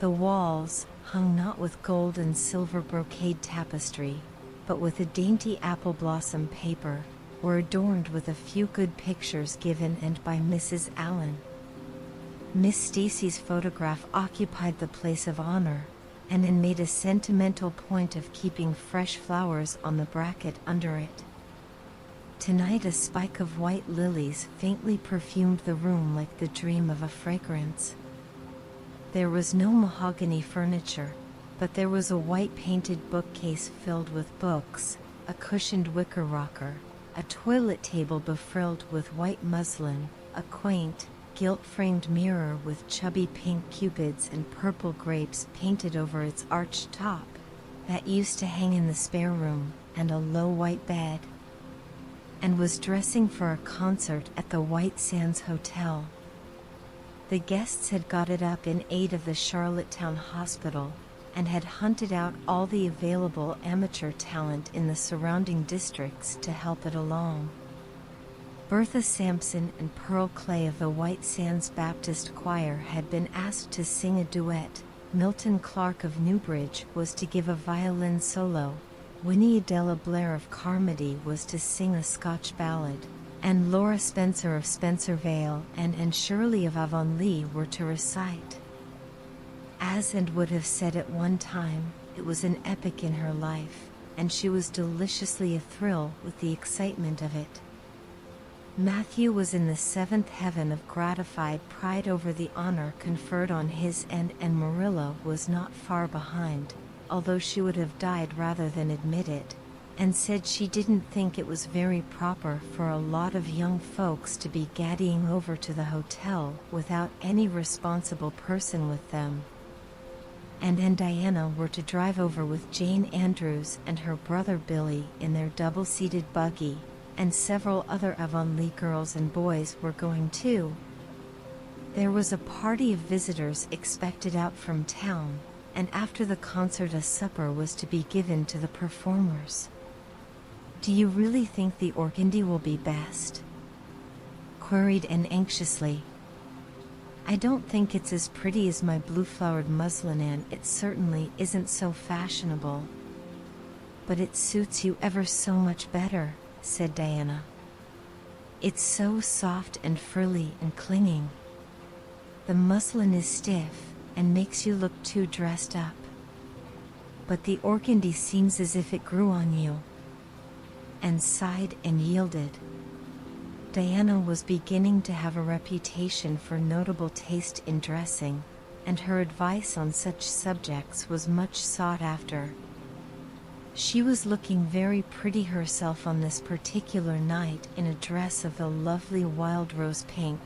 The walls, hung not with gold and silver brocade tapestry, but with a dainty apple blossom paper, were adorned with a few good pictures given and by Mrs. Allen. Miss Stacy's photograph occupied the place of honor, and Anne made a sentimental point of keeping fresh flowers on the bracket under it. Tonight a spike of white lilies faintly perfumed the room like the dream of a fragrance. There was no mahogany furniture, but there was a white painted bookcase filled with books, a cushioned wicker rocker, a toilet table befrilled with white muslin, a quaint, gilt-framed mirror with chubby pink cupids and purple grapes painted over its arched top, that used to hang in the spare room, and a low white bed. And was dressing for a concert at the White Sands Hotel. The guests had got it up in aid of the Charlottetown Hospital, and had hunted out all the available amateur talent in the surrounding districts to help it along. Bertha Sampson and Pearl Clay of the White Sands Baptist Choir had been asked to sing a duet, Milton Clark of Newbridge was to give a violin solo, Winnie Adela Blair of Carmody was to sing a Scotch ballad, and Laura Spencer of Spencer Vale and Anne Shirley of Avonlea were to recite. As Anne would have said at one time, it was an epic in her life, and she was deliciously athrill with the excitement of it. Matthew was in the seventh heaven of gratified pride over the honor conferred on his end, and Marilla was not far behind, although she would have died rather than admit it, and said she didn't think it was very proper for a lot of young folks to be gaddying over to the hotel without any responsible person with them. And Diana were to drive over with Jane Andrews and her brother Billy in their double-seated buggy, and several other Avonlea girls and boys were going too. There was a party of visitors expected out from town, and after the concert a supper was to be given to the performers. "Do you really think the organdy will be best?" queried Anne anxiously. "I don't think it's as pretty as my blue-flowered muslin, and it certainly isn't so fashionable. But it suits you ever so much better," said Diana. "It's so soft and frilly and clinging. The muslin is stiff and makes you look too dressed up. But the organdy seems as if it grew on you." Anne sighed and yielded. Diana was beginning to have a reputation for notable taste in dressing, and her advice on such subjects was much sought after. She was looking very pretty herself on this particular night in a dress of a lovely wild rose pink,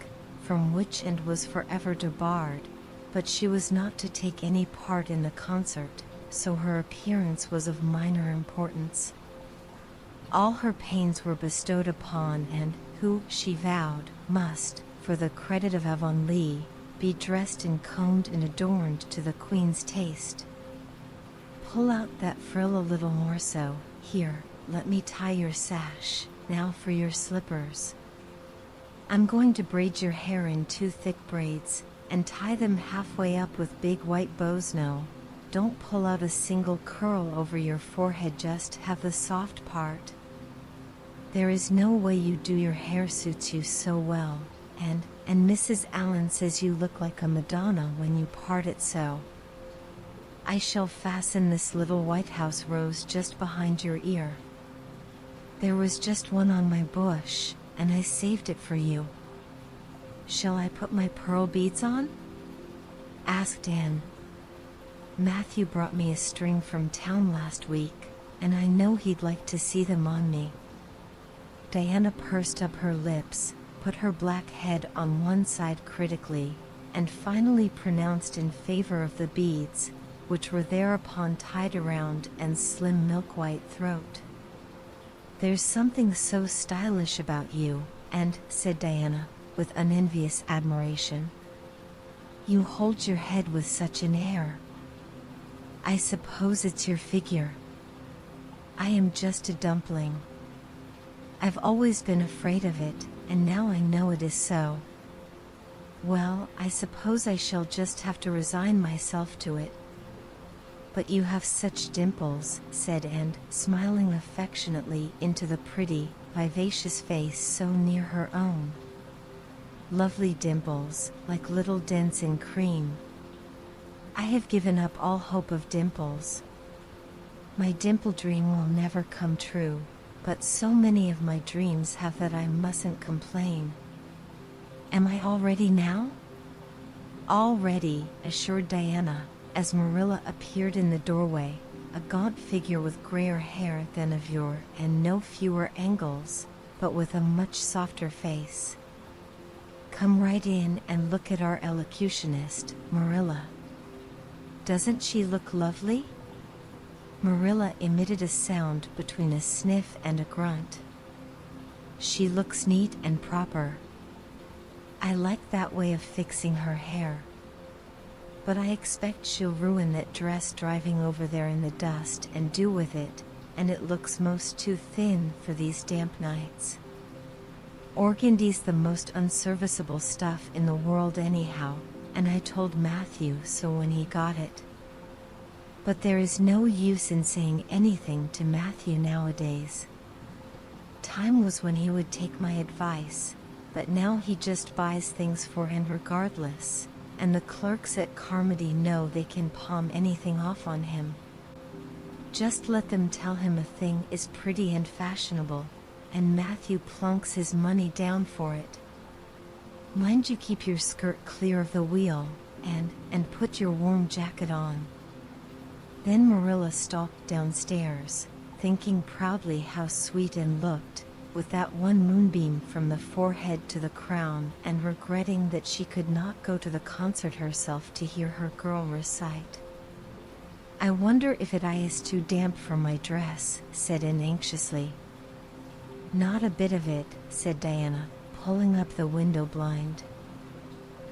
from which Anne was forever debarred, but she was not to take any part in the concert, so her appearance was of minor importance. All her pains were bestowed upon Anne, who, she vowed, must, for the credit of Avonlea, be dressed and combed and adorned to the Queen's taste. "Pull out that frill a little more so. Here, let me tie your sash. Now for your slippers. I'm going to braid your hair in 2 thick braids, and tie them halfway up with big white bows. No, don't pull out a single curl over your forehead, just have the soft part. There is no way you do your hair suits you so well, and Mrs. Allen says you look like a Madonna when you part it so. I shall fasten this little White House rose just behind your ear. There was just one on my bush, and I saved it for you. Shall I put my pearl beads on?" asked Anne. "Matthew brought me a string from town last week, and I know he'd like to see them on me." Diana pursed up her lips, put her black head on one side critically, and finally pronounced in favor of the beads, which were thereupon tied around Anne's slim milk-white throat. "There's something so stylish about you, and," said Diana, with unenvious admiration, "you hold your head with such an air. I suppose it's your figure. I am just a dumpling. I've always been afraid of it, and now I know it is so. Well, I suppose I shall just have to resign myself to it." "But you have such dimples," said Anne, smiling affectionately into the pretty, vivacious face so near her own. "Lovely dimples, like little dents in cream. I have given up all hope of dimples. My dimple dream will never come true, but so many of my dreams have that I mustn't complain. Am I all ready now?" "All ready," assured Diana, as Marilla appeared in the doorway, a gaunt figure with grayer hair than of yore and no fewer angles, but with a much softer face. "Come right in and look at our elocutionist, Marilla. Doesn't she look lovely?" Marilla emitted a sound between a sniff and a grunt. "She looks neat and proper. I like that way of fixing her hair. But I expect she'll ruin that dress driving over there in the dust and dew with it, and it looks most too thin for these damp nights. Organdy's the most unserviceable stuff in the world anyhow, and I told Matthew so when he got it. But there is no use in saying anything to Matthew nowadays. Time was when he would take my advice, but now he just buys things for him regardless, and the clerks at Carmody know they can palm anything off on him. Just let them tell him a thing is pretty and fashionable, and Matthew plunks his money down for it. Mind you keep your skirt clear of the wheel, and put your warm jacket on." Then Marilla stalked downstairs, thinking proudly how sweet Anne looked, with that one moonbeam from the forehead to the crown, and regretting that she could not go to the concert herself to hear her girl recite. "I wonder if it is too damp for my dress," said Anne anxiously. Not a bit of it, said Diana, pulling up the window blind.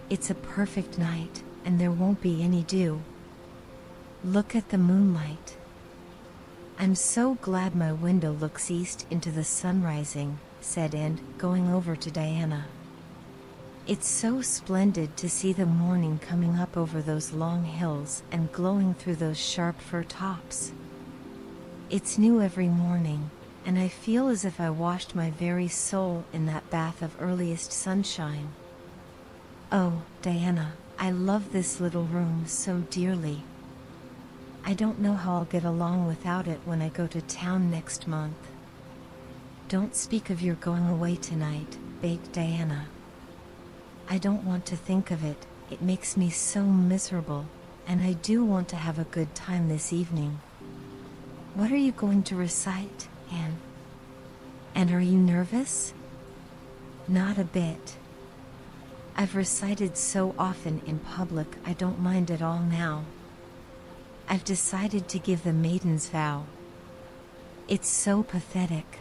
It's a perfect night, and there won't be any dew. Look at the moonlight. I'm so glad my window looks east into the sun rising, said Anne, going over to Diana. It's so splendid to see the morning coming up over those long hills and glowing through those sharp fir tops. It's new every morning, and I feel as if I washed my very soul in that bath of earliest sunshine. Oh, Diana, I love this little room so dearly. I don't know how I'll get along without it when I go to town next month. Don't speak of your going away tonight, begged Diana. I don't want to think of it, it makes me so miserable, and I do want to have a good time this evening. What are you going to recite, Anne? And are you nervous? Not a bit. I've recited so often in public I don't mind at all now. I've decided to give the Maiden's Vow. It's so pathetic.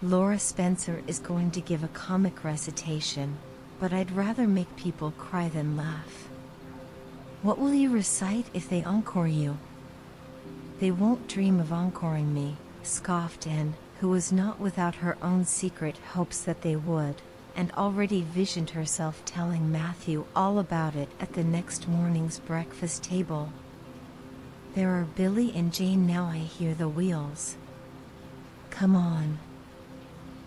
Laura Spencer is going to give a comic recitation, but I'd rather make people cry than laugh. What will you recite if they encore you? They won't dream of encoring me, scoffed Anne, who was not without her own secret hopes that they would, and already visioned herself telling Matthew all about it at the next morning's breakfast table. There are Billy and Jane now, I hear the wheels. Come on.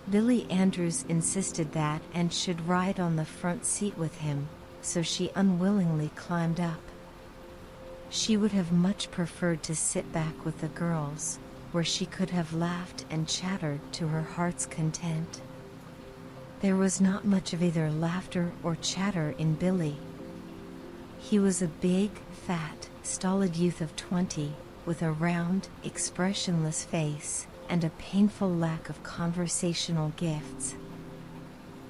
Billy Andrews insisted that Anne should ride on the front seat with him, so she unwillingly climbed up. She would have much preferred to sit back with the girls, where she could have laughed and chattered to her heart's content. There was not much of either laughter or chatter in Billy. He was a big, fat, stolid youth of 20, with a round, expressionless face, and a painful lack of conversational gifts.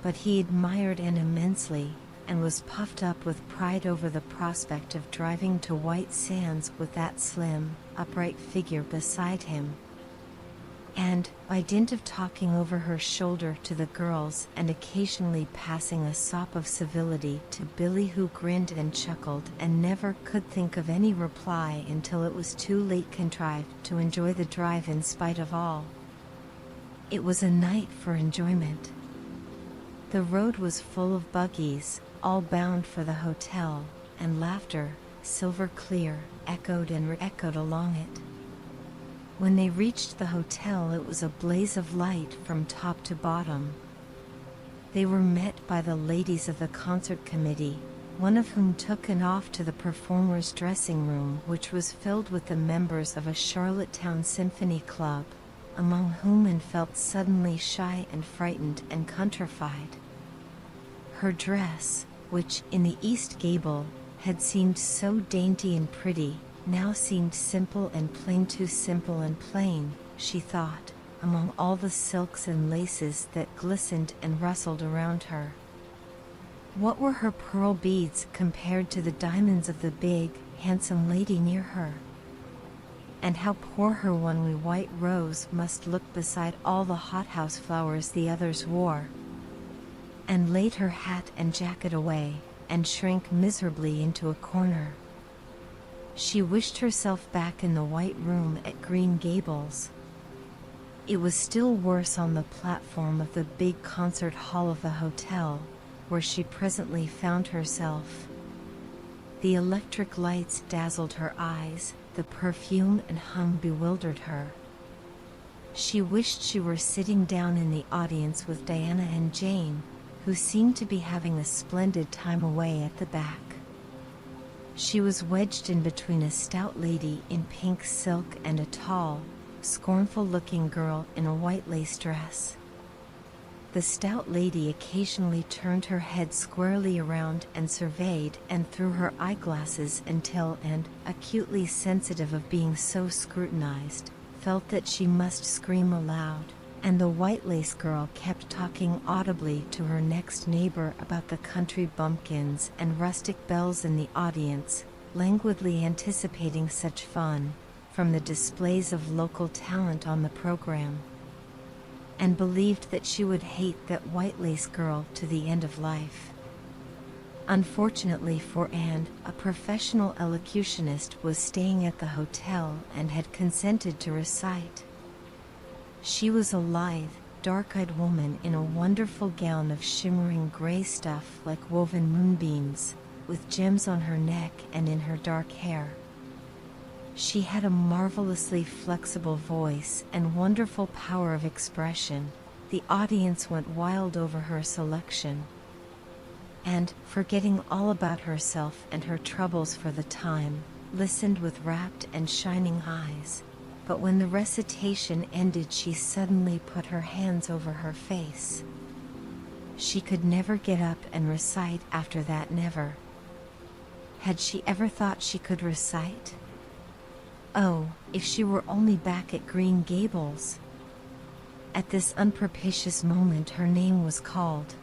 But he admired Anne immensely, and was puffed up with pride over the prospect of driving to White Sands with that slim, upright figure beside him. And, by dint of talking over her shoulder to the girls and occasionally passing a sop of civility to Billy, who grinned and chuckled and never could think of any reply until it was too late, contrived to enjoy the drive in spite of all. It was a night for enjoyment. The road was full of buggies, all bound for the hotel, and laughter, silver clear, echoed and re-echoed along it. When they reached the hotel, it was a blaze of light from top to bottom. They were met by the ladies of the concert committee, one of whom took Anne off to the performers' dressing room, which was filled with the members of a Charlottetown symphony club, among whom Anne felt suddenly shy and frightened and countrified. Her dress, which, in the East Gable, had seemed so dainty and pretty, now seemed simple and plain, too simple and plain, she thought, among all the silks and laces that glistened and rustled around her. What were her pearl beads compared to the diamonds of the big, handsome lady near her? And how poor her one wee white rose must look beside all the hothouse flowers the others wore. And laid her hat and jacket away, and shrank miserably into a corner. She wished herself back in the white room at Green Gables. It was still worse on the platform of the big concert hall of the hotel, where she presently found herself. The electric lights dazzled her eyes, the perfume and hum bewildered her. She wished she were sitting down in the audience with Diana and Jane, who seemed to be having a splendid time away at the back. She was wedged in between a stout lady in pink silk and a tall, scornful-looking girl in a white lace dress. The stout lady occasionally turned her head squarely around and surveyed and through her eyeglasses until Anne, acutely sensitive of being so scrutinized, felt that she must scream aloud. And the white lace girl kept talking audibly to her next neighbor about the country bumpkins and rustic belles in the audience, languidly anticipating such fun, from the displays of local talent on the program. and believed that she would hate that white lace girl to the end of life. Unfortunately for Anne, a professional elocutionist was staying at the hotel and had consented to recite. She was a lithe, dark-eyed woman in a wonderful gown of shimmering gray stuff like woven moonbeams, with gems on her neck and in her dark hair. She had a marvelously flexible voice and wonderful power of expression. The audience went wild over her selection. And, forgetting all about herself and her troubles for the time, listened with rapt and shining eyes. But when the recitation ended, she suddenly put her hands over her face. She could never get up and recite after that, never. Had she ever thought she could recite? Oh, if she were only back at Green Gables! At this unpropitious moment her name was called.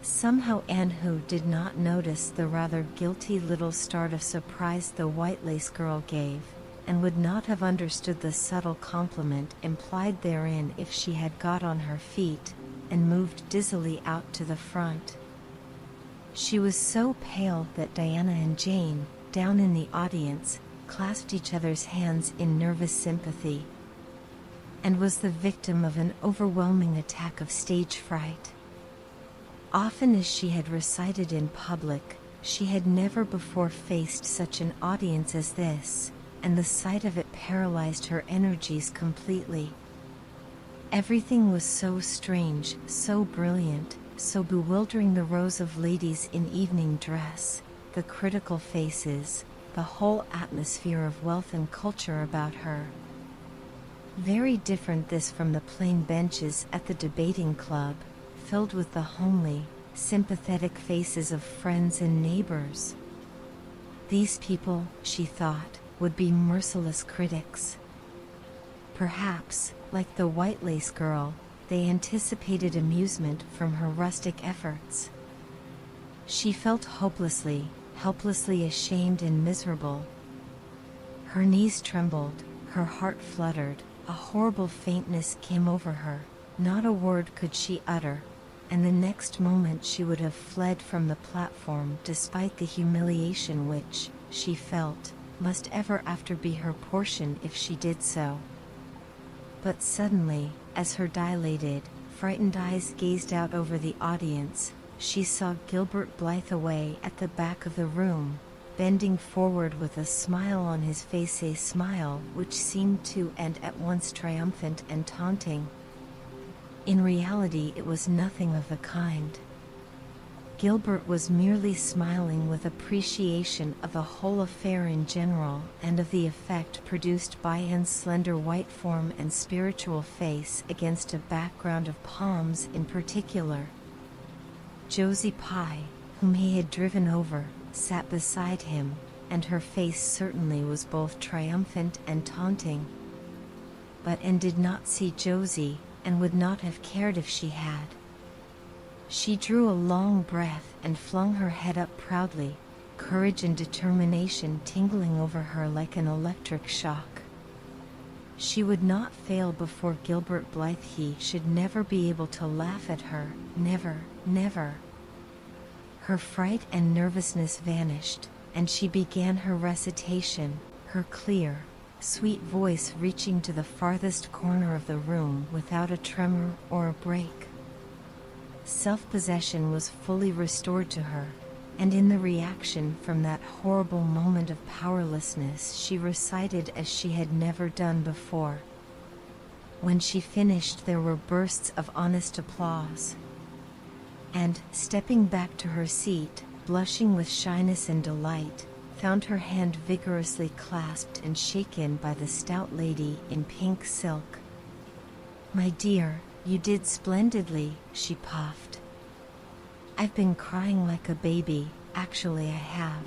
Somehow Anne, who did not notice the rather guilty little start of surprise the white lace girl gave, and would not have understood the subtle compliment implied therein if she had got on her feet and moved dizzily out to the front. She was so pale that Diana and Jane, down in the audience, clasped each other's hands in nervous sympathy, and was the victim of an overwhelming attack of stage fright. Often as she had recited in public, she had never before faced such an audience as this, and the sight of it paralyzed her energies completely. Everything was so strange, so brilliant, so bewildering: the rows of ladies in evening dress, the critical faces, the whole atmosphere of wealth and culture about her. Very different this from the plain benches at the debating club, filled with the homely, sympathetic faces of friends and neighbors. These people, she thought, would be merciless critics. Perhaps, like the white lace girl, they anticipated amusement from her rustic efforts. She felt hopelessly, helplessly ashamed and miserable. Her knees trembled, her heart fluttered, a horrible faintness came over her, not a word could she utter, and the next moment she would have fled from the platform despite the humiliation which, she felt, must ever after be her portion if she did so. But suddenly, as her dilated, frightened eyes gazed out over the audience, she saw Gilbert Blythe away at the back of the room, bending forward with a smile on his face, a smile which seemed to and at once triumphant and taunting. In reality it was nothing of the kind. Gilbert was merely smiling with appreciation of the whole affair in general and of the effect produced by Anne's slender white form and spiritual face against a background of palms in particular. Josie Pye, whom he had driven over, sat beside him, and her face certainly was both triumphant and taunting. But Anne did not see Josie, and would not have cared if she had. She drew a long breath and flung her head up proudly, courage and determination tingling over her like an electric shock. She would not fail before Gilbert Blythe. He should never be able to laugh at her, never, never. Her fright and nervousness vanished, and she began her recitation, her clear, sweet voice reaching to the farthest corner of the room without a tremor or a break. Self-possession was fully restored to her, and in the reaction from that horrible moment of powerlessness she recited as she had never done before. When she finished there were bursts of honest applause. And, stepping back to her seat, blushing with shyness and delight, found her hand vigorously clasped and shaken by the stout lady in pink silk. "My dear, you did splendidly," she puffed. "I've been crying like a baby, actually I have.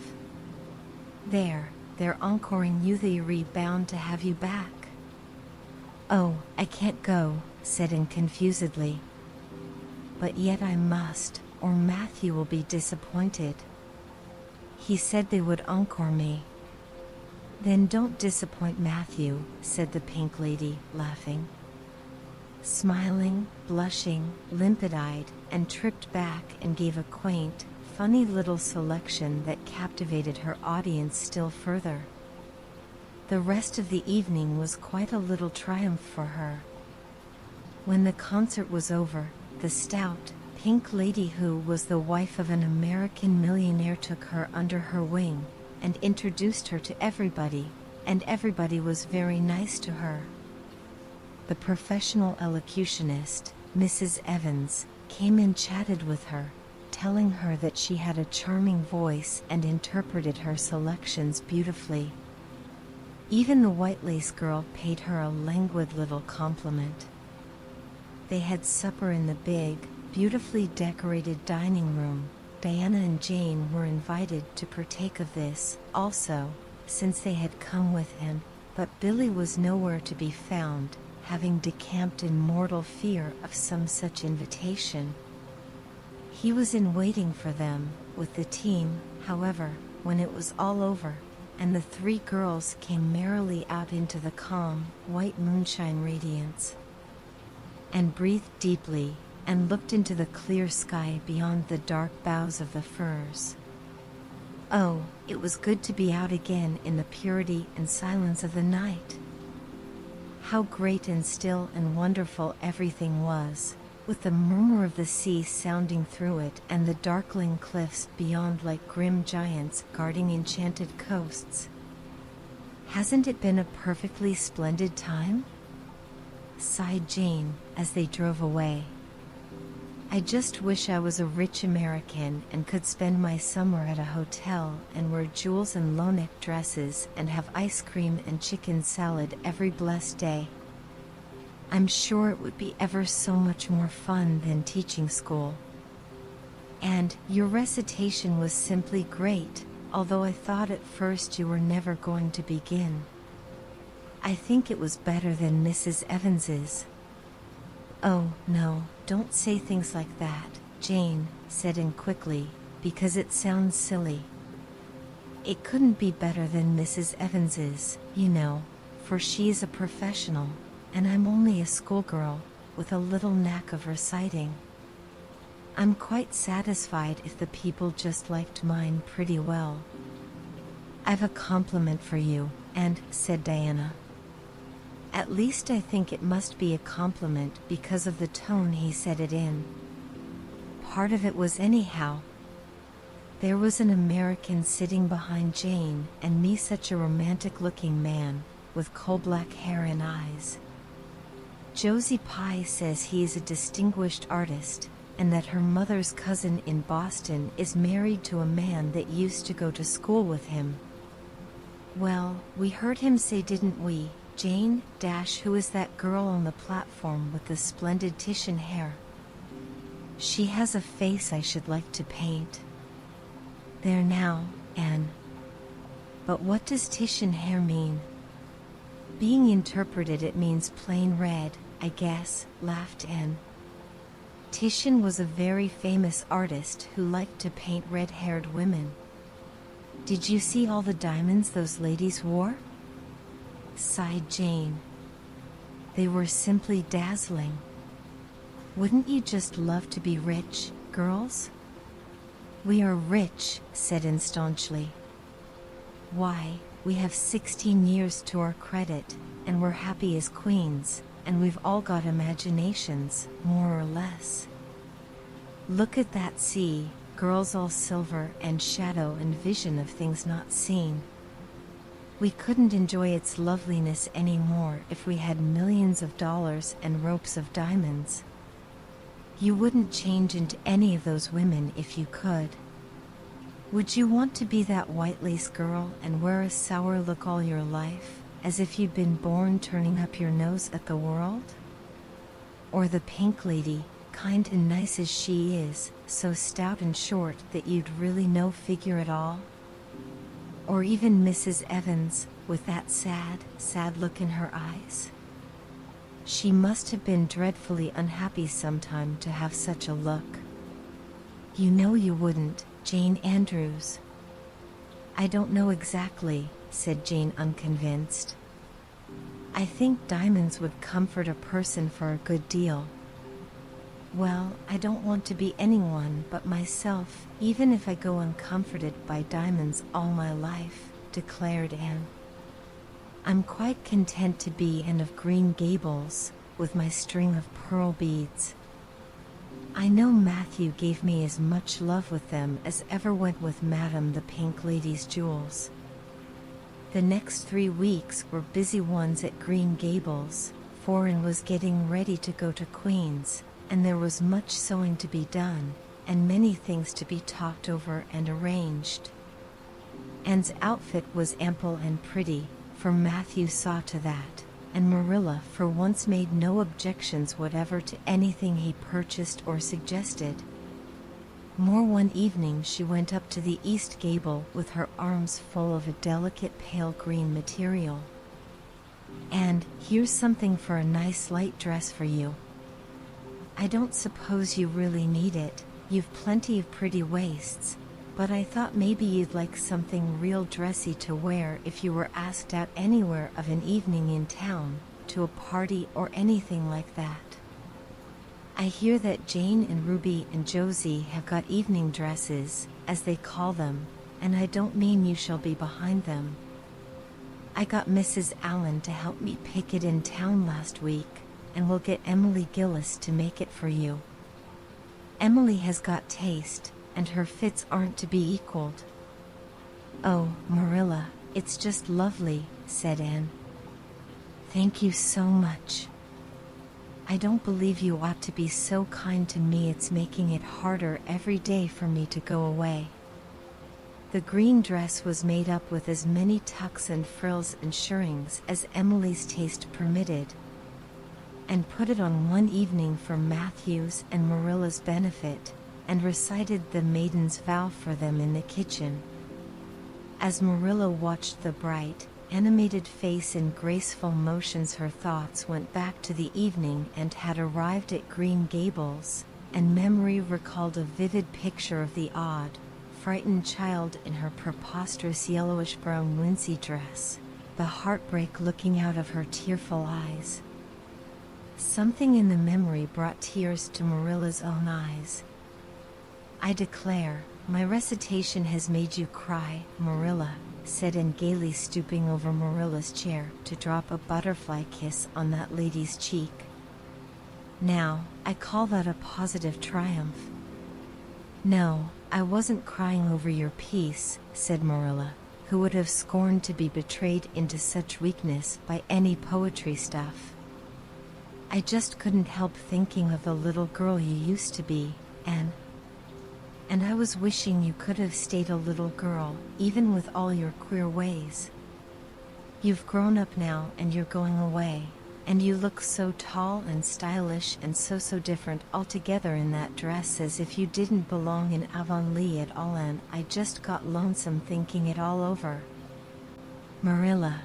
They're encoring you, they're bound to have you back." "Oh, I can't go," said Anne confusedly. "But yet I must, or Matthew will be disappointed. He said they would encore me." "Then don't disappoint Matthew," said the pink lady, laughing. smiling, blushing, limpid-eyed, and tripped back and gave a quaint, funny little selection that captivated her audience still further. The rest of the evening was quite a little triumph for her. When the concert was over, the stout, pink lady who was the wife of an American millionaire took her under her wing and introduced her to everybody, and everybody was very nice to her. The professional elocutionist, Mrs. Evans, came and chatted with her, telling her that she had a charming voice and interpreted her selections beautifully. Even the white lace girl paid her a languid little compliment. They had supper in the big, beautifully decorated dining room. Diana and Jane were invited to partake of this, also, since they had come with him, but Billy was nowhere to be found, having decamped in mortal fear of some such invitation. He was in waiting for them, with the team, however, when it was all over, and the three girls came merrily out into the calm, white moonshine radiance, and breathed deeply, and looked into the clear sky beyond the dark boughs of the firs. Oh, it was good to be out again in the purity and silence of the night. How great and still and wonderful everything was, with the murmur of the sea sounding through it and the darkling cliffs beyond like grim giants guarding enchanted coasts. Hasn't it been a perfectly splendid time? Sighed Jane as they drove away. I just wish I was a rich American and could spend my summer at a hotel and wear jewels and low-neck dresses and have ice cream and chicken salad every blessed day. I'm sure it would be ever so much more fun than teaching school. And your recitation was simply great, although I thought at first you were never going to begin. I think it was better than Mrs. Evans's. Oh, no, don't say things like that, Jane said in quickly, because it sounds silly. It couldn't be better than Mrs. Evans's, you know, for she's a professional, and I'm only a schoolgirl, with a little knack of reciting. I'm quite satisfied if the people just liked mine pretty well. I've a compliment for you, and, said Diana. At least I think it must be a compliment because of the tone he said it in. Part of it was anyhow. There was an American sitting behind Jane and me, such a romantic-looking man, with coal-black hair and eyes. Josie Pye says he is a distinguished artist, and that her mother's cousin in Boston is married to a man that used to go to school with him. Well, we heard him say, didn't we, Jane, who is that girl on the platform with the splendid Titian hair? She has a face I should like to paint. There now, Anne. But what does Titian hair mean? Being interpreted, it means plain red, I guess, laughed Anne. Titian was a very famous artist who liked to paint red-haired women. Did you see all the diamonds those ladies wore? Sighed Jane. They were simply dazzling. Wouldn't you just love to be rich, girls? We are rich, said Anne staunchly. Why, we have 16 years to our credit, and we're happy as queens, and we've all got imaginations, more or less. Look at that sea, girls, all silver and shadow and vision of things not seen. We couldn't enjoy its loveliness any more if we had millions of dollars and ropes of diamonds. You wouldn't change into any of those women if you could. Would you want to be that white lace girl and wear a sour look all your life, as if you'd been born turning up your nose at the world? Or the pink lady, kind and nice as she is, so stout and short that you'd really no figure at all? Or even Mrs. Evans, with that sad look in her eyes? She must have been dreadfully unhappy sometime to have such a look. You know you wouldn't, Jane Andrews. I don't know exactly, said Jane, unconvinced. I think diamonds would comfort a person for a good deal. Well, I don't want to be anyone but myself, even if I go uncomforted by diamonds all my life, declared Anne. I'm quite content to be Anne of Green Gables, with my string of pearl beads. I know Matthew gave me as much love with them as ever went with Madame the Pink Lady's jewels. The next 3 weeks were busy ones at Green Gables, for Anne was getting ready to go to Queen's, and there was much sewing to be done, and many things to be talked over and arranged. Anne's outfit was ample and pretty, for Matthew saw to that, and Marilla for once made no objections whatever to anything he purchased or suggested. One evening she went up to the east gable with her arms full of a delicate pale green material. "And here's something for a nice light dress for you. I don't suppose you really need it, you've plenty of pretty waists, but I thought maybe you'd like something real dressy to wear if you were asked out anywhere of an evening in town, to a party or anything like that. I hear that Jane and Ruby and Josie have got evening dresses, as they call them, and I don't mean you shall be behind them. I got Mrs. Allen to help me pick it in town last week, and we'll get Emily Gillis to make it for you. Emily has got taste, and her fits aren't to be equaled." "Oh, Marilla, it's just lovely," said Anne. "Thank you so much. I don't believe you ought to be so kind to me. It's making it harder every day for me to go away." The green dress was made up with as many tucks and frills and shirrings as Emily's taste permitted, and put it on one evening for Matthew's and Marilla's benefit, and recited the maiden's vow for them in the kitchen. As Marilla watched the bright, animated face and graceful motions, her thoughts went back to the evening and had arrived at Green Gables, and memory recalled a vivid picture of the odd, frightened child in her preposterous yellowish-brown wincey dress, the heartbreak looking out of her tearful eyes. Something in the memory brought tears to Marilla's own eyes. "I declare, my recitation has made you cry, Marilla," said Anne gaily, stooping over Marilla's chair to drop a butterfly kiss on that lady's cheek. "Now, I call that a positive triumph." "No, I wasn't crying over your piece," said Marilla, who would have scorned to be betrayed into such weakness by any poetry stuff. "I just couldn't help thinking of the little girl you used to be, Anne. And I was wishing you could have stayed a little girl, even with all your queer ways. You've grown up now and you're going away, and you look so tall and stylish and so different altogether in that dress, as if you didn't belong in Avonlea at all, and I just got lonesome thinking it all over. Marilla."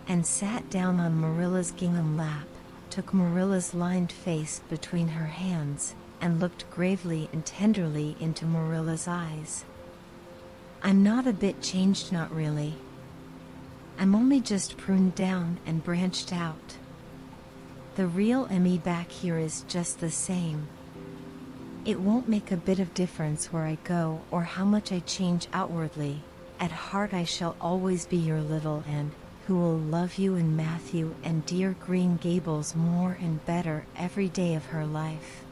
And sat down on Marilla's gingham lap, took Marilla's lined face between her hands, and looked gravely and tenderly into Marilla's eyes. "I'm not a bit changed, not really. I'm only just pruned down and branched out. The real Emmy back here is just the same. It won't make a bit of difference where I go or how much I change outwardly. At heart I shall always be your little Anne, who will love you and Matthew and dear Green Gables more and better every day of her life."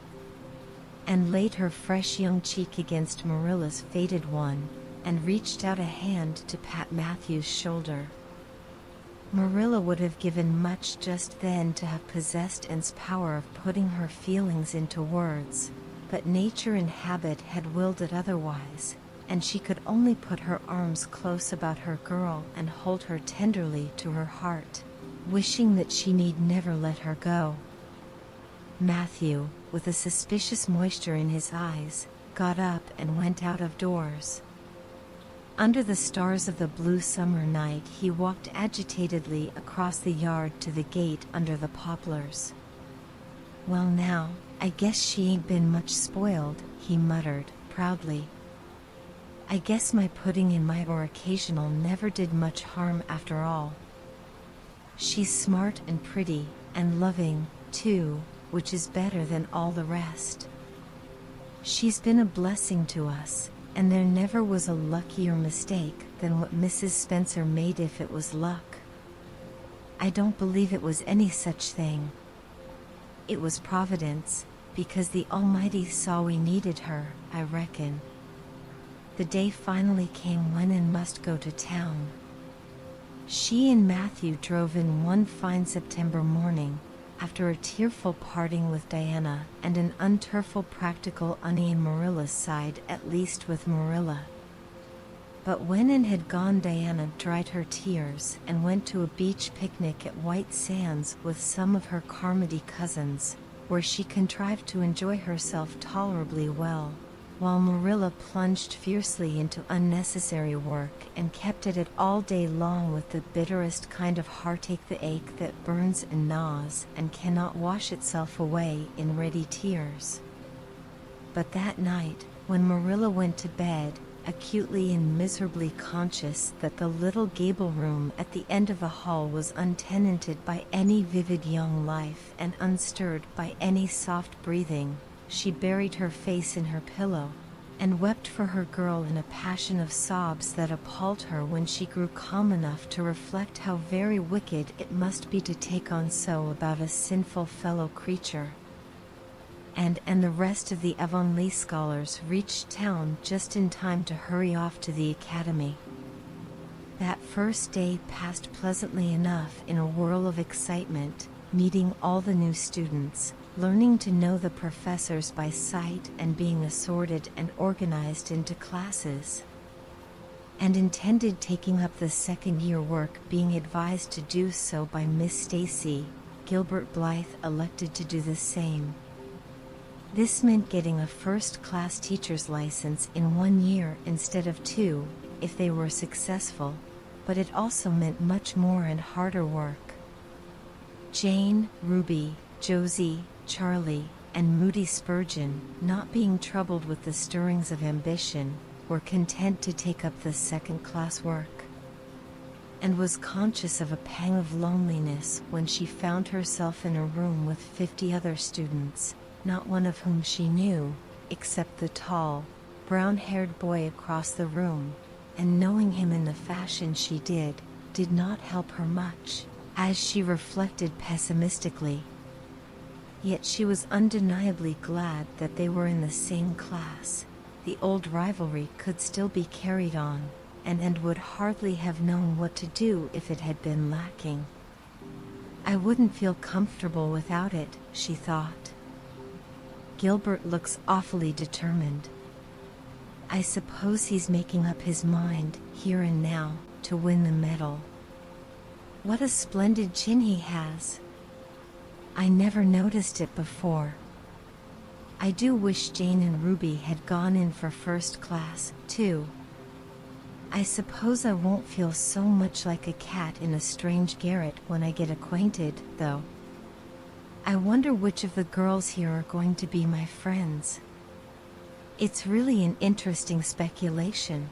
And laid her fresh young cheek against Marilla's faded one, and reached out a hand to pat Matthew's shoulder. Marilla would have given much just then to have possessed Anne's power of putting her feelings into words, but nature and habit had willed it otherwise, and she could only put her arms close about her girl and hold her tenderly to her heart, wishing that she need never let her go. Matthew, with a suspicious moisture in his eyes, got up and went out of doors. Under the stars of the blue summer night he walked agitatedly across the yard to the gate under the poplars. "Well now, I guess she ain't been much spoiled," he muttered, proudly. "I guess my putting in my oar occasional never did much harm after all." She's smart and pretty, and loving, too, which is better than all the rest. She's been a blessing to us, and there never was a luckier mistake than what Mrs. Spencer made if it was luck. I don't believe it was any such thing. It was Providence, because the Almighty saw we needed her, I reckon. The day finally came when Anne must go to town. She and Matthew drove in one fine September morning, after a tearful parting with Diana and an untearful practical on Marilla's side, at least with Marilla. But when Anne had gone, Diana dried her tears and went to a beach picnic at White Sands with some of her Carmody cousins, where she contrived to enjoy herself tolerably well, while Marilla plunged fiercely into unnecessary work and kept at it all day long with the bitterest kind of heartache, the ache that burns and gnaws and cannot wash itself away in ready tears. But that night, when Marilla went to bed, acutely and miserably conscious that the little gable room at the end of the hall was untenanted by any vivid young life and unstirred by any soft breathing, she buried her face in her pillow, and wept for her girl in a passion of sobs that appalled her when she grew calm enough to reflect how very wicked it must be to take on so about a sinful fellow creature. And the rest of the Avonlea scholars reached town just in time to hurry off to the academy. That first day passed pleasantly enough in a whirl of excitement, meeting all the new students, learning to know the professors by sight, and being assorted and organized into classes. And intended taking up the second-year work, being advised to do so by Miss Stacy, Gilbert Blythe elected to do the same. This meant getting a first-class teacher's license in 1 year instead of 2, if they were successful, but it also meant much more and harder work. Jane, Ruby, Josie, Charlie, and Moody Spurgeon, not being troubled with the stirrings of ambition, were content to take up the second-class work. And was conscious of a pang of loneliness when she found herself in a room with 50 other students, not one of whom she knew, except the tall, brown-haired boy across the room, and knowing him in the fashion she did not help her much, as she reflected pessimistically. Yet she was undeniably glad that they were in the same class. The old rivalry could still be carried on, and would hardly have known what to do if it had been lacking. I wouldn't feel comfortable without it, she thought. Gilbert looks awfully determined. I suppose he's making up his mind, here and now, to win the medal. What a splendid chin he has! I never noticed it before. I do wish Jane and Ruby had gone in for first class, too. I suppose I won't feel so much like a cat in a strange garret when I get acquainted, though. I wonder which of the girls here are going to be my friends. It's really an interesting speculation.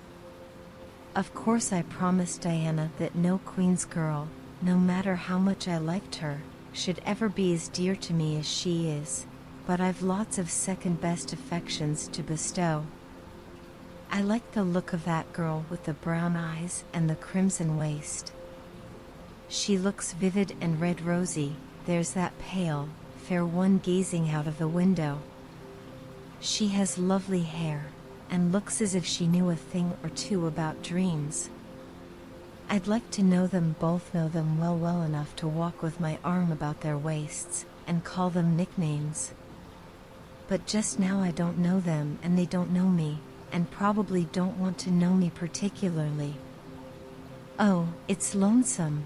Of course I promised Diana that no Queen's girl, no matter how much I liked her, should ever be as dear to me as she is, but I've lots of second-best affections to bestow. I like the look of that girl with the brown eyes and the crimson waist. She looks vivid and red-rosy. There's that pale, fair one gazing out of the window. She has lovely hair, and looks as if she knew a thing or two about dreams. I'd like to know them both, know them well enough to walk with my arm about their waists, and call them nicknames. But just now I don't know them, and they don't know me, and probably don't want to know me particularly. Oh, it's lonesome.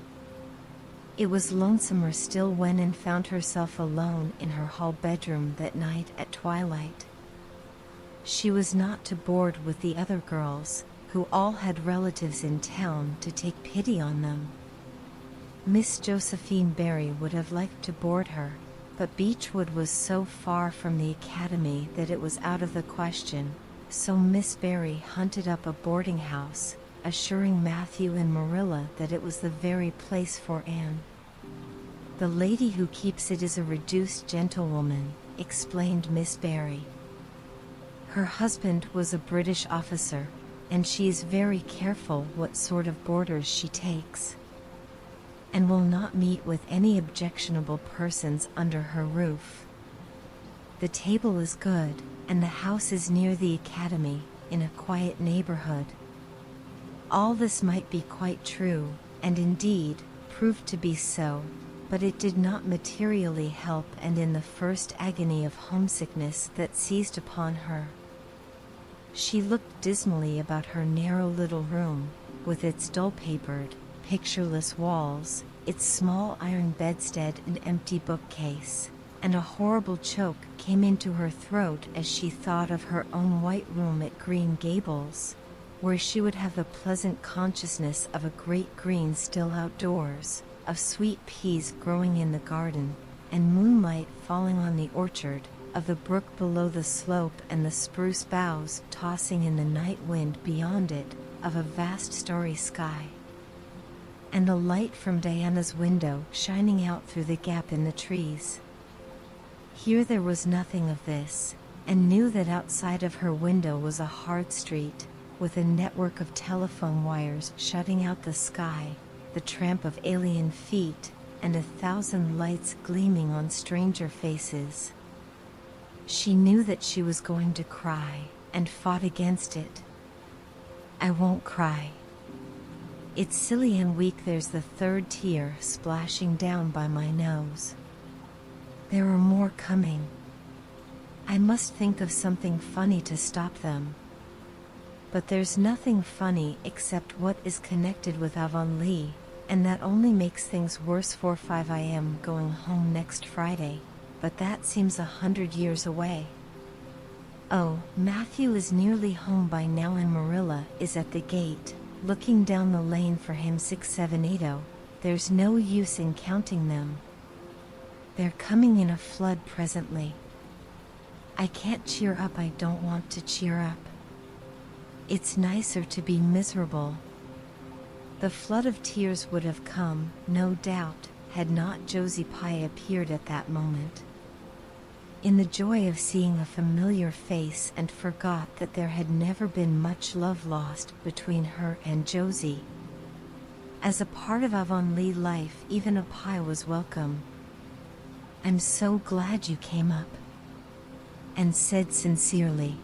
It was lonesomer still when Anne found herself alone in her hall bedroom that night at twilight. She was not to board with the other girls, who all had relatives in town to take pity on them. Miss Josephine Barry would have liked to board her, but Beechwood was so far from the academy that it was out of the question, so Miss Barry hunted up a boarding house, assuring Matthew and Marilla that it was the very place for Anne. The lady who keeps it is a reduced gentlewoman, explained Miss Barry. Her husband was a British officer, and she is very careful what sort of boarders she takes, and will not meet with any objectionable persons under her roof. The table is good, and the house is near the academy, in a quiet neighborhood. All this might be quite true, and indeed, proved to be so, but it did not materially help, and in the first agony of homesickness that seized upon her, she looked dismally about her narrow little room, with its dull-papered, pictureless walls, its small iron bedstead and empty bookcase, and a horrible choke came into her throat as she thought of her own white room at Green Gables, where she would have the pleasant consciousness of a great green still outdoors, of sweet peas growing in the garden, and moonlight falling on the orchard, of the brook below the slope and the spruce boughs tossing in the night wind beyond it, of a vast starry sky, and the light from Diana's window shining out through the gap in the trees. Here there was nothing of this, and knew that outside of her window was a hard street, with a network of telephone wires shutting out the sky, the tramp of alien feet, and 1,000 lights gleaming on stranger faces. She knew that she was going to cry, and fought against it. I won't cry. It's silly and weak. There's the third tear splashing down by my nose. There are more coming. I must think of something funny to stop them. But there's nothing funny except what is connected with Avonlea, and that only makes things worse. 4:05 I am going home next Friday, but that seems 100 years away. Oh, Matthew is nearly home by now, and Marilla is at the gate, looking down the lane for him. 6780. There's no use in counting them. They're coming in a flood presently. I can't cheer up. I don't want to cheer up. It's nicer to be miserable. The flood of tears would have come, no doubt, had not Josie Pye appeared at that moment. In the joy of seeing a familiar face, and forgot that there had never been much love lost between her and Josie. As a part of Avonlea life, even a Pye was welcome. I'm so glad you came up. And said sincerely.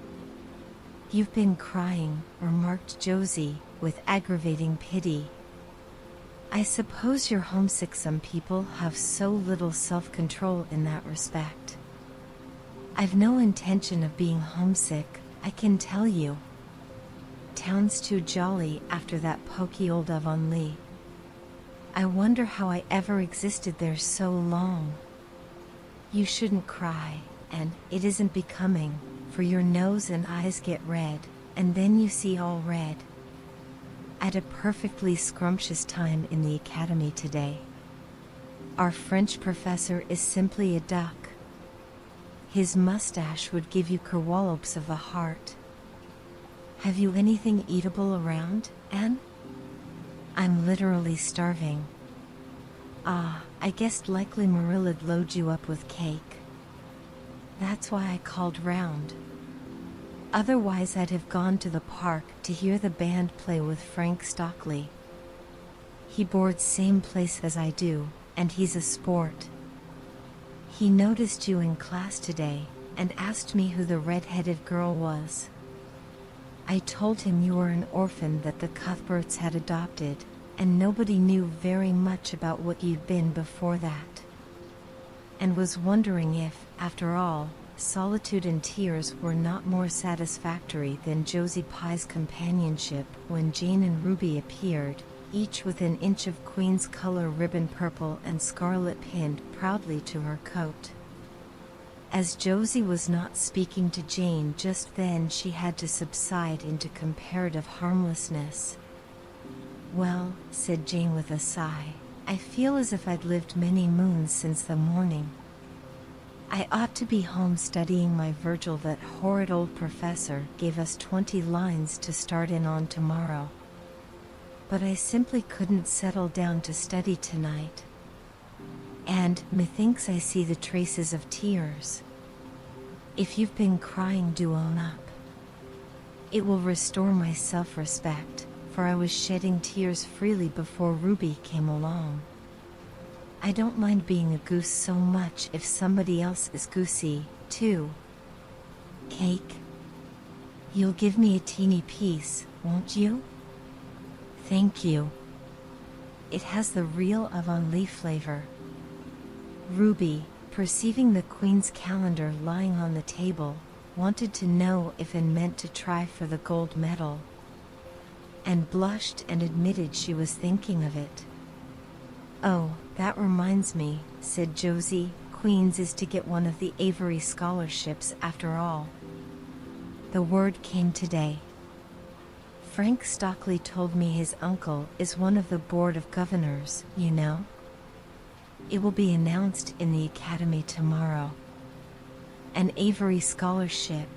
You've been crying, remarked Josie, with aggravating pity. I suppose you're homesick. Some people have so little self-control in that respect. I've no intention of being homesick, I can tell you. Town's too jolly after that poky old Avonlea. I wonder how I ever existed there so long. You shouldn't cry, and it isn't becoming, for your nose and eyes get red, and then you see all red. I had a perfectly scrumptious time in the academy today. Our French professor is simply a duck. His mustache would give you kerwallops of the heart. Have you anything eatable around, Anne? I'm literally starving. Ah, I guessed likely Marilla'd load you up with cake. That's why I called round. Otherwise I'd have gone to the park to hear the band play with Frank Stockley. He boards same place as I do, and he's a sport. He noticed you in class today, and asked me who the red-headed girl was. I told him you were an orphan that the Cuthberts had adopted, and nobody knew very much about what you'd been before that. And was wondering if, after all, solitude and tears were not more satisfactory than Josie Pye's companionship when Jane and Ruby appeared, each with an inch of Queen's color ribbon purple and scarlet pinned proudly to her coat. As Josie was not speaking to Jane just then, she had to subside into comparative harmlessness. Well, said Jane with a sigh, I feel as if I'd lived many moons since the morning. I ought to be home studying my Virgil. That horrid old professor gave us 20 lines to start in on tomorrow. But I simply couldn't settle down to study tonight. and methinks I see the traces of tears. If you've been crying, do own up. It will restore my self-respect, for I was shedding tears freely before Ruby came along. I don't mind being a goose so much if somebody else is goosey, too. Cake? You'll give me a teeny piece, won't you? Thank you. It has the real Avonlea flavor. Ruby, perceiving the Queen's calendar lying on the table, wanted to know if Anne meant to try for the gold medal, and blushed and admitted she was thinking of it. Oh, that reminds me, said Josie, Queen's is to get one of the Avery scholarships after all. The word came today. Frank Stockley told me his uncle is one of the Board of Governors, you know. It will be announced in the Academy tomorrow. An Avery scholarship.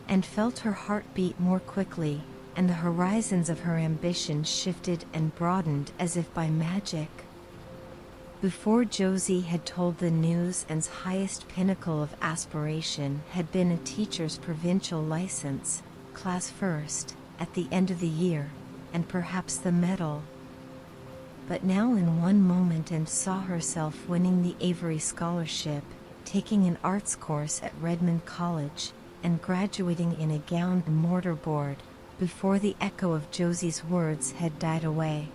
And felt her heart beat more quickly, and the horizons of her ambition shifted and broadened as if by magic. Before Josie had told the news, Anne's highest pinnacle of aspiration had been a teacher's provincial license, class first, at the end of the year, and perhaps the medal. But now in one moment Anne saw herself winning the Avery scholarship, taking an arts course at Redmond College, and graduating in a gowned mortarboard, before the echo of Josie's words had died away.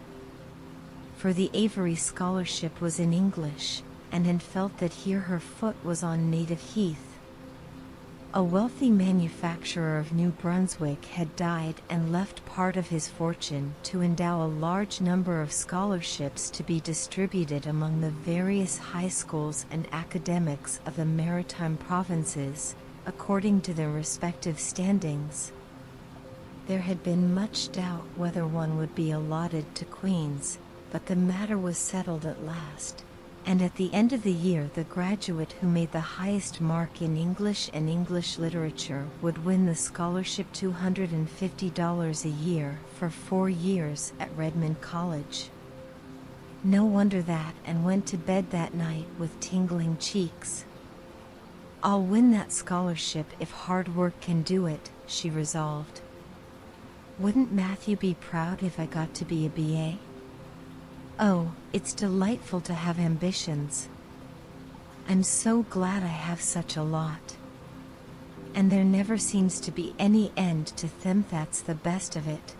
For the Avery scholarship was in English, and Anne felt that here her foot was on native heath. A wealthy manufacturer of New Brunswick had died and left part of his fortune to endow a large number of scholarships to be distributed among the various high schools and academics of the maritime provinces, according to their respective standings. There had been much doubt whether one would be allotted to Queen's, but the matter was settled at last, and at the end of the year the graduate who made the highest mark in English and English literature would win the scholarship $250 a year for 4 years at Redmond College. No wonder that Anne went to bed that night with tingling cheeks. I'll win that scholarship if hard work can do it, she resolved. Wouldn't Matthew be proud if I got to be a BA? Oh, it's delightful to have ambitions. I'm so glad I have such a lot. And there never seems to be any end to them, that's the best of it.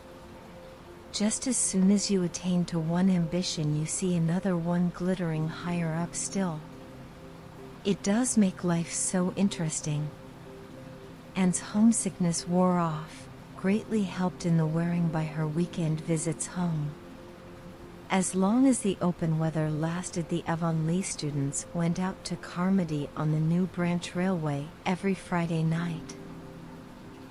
Just as soon as you attain to one ambition you see another one glittering higher up still. It does make life so interesting. Anne's homesickness wore off, greatly helped in the wearing by her weekend visits home. As long as the open weather lasted, the Avonlea students went out to Carmody on the New Branch Railway every Friday night.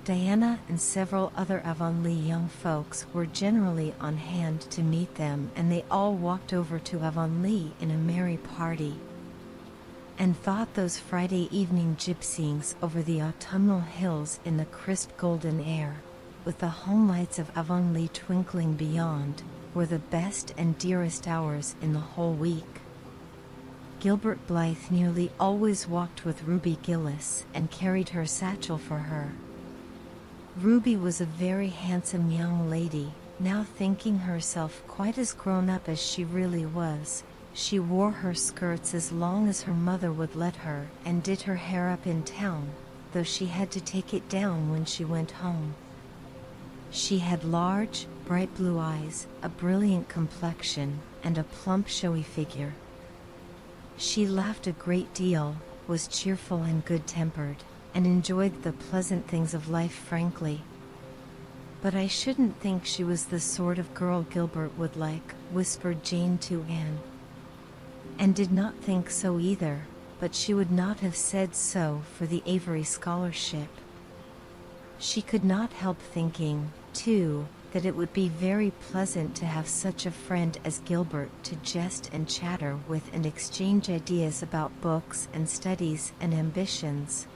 Diana and several other Avonlea young folks were generally on hand to meet them, and they all walked over to Avonlea in a merry party, and thought those Friday evening gypsyings over the autumnal hills in the crisp golden air, with the home lights of Avonlea twinkling beyond, were the best and dearest hours in the whole week. Gilbert Blythe nearly always walked with Ruby Gillis and carried her satchel for her. Ruby was a very handsome young lady, now thinking herself quite as grown up as she really was. She wore her skirts as long as her mother would let her, and did her hair up in town, though she had to take it down when she went home. She had large, bright blue eyes, a brilliant complexion, and a plump, showy figure. She laughed a great deal, was cheerful and good-tempered, and enjoyed the pleasant things of life frankly. But I shouldn't think she was the sort of girl Gilbert would like, whispered Jane to Anne. And did not think so either, but she would not have said so for the Avery scholarship. She could not help thinking, too, that it would be very pleasant to have such a friend as Gilbert to jest and chatter with and exchange ideas about books and studies and ambitions.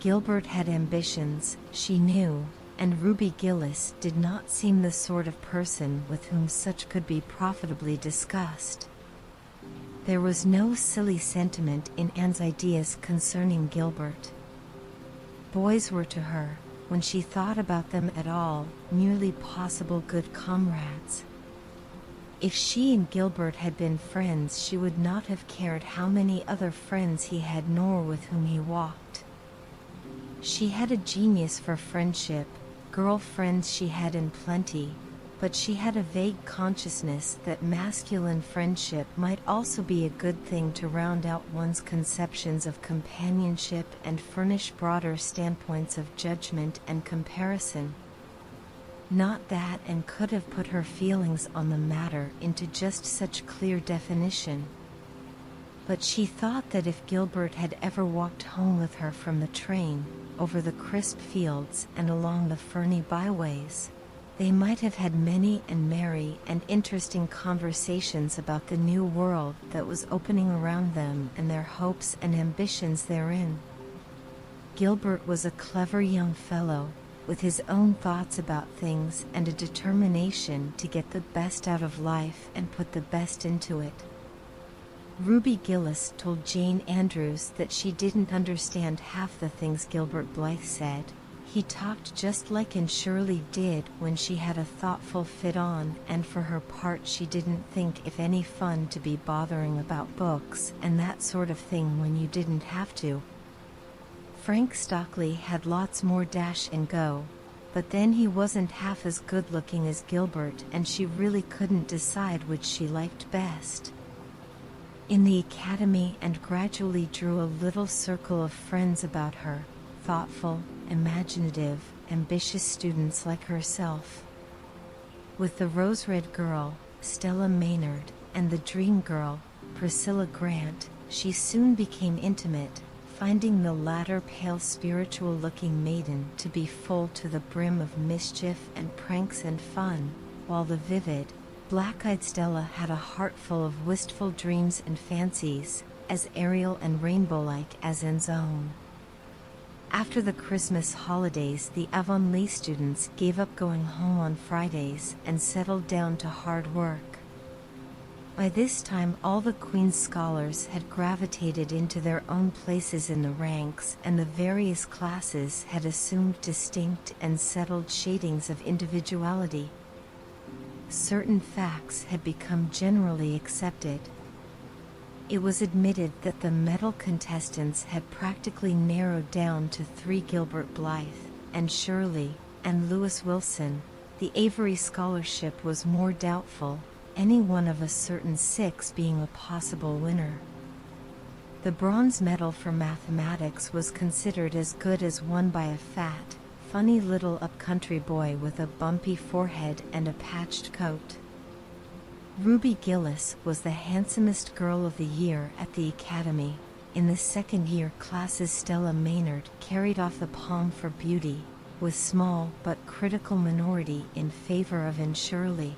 Gilbert had ambitions, she knew, and Ruby Gillis did not seem the sort of person with whom such could be profitably discussed. There was no silly sentiment in Anne's ideas concerning Gilbert. Boys were to her, when she thought about them at all, merely possible good comrades. If she and Gilbert had been friends, she would not have cared how many other friends he had nor with whom he walked. She had a genius for friendship. Girl friends she had in plenty, but she had a vague consciousness that masculine friendship might also be a good thing to round out one's conceptions of companionship and furnish broader standpoints of judgment and comparison. Not that Anne could have put her feelings on the matter into just such clear definition, but she thought that if Gilbert had ever walked home with her from the train, over the crisp fields and along the ferny byways, they might have had many and merry and interesting conversations about the new world that was opening around them and their hopes and ambitions therein. Gilbert was a clever young fellow, with his own thoughts about things and a determination to get the best out of life and put the best into it. Ruby Gillis told Jane Andrews that she didn't understand half the things Gilbert Blythe said. He talked just like Anne Shirley did when she had a thoughtful fit on, and for her part she didn't think it any fun to be bothering about books and that sort of thing when you didn't have to. Frank Stockley had lots more dash and go, but then he wasn't half as good looking as Gilbert, and she really couldn't decide which she liked best. In the academy, and gradually drew a little circle of friends about her, thoughtful, imaginative, ambitious students like herself. With the Rose-Red Girl, Stella Maynard, and the Dream Girl, Priscilla Grant, she soon became intimate, finding the latter pale spiritual-looking maiden to be full to the brim of mischief and pranks and fun, while the vivid, black-eyed Stella had a heart full of wistful dreams and fancies, as aerial and rainbow-like as Anne's own. After the Christmas holidays, the Avonlea students gave up going home on Fridays and settled down to hard work. By this time all the Queen's scholars had gravitated into their own places in the ranks, and the various classes had assumed distinct and settled shadings of individuality. Certain facts had become generally accepted. It was admitted that the medal contestants had practically narrowed down to 3: Gilbert Blythe, Anne Shirley, and Lewis Wilson. The Avery Scholarship was more doubtful, any one of a certain 6 being a possible winner. The bronze medal for mathematics was considered as good as won by a fat, funny little up-country boy with a bumpy forehead and a patched coat. Ruby Gillis was the handsomest girl of the year at the academy. In the second-year classes, Stella Maynard carried off the palm for beauty, with small but critical minority in favor of Anne Shirley.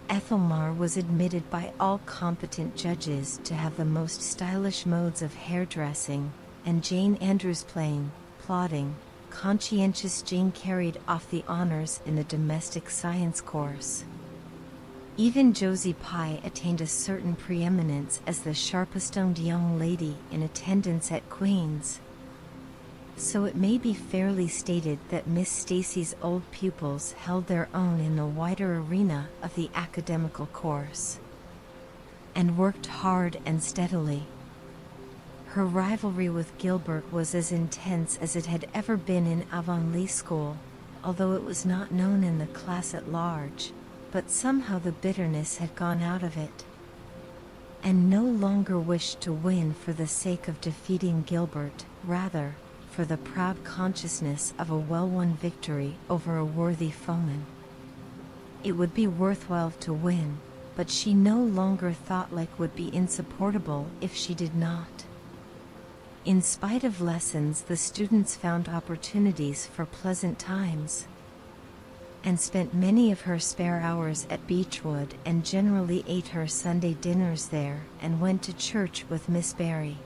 Ethelmar was admitted by all competent judges to have the most stylish modes of hairdressing, and Jane Andrews plain, plodding, conscientious Jane carried off the honors in the domestic science course. Even Josie Pye attained a certain preeminence as the sharpest-tongued young lady in attendance at Queen's. So it may be fairly stated that Miss Stacy's old pupils held their own in the wider arena of the academical course, and worked hard and steadily. Her rivalry with Gilbert was as intense as it had ever been in Avonlea School, although it was not known in the class at large, but somehow the bitterness had gone out of it, and no longer wished to win for the sake of defeating Gilbert, rather, for the proud consciousness of a well-won victory over a worthy foeman. It would be worthwhile to win, but she no longer thought like would be insupportable if she did not. In spite of lessons, the students found opportunities for pleasant times, and spent many of her spare hours at Beechwood, and generally ate her Sunday dinners there, and went to church with Miss Barry.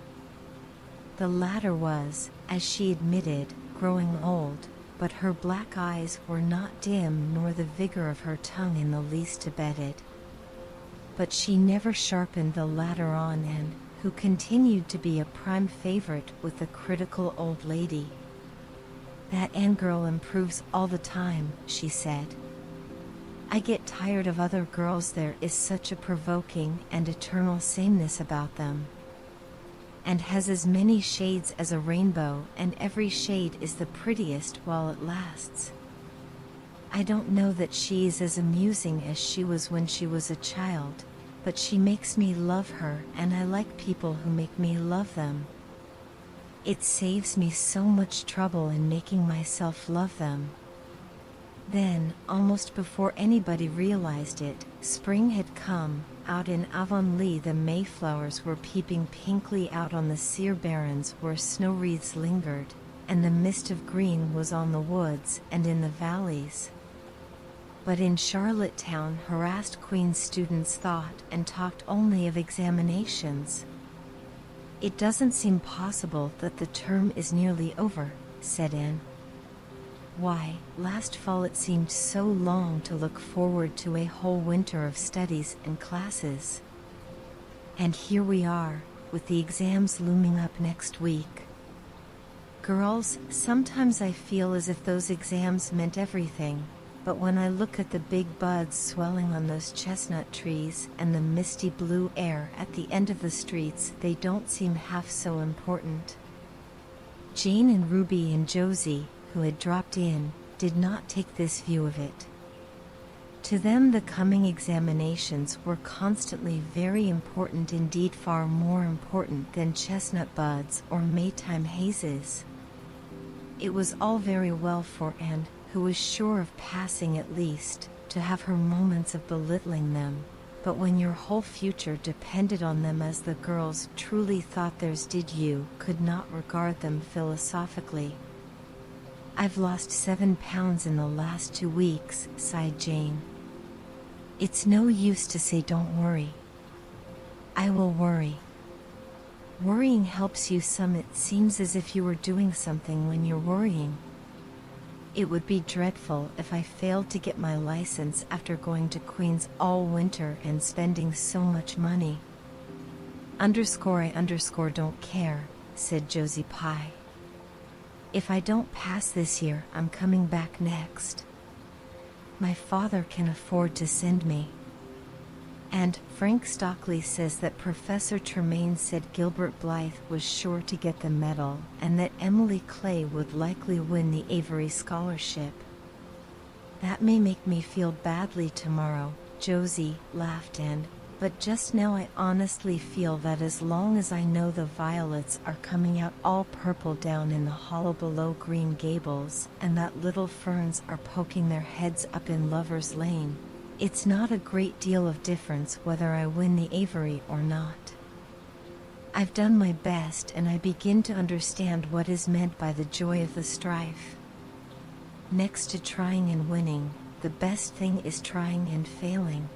The latter was, as she admitted, growing old, but her black eyes were not dim nor the vigor of her tongue in the least abated. but she never sharpened the latter on Anne, who continued to be a prime favorite with the critical old lady. "That Anne girl improves all the time," she said. "I get tired of other girls. There is such a provoking and eternal sameness about them. And has as many shades as a rainbow, and every shade is the prettiest while it lasts. I don't know that she's as amusing as she was when she was a child, but she makes me love her, and I like people who make me love them. It saves me so much trouble in making myself love them." Then, almost before anybody realized it, spring had come. Out in Avonlea the mayflowers were peeping pinkly out on the sere barrens where snow wreaths lingered, and the mist of green was on the woods and in the valleys. But in Charlottetown, harassed Queen's students thought and talked only of examinations. "It doesn't seem possible that the term is nearly over," said Anne. "Why, last fall it seemed so long to look forward to a whole winter of studies and classes. And here we are, with the exams looming up next week. Girls, sometimes I feel as if those exams meant everything, but when I look at the big buds swelling on those chestnut trees and the misty blue air at the end of the streets, they don't seem half so important." Jane and Ruby and Josie, who had dropped in, did not take this view of it. To them the coming examinations were constantly very important, indeed far more important than chestnut buds or Maytime hazes. It was all very well for Anne, who was sure of passing at least, to have her moments of belittling them, but when your whole future depended on them as the girls truly thought theirs did, you could not regard them philosophically. "I've lost 7 pounds in the last 2 weeks, sighed Jane. "It's no use to say don't worry. I will worry. Worrying helps you some. It seems as if you were doing something when you're worrying. It would be dreadful if I failed to get my license after going to Queen's all winter and spending so much money." I don't care, said Josie Pye. "If I don't pass this year, I'm coming back next. My father can afford to send me. And Frank Stockley says that Professor Tremaine said Gilbert Blythe was sure to get the medal, and that Emily Clay would likely win the Avery Scholarship. That may make me feel badly tomorrow," Josie laughed, but just now I honestly feel that as long as I know the violets are coming out all purple down in the hollow below Green Gables, and that little ferns are poking their heads up in Lover's Lane, it's not a great deal of difference whether I win the Avery or not. I've done my best, and I begin to understand what is meant by the joy of the strife. Next to trying and winning, the best thing is trying and failing.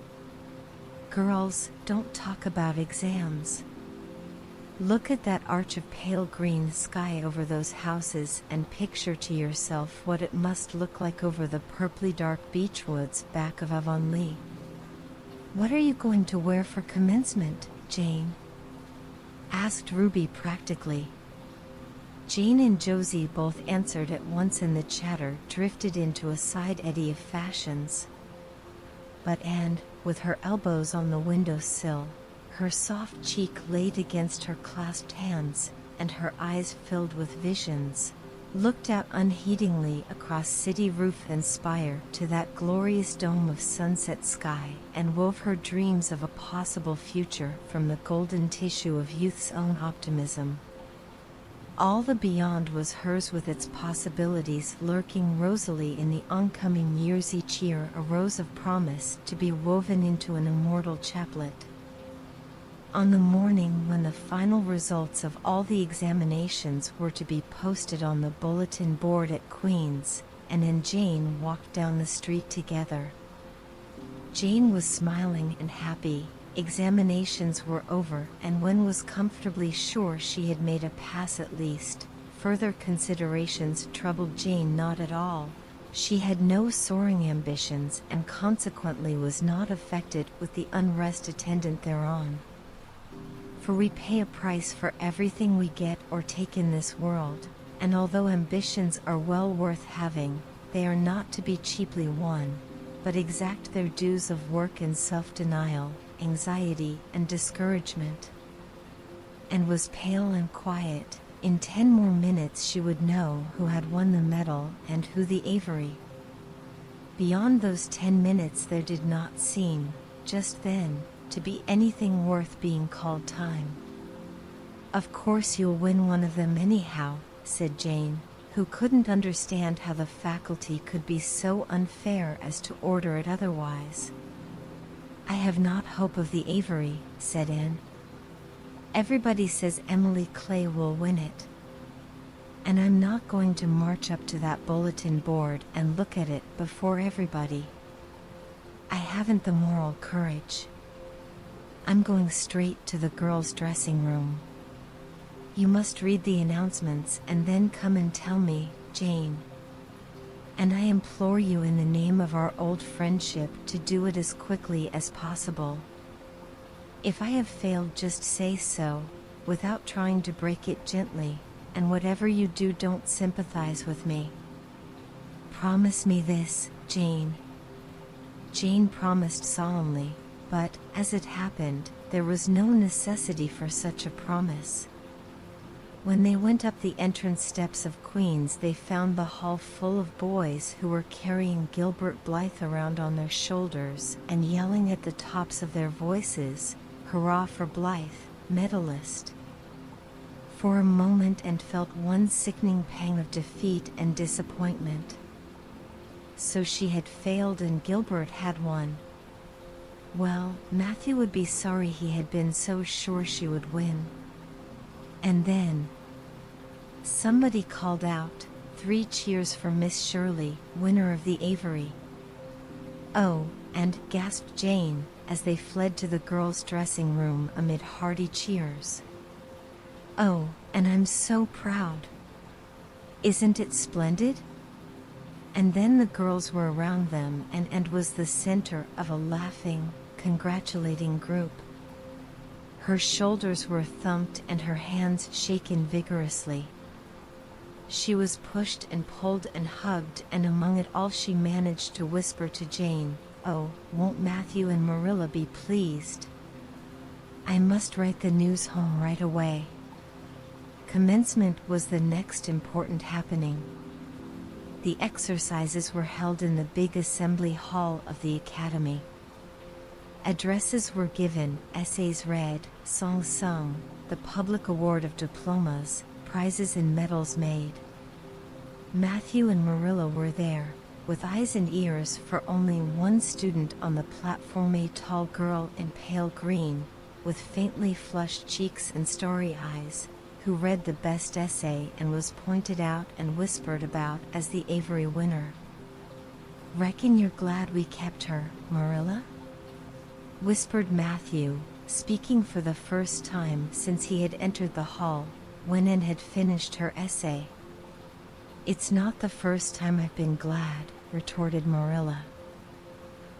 Girls, don't talk about exams. Look at that arch of pale green sky over those houses and picture to yourself what it must look like over the purply dark beech woods back of Avonlea. What are you going to wear for commencement, Jane?" asked Ruby practically. Jane and Josie both answered at once, and the chatter drifted into a side eddy of fashions. But Anne, with her elbows on the window-sill, her soft cheek laid against her clasped hands, and her eyes filled with visions, looked out unheedingly across city roof and spire to that glorious dome of sunset sky, and wove her dreams of a possible future from the golden tissue of youth's own optimism. All the beyond was hers, with its possibilities lurking rosily in the oncoming years, each year a rose of promise to be woven into an immortal chaplet. On the morning when the final results of all the examinations were to be posted on the bulletin board at Queen's, Anne and Jane walked down the street together. Jane was smiling and happy. Examinations were over, and Wen was comfortably sure she had made a pass at least. Further considerations troubled Jane not at all. She had no soaring ambitions and consequently was not affected with the unrest attendant thereon. For we pay a price for everything we get or take in this world, and although ambitions are well worth having, they are not to be cheaply won, but exact their dues of work and self-denial, anxiety and discouragement. And was pale and quiet. In 10 more minutes she would know who had won the medal and who the Avery. Beyond those 10 minutes there did not seem, just then, to be anything worth being called time. "Of course you'll win one of them anyhow," said Jane, who couldn't understand how the faculty could be so unfair as to order it otherwise. "I have not hope of the Avery," said Anne. "Everybody says Emily Clay will win it. And I'm not going to march up to that bulletin board and look at it before everybody. I haven't the moral courage. I'm going straight to the girls' dressing room. You must read the announcements and then come and tell me, Jane. And I implore you in the name of our old friendship to do it as quickly as possible. If I have failed, just say so, without trying to break it gently, and whatever you do, don't sympathize with me. Promise me this, Jane." Jane promised solemnly, but, as it happened, there was no necessity for such a promise. When they went up the entrance steps of Queen's, they found the hall full of boys who were carrying Gilbert Blythe around on their shoulders and yelling at the tops of their voices, "Hurrah for Blythe, medalist!" For a moment Anne felt one sickening pang of defeat and disappointment. So she had failed and Gilbert had won. Well, Matthew would be sorry he had been so sure she would win. And then somebody called out, "3 cheers for Miss Shirley, winner of the Avery." "Oh," and gasped Jane, as they fled to the girls' dressing room amid hearty cheers. "Oh, and I'm so proud. Isn't it splendid?" And then the girls were around them and was the center of a laughing, congratulating group. Her shoulders were thumped and her hands shaken vigorously. She was pushed and pulled and hugged, and among it all she managed to whisper to Jane, "Oh, won't Matthew and Marilla be pleased? I must write the news home right away." Commencement was the next important happening. The exercises were held in the big assembly hall of the academy. Addresses were given, essays read, songs sung, the public award of diplomas, prizes and medals made. Matthew and Marilla were there, with eyes and ears for only one student on the platform, a tall girl in pale green, with faintly flushed cheeks and starry eyes, who read the best essay and was pointed out and whispered about as the Avery winner. "Reckon you're glad we kept her, Marilla?" whispered Matthew, speaking for the first time since he had entered the hall, when Anne had finished her essay. "It's not the first time I've been glad," retorted Marilla.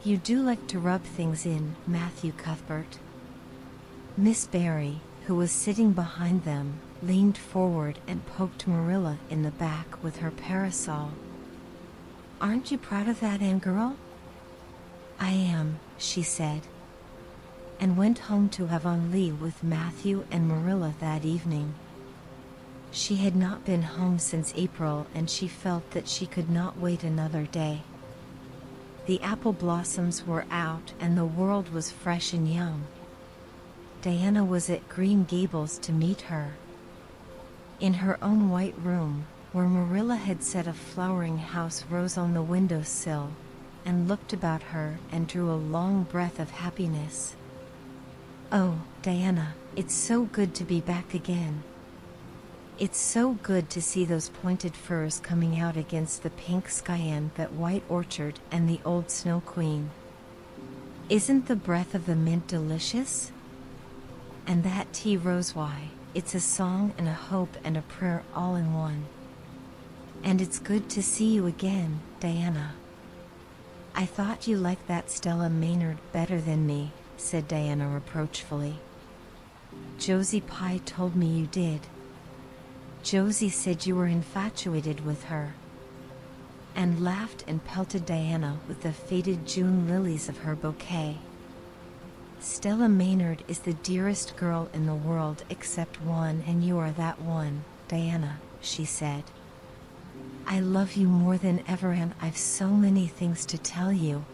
"You do like to rub things in, Matthew Cuthbert." Miss Barry, who was sitting behind them, leaned forward and poked Marilla in the back with her parasol. "Aren't you proud of that, Anne girl?" "I am," she said, and went home to Avonlea with Matthew and Marilla that evening. She had not been home since April, and she felt that she could not wait another day. The apple blossoms were out and the world was fresh and young. Diana was at Green Gables to meet her. In her own white room, where Marilla had set a flowering house rose on the windowsill, and looked about her and drew a long breath of happiness. "Oh, Diana, it's so good to be back again. It's so good to see those pointed firs coming out against the pink sky and that white orchard and the old Snow Queen. Isn't the breath of the mint delicious? And that tea rose, why, it's a song and a hope and a prayer all in one. And it's good to see you again, Diana. I thought you liked that Stella Maynard better than me, said Diana reproachfully. Josie Pye told me you did. Josie said you were infatuated with her. Anne laughed and pelted Diana with the faded June lilies of her bouquet. Stella Maynard is the dearest girl in the world except one, and you are that one, Diana, she said. I love you more than ever, and I've so many things to tell you.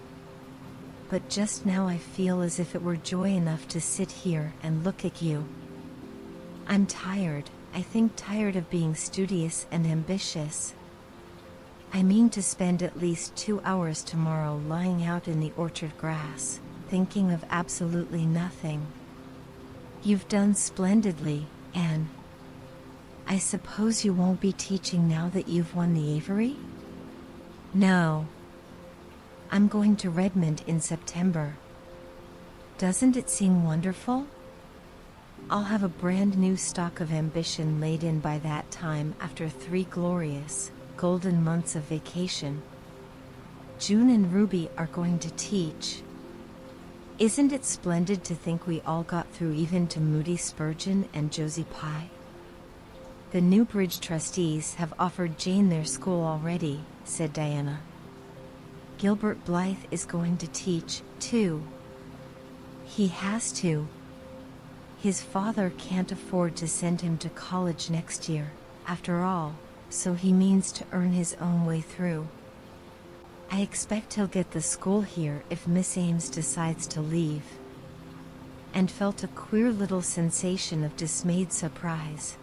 But just now I feel as if it were joy enough to sit here and look at you. I'm tired, I think tired of being studious and ambitious. I mean to spend at least 2 hours tomorrow lying out in the orchard grass, thinking of absolutely nothing. You've done splendidly, Anne. I suppose you won't be teaching now that you've won the Avery? No. I'm going to Redmond in September. Doesn't it seem wonderful? I'll have a brand new stock of ambition laid in by that time after 3 glorious, golden months of vacation. June and Ruby are going to teach. Isn't it splendid to think we all got through even to Moody Spurgeon and Josie Pye? The Newbridge trustees have offered Jane their school already, said Diana. Gilbert Blythe is going to teach, too. He has to. His father can't afford to send him to college next year, after all, so he means to earn his own way through. I expect he'll get the school here if Miss Ames decides to leave. And felt a queer little sensation of dismayed surprise.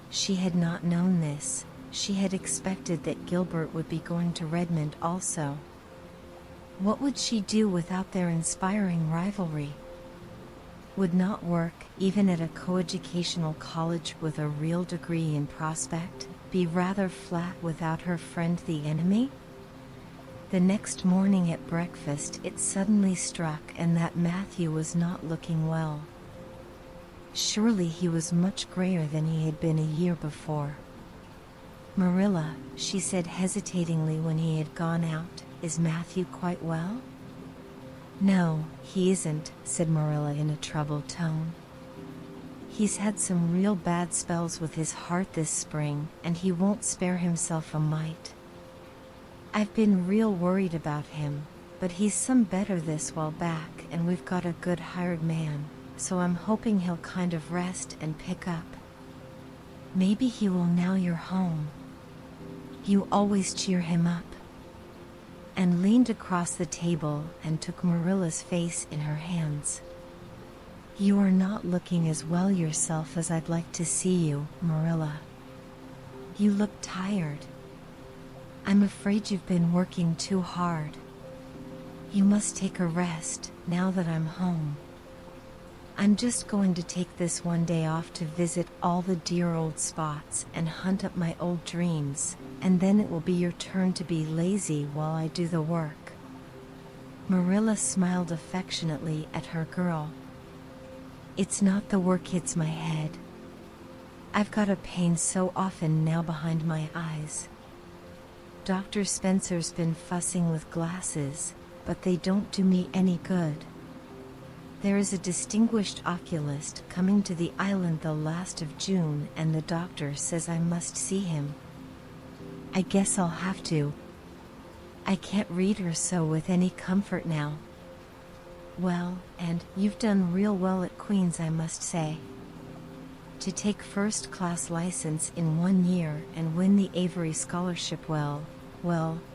She had not known this. She had expected that Gilbert would be going to Redmond also. What would she do without their inspiring rivalry? Would not work, even at a coeducational college with a real degree in prospect, be rather flat without her friend the enemy? The next morning at breakfast it suddenly struck Anne that Matthew was not looking well. Surely he was much grayer than he had been a year before. Marilla, she said hesitatingly when he had gone out, is Matthew quite well? No, he isn't, said Marilla in a troubled tone. He's had some real bad spells with his heart this spring, and he won't spare himself a mite. I've been real worried about him, but he's some better this while back, and we've got a good hired man, so I'm hoping he'll kind of rest and pick up. Maybe he will now you're home. You always cheer him up. And leaned across the table and took Marilla's face in her hands. You are not looking as well yourself as I'd like to see you, Marilla. You look tired. I'm afraid you've been working too hard. You must take a rest, now that I'm home. I'm just going to take this one day off to visit all the dear old spots and hunt up my old dreams, and then it will be your turn to be lazy while I do the work. Marilla smiled affectionately at her girl. It's not the work hits my head. I've got a pain so often now behind my eyes. Dr. Spencer's been fussing with glasses, but they don't do me any good. There is a distinguished oculist coming to the island the last of June, and the doctor says I must see him. I guess I'll have to. I can't read her so with any comfort now. Well, and you've done real well at Queen's, I must say. To take first-class license in 1 year and win the Avery Scholarship, well,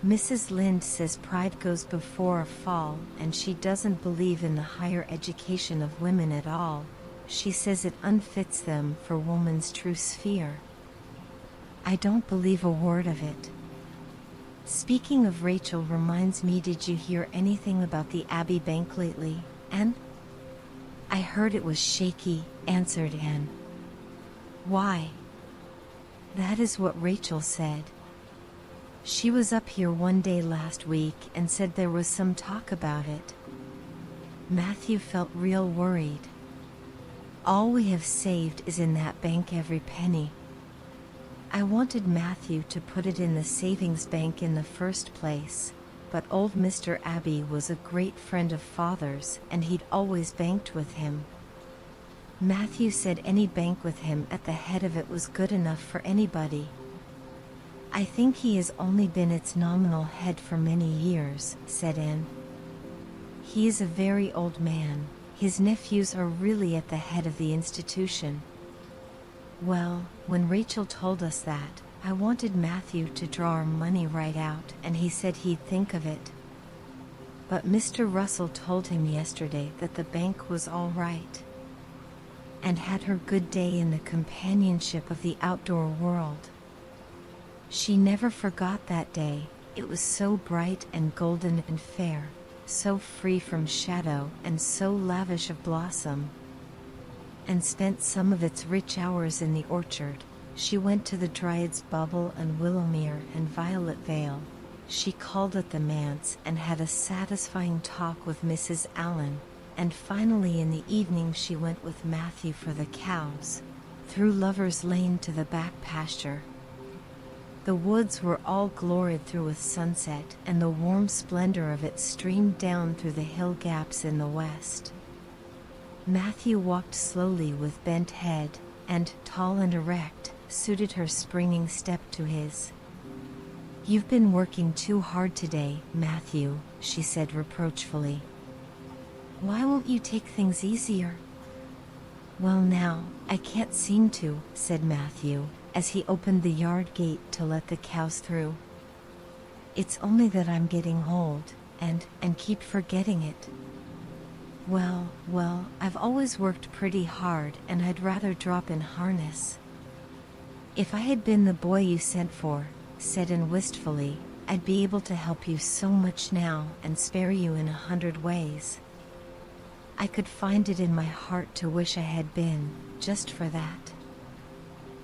Mrs. Lynde says pride goes before a fall, and she doesn't believe in the higher education of women at all. She says it unfits them for woman's true sphere. I don't believe a word of it. Speaking of Rachel reminds me, did you hear anything about the Abbey Bank lately, Anne? I heard it was shaky, answered Anne. Why? That is what Rachel said. She was up here one day last week and said there was some talk about it. Matthew felt real worried. All we have saved is in that bank, every penny. I wanted Matthew to put it in the savings bank in the first place, but old Mr. Abbey was a great friend of Father's and he'd always banked with him. Matthew said any bank with him at the head of it was good enough for anybody. I think he has only been its nominal head for many years, said Anne. He is a very old man. His nephews are really at the head of the institution. Well, when Rachel told us that, I wanted Matthew to draw our money right out, and he said he'd think of it. But Mr. Russell told him yesterday that the bank was all right, and had her good day in the companionship of the outdoor world. She never forgot that day. It was so bright and golden and fair, so free from shadow and so lavish of blossom, and spent some of its rich hours in the orchard. She went to the Dryad's Bubble and Willowmere and Violet Vale. She called at the manse and had a satisfying talk with Mrs. Allen, and finally in the evening she went with Matthew for the cows, through Lover's Lane to the back pasture. The woods were all gloried through with sunset, and the warm splendor of it streamed down through the hill gaps in the west. Matthew walked slowly with bent head, and, tall and erect, suited her springing step to his. "You've been working too hard today, Matthew," she said reproachfully. "Why won't you take things easier?" "Well now, I can't seem to," said Matthew, as he opened the yard gate to let the cows through. "It's only that I'm getting old, and keep forgetting it. Well, I've always worked pretty hard, and I'd rather drop in harness." "If I had been the boy you sent for," said Anne wistfully, "I'd be able to help you so much now and spare you in 100 ways. I could find it in my heart to wish I had been, just for that."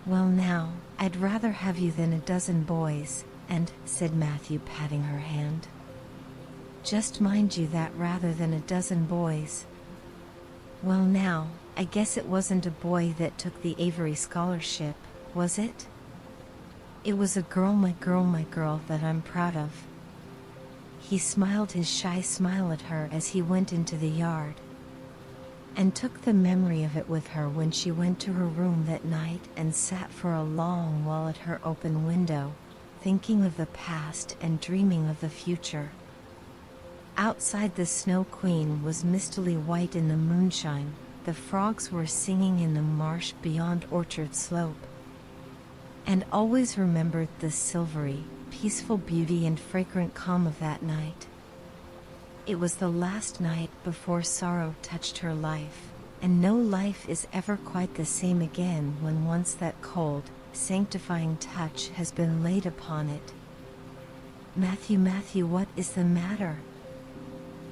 "Well now, I'd rather have you than a dozen boys," said Matthew, patting her hand. "Just mind you that, rather than a dozen boys." "Well now, I guess it wasn't a boy that took the Avery scholarship, was it?" "It was a girl, my girl that I'm proud of." He smiled his shy smile at her as he went into the yard, and took the memory of it with her when she went to her room that night and sat for a long while at her open window, thinking of the past and dreaming of the future. Outside, the Snow Queen was mistily white in the moonshine. The frogs were singing in the marsh beyond Orchard Slope. And always remembered the silvery, peaceful beauty and fragrant calm of that night. It was the last night before sorrow touched her life, and no life is ever quite the same again when once that cold, sanctifying touch has been laid upon it. Matthew, what is the matter?"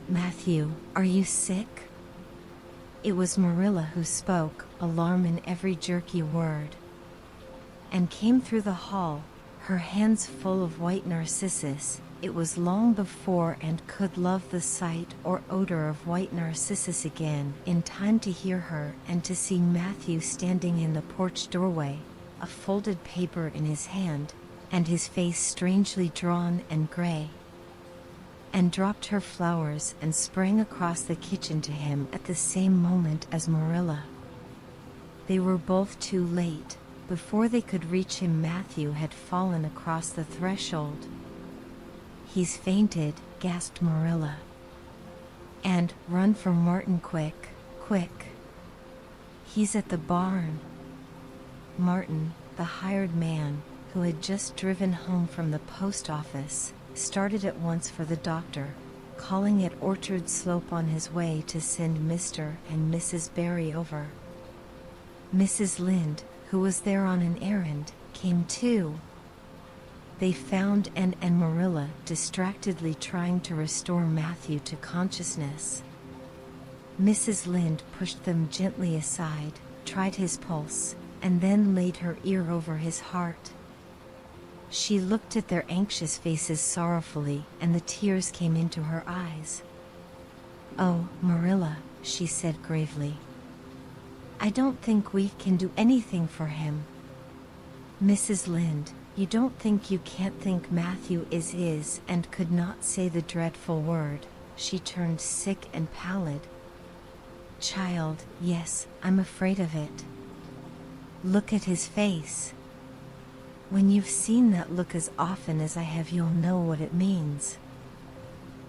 "Matthew, are you sick?" It was Marilla who spoke, alarm in every jerky word, and came through the hall, her hands full of white narcissus. It was long before Anne could love the sight or odor of white narcissus again, in time to hear her and to see Matthew standing in the porch doorway, a folded paper in his hand, and his face strangely drawn and gray. And dropped her flowers and sprang across the kitchen to him at the same moment as Marilla. They were both too late. Before they could reach him, Matthew had fallen across the threshold. "He's fainted," gasped Marilla. "And run for Martin, quick. He's at the barn." Martin, the hired man, who had just driven home from the post office, started at once for the doctor, calling at Orchard Slope on his way to send Mr. and Mrs. Barry over. Mrs. Lynde, who was there on an errand, came too. They found Anne and Marilla distractedly trying to restore Matthew to consciousness. Mrs. Lynde pushed them gently aside, tried his pulse, and then laid her ear over his heart. She looked at their anxious faces sorrowfully, and the tears came into her eyes. "Oh, Marilla," she said gravely, "I don't think we can do anything for him." Mrs. Lynde, you don't think you can't think Matthew is and could not say the dreadful word. She turned sick and pallid. Child, yes, I'm afraid of it. Look at his face. When you've seen that look as often as I have, you'll know what it means.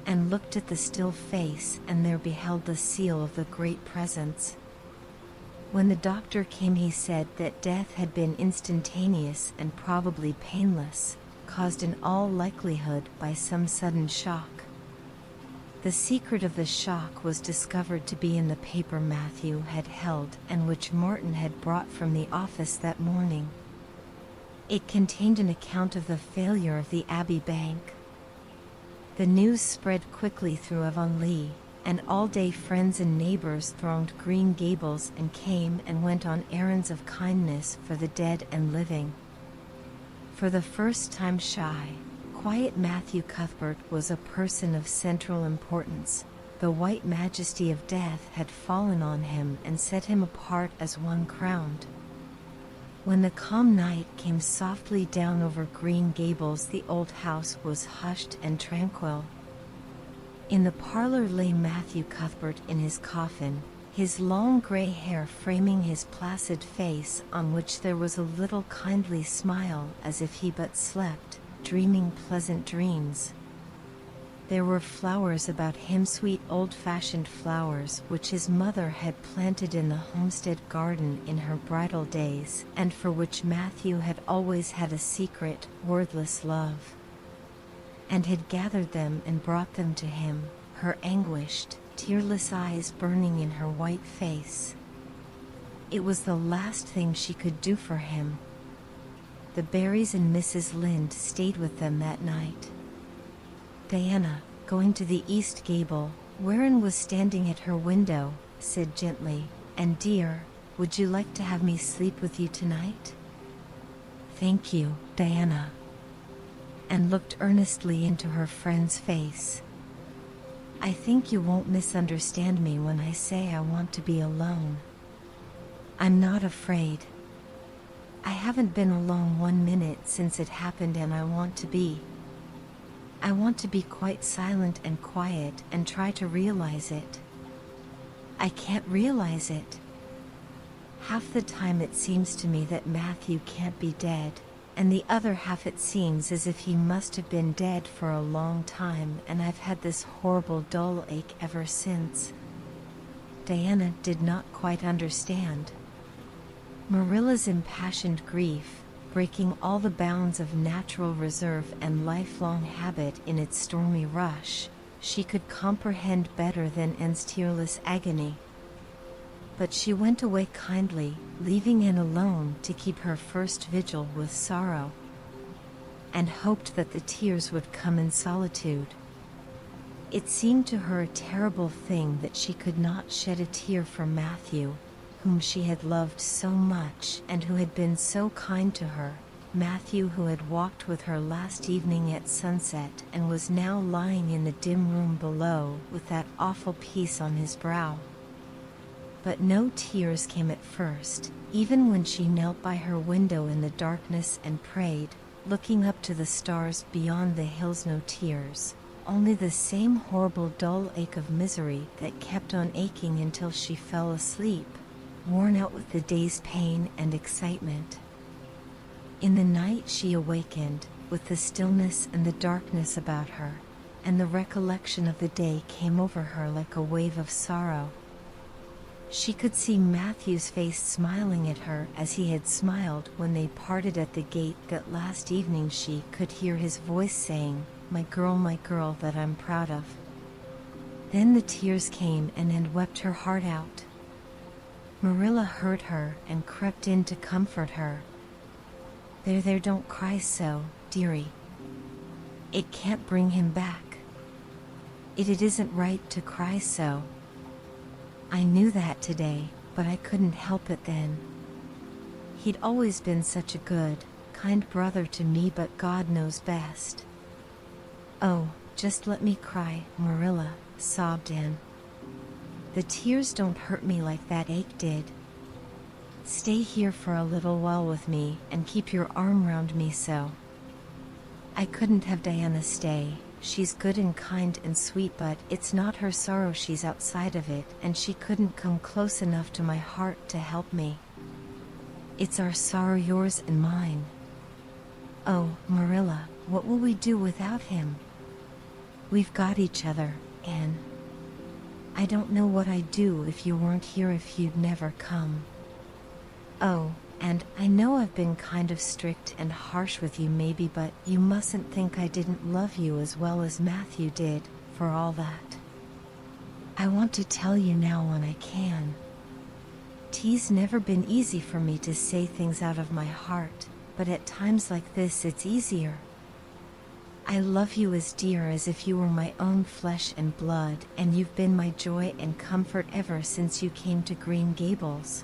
And looked at the still face, and there beheld the seal of the great presence. When the doctor came, he said that death had been instantaneous and probably painless, caused in all likelihood by some sudden shock. The secret of the shock was discovered to be in the paper Matthew had held and which Martin had brought from the office that morning. It contained an account of the failure of the Abbey Bank. The news spread quickly through Avonlea, and all day friends and neighbors thronged Green Gables and came and went on errands of kindness for the dead and living. For the first time shy, quiet Matthew Cuthbert was a person of central importance. The white majesty of death had fallen on him and set him apart as one crowned. When the calm night came softly down over Green Gables, the old house was hushed and tranquil. In the parlor lay Matthew Cuthbert in his coffin, his long gray hair framing his placid face, on which there was a little kindly smile, as if he but slept, dreaming pleasant dreams. There were flowers about him, sweet old-fashioned flowers which his mother had planted in the homestead garden in her bridal days, and for which Matthew had always had a secret, wordless love, and had gathered them and brought them to him, her anguished, tearless eyes burning in her white face. It was the last thing she could do for him. The Barrys and Mrs. Lynde stayed with them that night. Diana, going to the east gable, where Anne was standing at her window, said gently, "And dear, would you like to have me sleep with you tonight?" "Thank you, Diana," and looked earnestly into her friend's face. "I think you won't misunderstand me when I say I want to be alone. I'm not afraid. I haven't been alone 1 minute since it happened, and I want to be. I want to be quite silent and quiet and try to realize it. I can't realize it. Half the time it seems to me that Matthew can't be dead, and the other half it seems as if he must have been dead for a long time, and I've had this horrible dull ache ever since." Diana did not quite understand. Marilla's impassioned grief, breaking all the bounds of natural reserve and lifelong habit in its stormy rush, she could comprehend better than Anne's tearless agony. But she went away kindly, leaving Anne alone to keep her first vigil with sorrow, and hoped that the tears would come in solitude. It seemed to her a terrible thing that she could not shed a tear for Matthew, whom she had loved so much and who had been so kind to her, Matthew who had walked with her last evening at sunset and was now lying in the dim room below with that awful peace on his brow. But no tears came at first, even when she knelt by her window in the darkness and prayed, looking up to the stars beyond the hills. No tears, only the same horrible dull ache of misery that kept on aching until she fell asleep, worn out with the day's pain and excitement. In the night she awakened, with the stillness and the darkness about her, and the recollection of the day came over her like a wave of sorrow. She could see Matthew's face smiling at her as he had smiled when they parted at the gate that last evening. She could hear his voice saying, my girl that I'm proud of." Then the tears came and Anne wept her heart out. Marilla heard her and crept in to comfort her. There, don't cry so, dearie. It can't bring him back. It isn't right to cry so. I knew that today, but I couldn't help it then. He'd always been such a good, kind brother to me, but God knows best. Oh, just let me cry, Marilla, sobbed Anne. The tears don't hurt me like that ache did. Stay here for a little while with me and keep your arm round me so. I couldn't have Diana stay. She's good and kind and sweet, but it's not her sorrow, she's outside of it, and she couldn't come close enough to my heart to help me. It's our sorrow, yours and mine. Oh, Marilla, what will we do without him? We've got each other, Anne. I don't know what I'd do if you weren't here, if you'd never come. Oh, and I know I've been kind of strict and harsh with you maybe, but you mustn't think I didn't love you as well as Matthew did, for all that. I want to tell you now when I can. T's never been easy for me to say things out of my heart, but at times like this it's easier. I love you as dear as if you were my own flesh and blood, and you've been my joy and comfort ever since you came to Green Gables.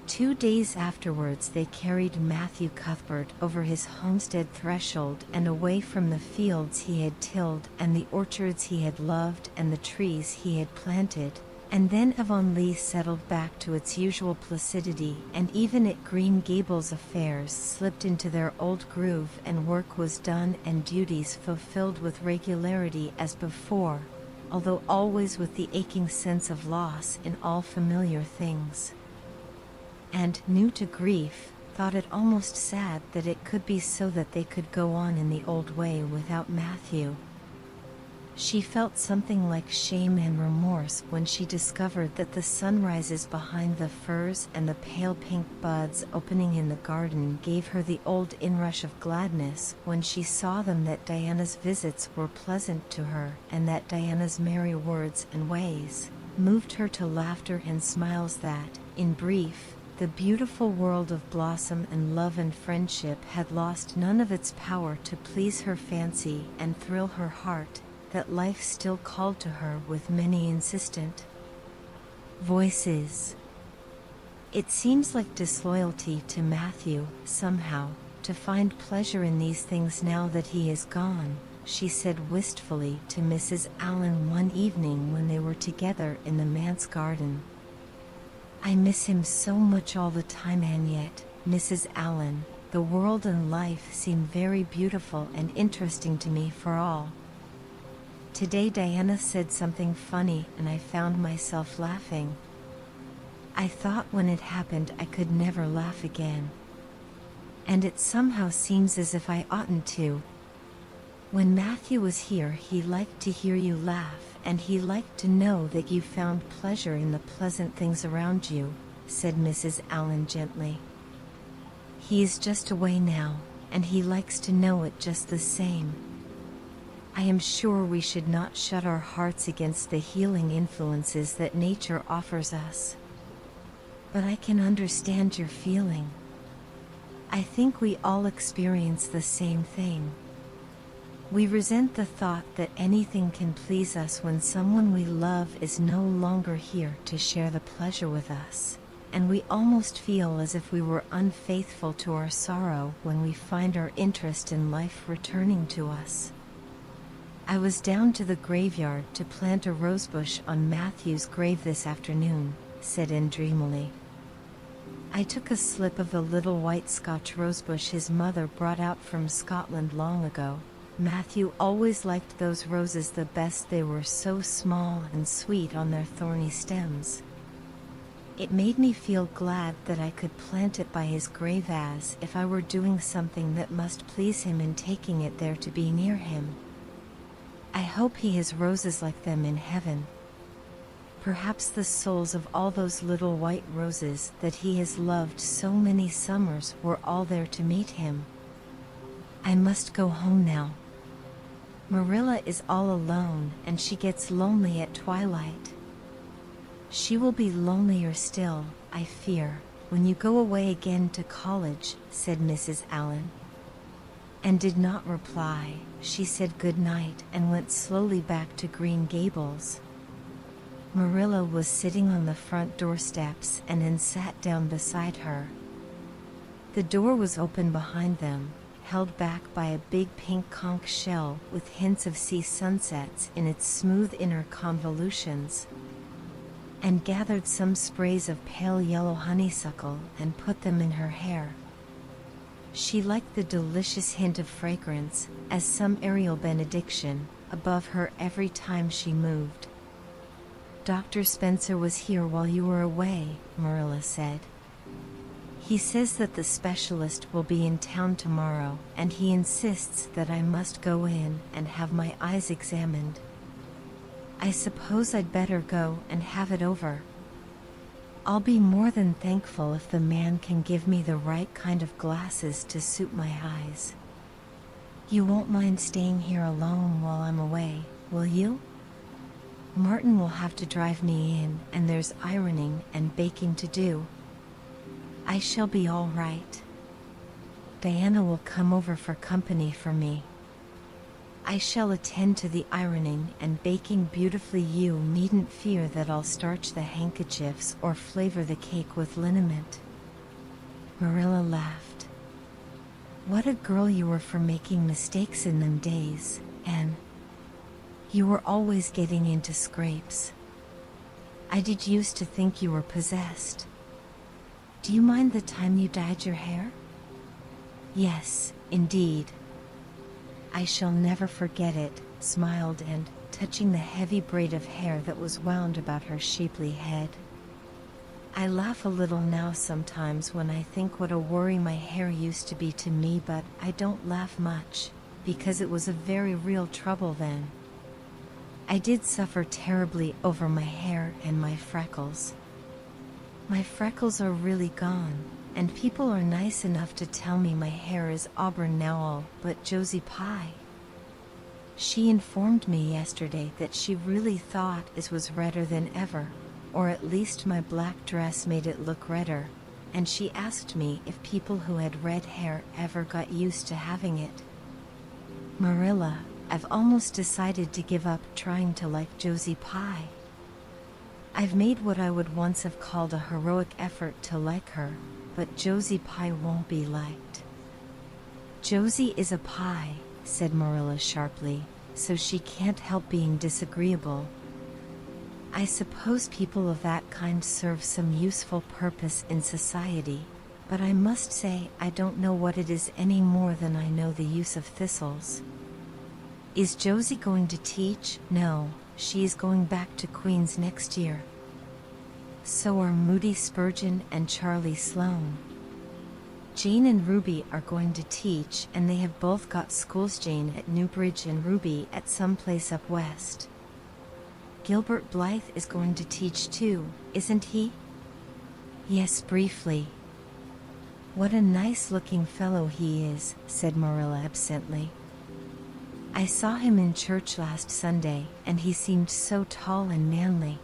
2 days afterwards they carried Matthew Cuthbert over his homestead threshold and away from the fields he had tilled and the orchards he had loved and the trees he had planted, and then Avonlea settled back to its usual placidity, and even at Green Gables affairs slipped into their old groove and work was done and duties fulfilled with regularity as before, although always with the aching sense of loss in all familiar things. And, new to grief, thought it almost sad that it could be so that they could go on in the old way without Matthew. She felt something like shame and remorse when she discovered that the sunrises behind the firs and the pale pink buds opening in the garden gave her the old inrush of gladness when she saw them, that Diana's visits were pleasant to her, and that Diana's merry words and ways moved her to laughter and smiles, that, in brief, the beautiful world of blossom and love and friendship had lost none of its power to please her fancy and thrill her heart, that life still called to her with many insistent voices. It seems like disloyalty to Matthew, somehow, to find pleasure in these things now that he is gone, she said wistfully to Mrs. Allen one evening when they were together in the manse garden. I miss him so much all the time, and yet, Mrs. Allen, the world and life seem very beautiful and interesting to me for all. Today Diana said something funny and I found myself laughing. I thought when it happened I could never laugh again. And it somehow seems as if I oughtn't to. When Matthew was here he liked to hear you laugh, and he liked to know that you found pleasure in the pleasant things around you, said Mrs. Allen gently. He is just away now, and he likes to know it just the same. I am sure we should not shut our hearts against the healing influences that nature offers us. But I can understand your feeling. I think we all experience the same thing. We resent the thought that anything can please us when someone we love is no longer here to share the pleasure with us, and we almost feel as if we were unfaithful to our sorrow when we find our interest in life returning to us. I was down to the graveyard to plant a rosebush on Matthew's grave this afternoon, said Anne dreamily. I took a slip of the little white Scotch rosebush his mother brought out from Scotland long ago. Matthew always liked those roses the best, they were so small and sweet on their thorny stems. It made me feel glad that I could plant it by his grave, as if I were doing something that must please him in taking it there to be near him. I hope he has roses like them in heaven. Perhaps the souls of all those little white roses that he has loved so many summers were all there to meet him. I must go home now. Marilla is all alone, and she gets lonely at twilight. She will be lonelier still, I fear, when you go away again to college, said Mrs. Allen. And did not reply. She said good night and went slowly back to Green Gables. Marilla was sitting on the front door steps, and Anne sat down beside her. The door was open behind them, held back by a big pink conch shell with hints of sea sunsets in its smooth inner convolutions. and gathered some sprays of pale yellow honeysuckle and put them in her hair. She liked the delicious hint of fragrance, as some aerial benediction, above her every time she moved. "Dr. Spencer was here while you were away," Marilla said. "He says that the specialist will be in town tomorrow, and he insists that I must go in and have my eyes examined. I suppose I'd better go and have it over. I'll be more than thankful if the man can give me the right kind of glasses to suit my eyes. You won't mind staying here alone while I'm away, will you? Martin will have to drive me in, and there's ironing and baking to do. I shall be all right. Diana will come over for company for me. I shall attend to the ironing and baking beautifully. You needn't fear that I'll starch the handkerchiefs or flavor the cake with liniment." Marilla laughed. "What a girl you were for making mistakes in them days, Anne. You were always getting into scrapes. I did used to think you were possessed. Do you mind the time you dyed your hair?" "Yes, indeed. I shall never forget it," smiled Anne, touching the heavy braid of hair that was wound about her shapely head. "I laugh a little now sometimes when I think what a worry my hair used to be to me, but I don't laugh much, because it was a very real trouble then. I did suffer terribly over my hair and my freckles. My freckles are really gone, and people are nice enough to tell me my hair is auburn now all but Josie Pye. She informed me yesterday that she really thought it was redder than ever, or at least my black dress made it look redder, and she asked me if people who had red hair ever got used to having it. Marilla, I've almost decided to give up trying to like Josie Pye. I've made what I would once have called a heroic effort to like her, but Josie Pye won't be liked." "Josie is a pie," said Marilla sharply, "so she can't help being disagreeable. I suppose people of that kind serve some useful purpose in society, but I must say I don't know what it is any more than I know the use of thistles. Is Josie going to teach?" "No, she is going back to Queen's next year. So are Moody Spurgeon and Charlie Sloane. Jane and Ruby are going to teach, and they have both got schools, Jane at Newbridge and Ruby at some place up west. Gilbert Blythe is going to teach too, isn't he?" "Yes, briefly." "What a nice-looking fellow he is," said Marilla absently. "I saw him in church last Sunday, and he seemed so tall and manly.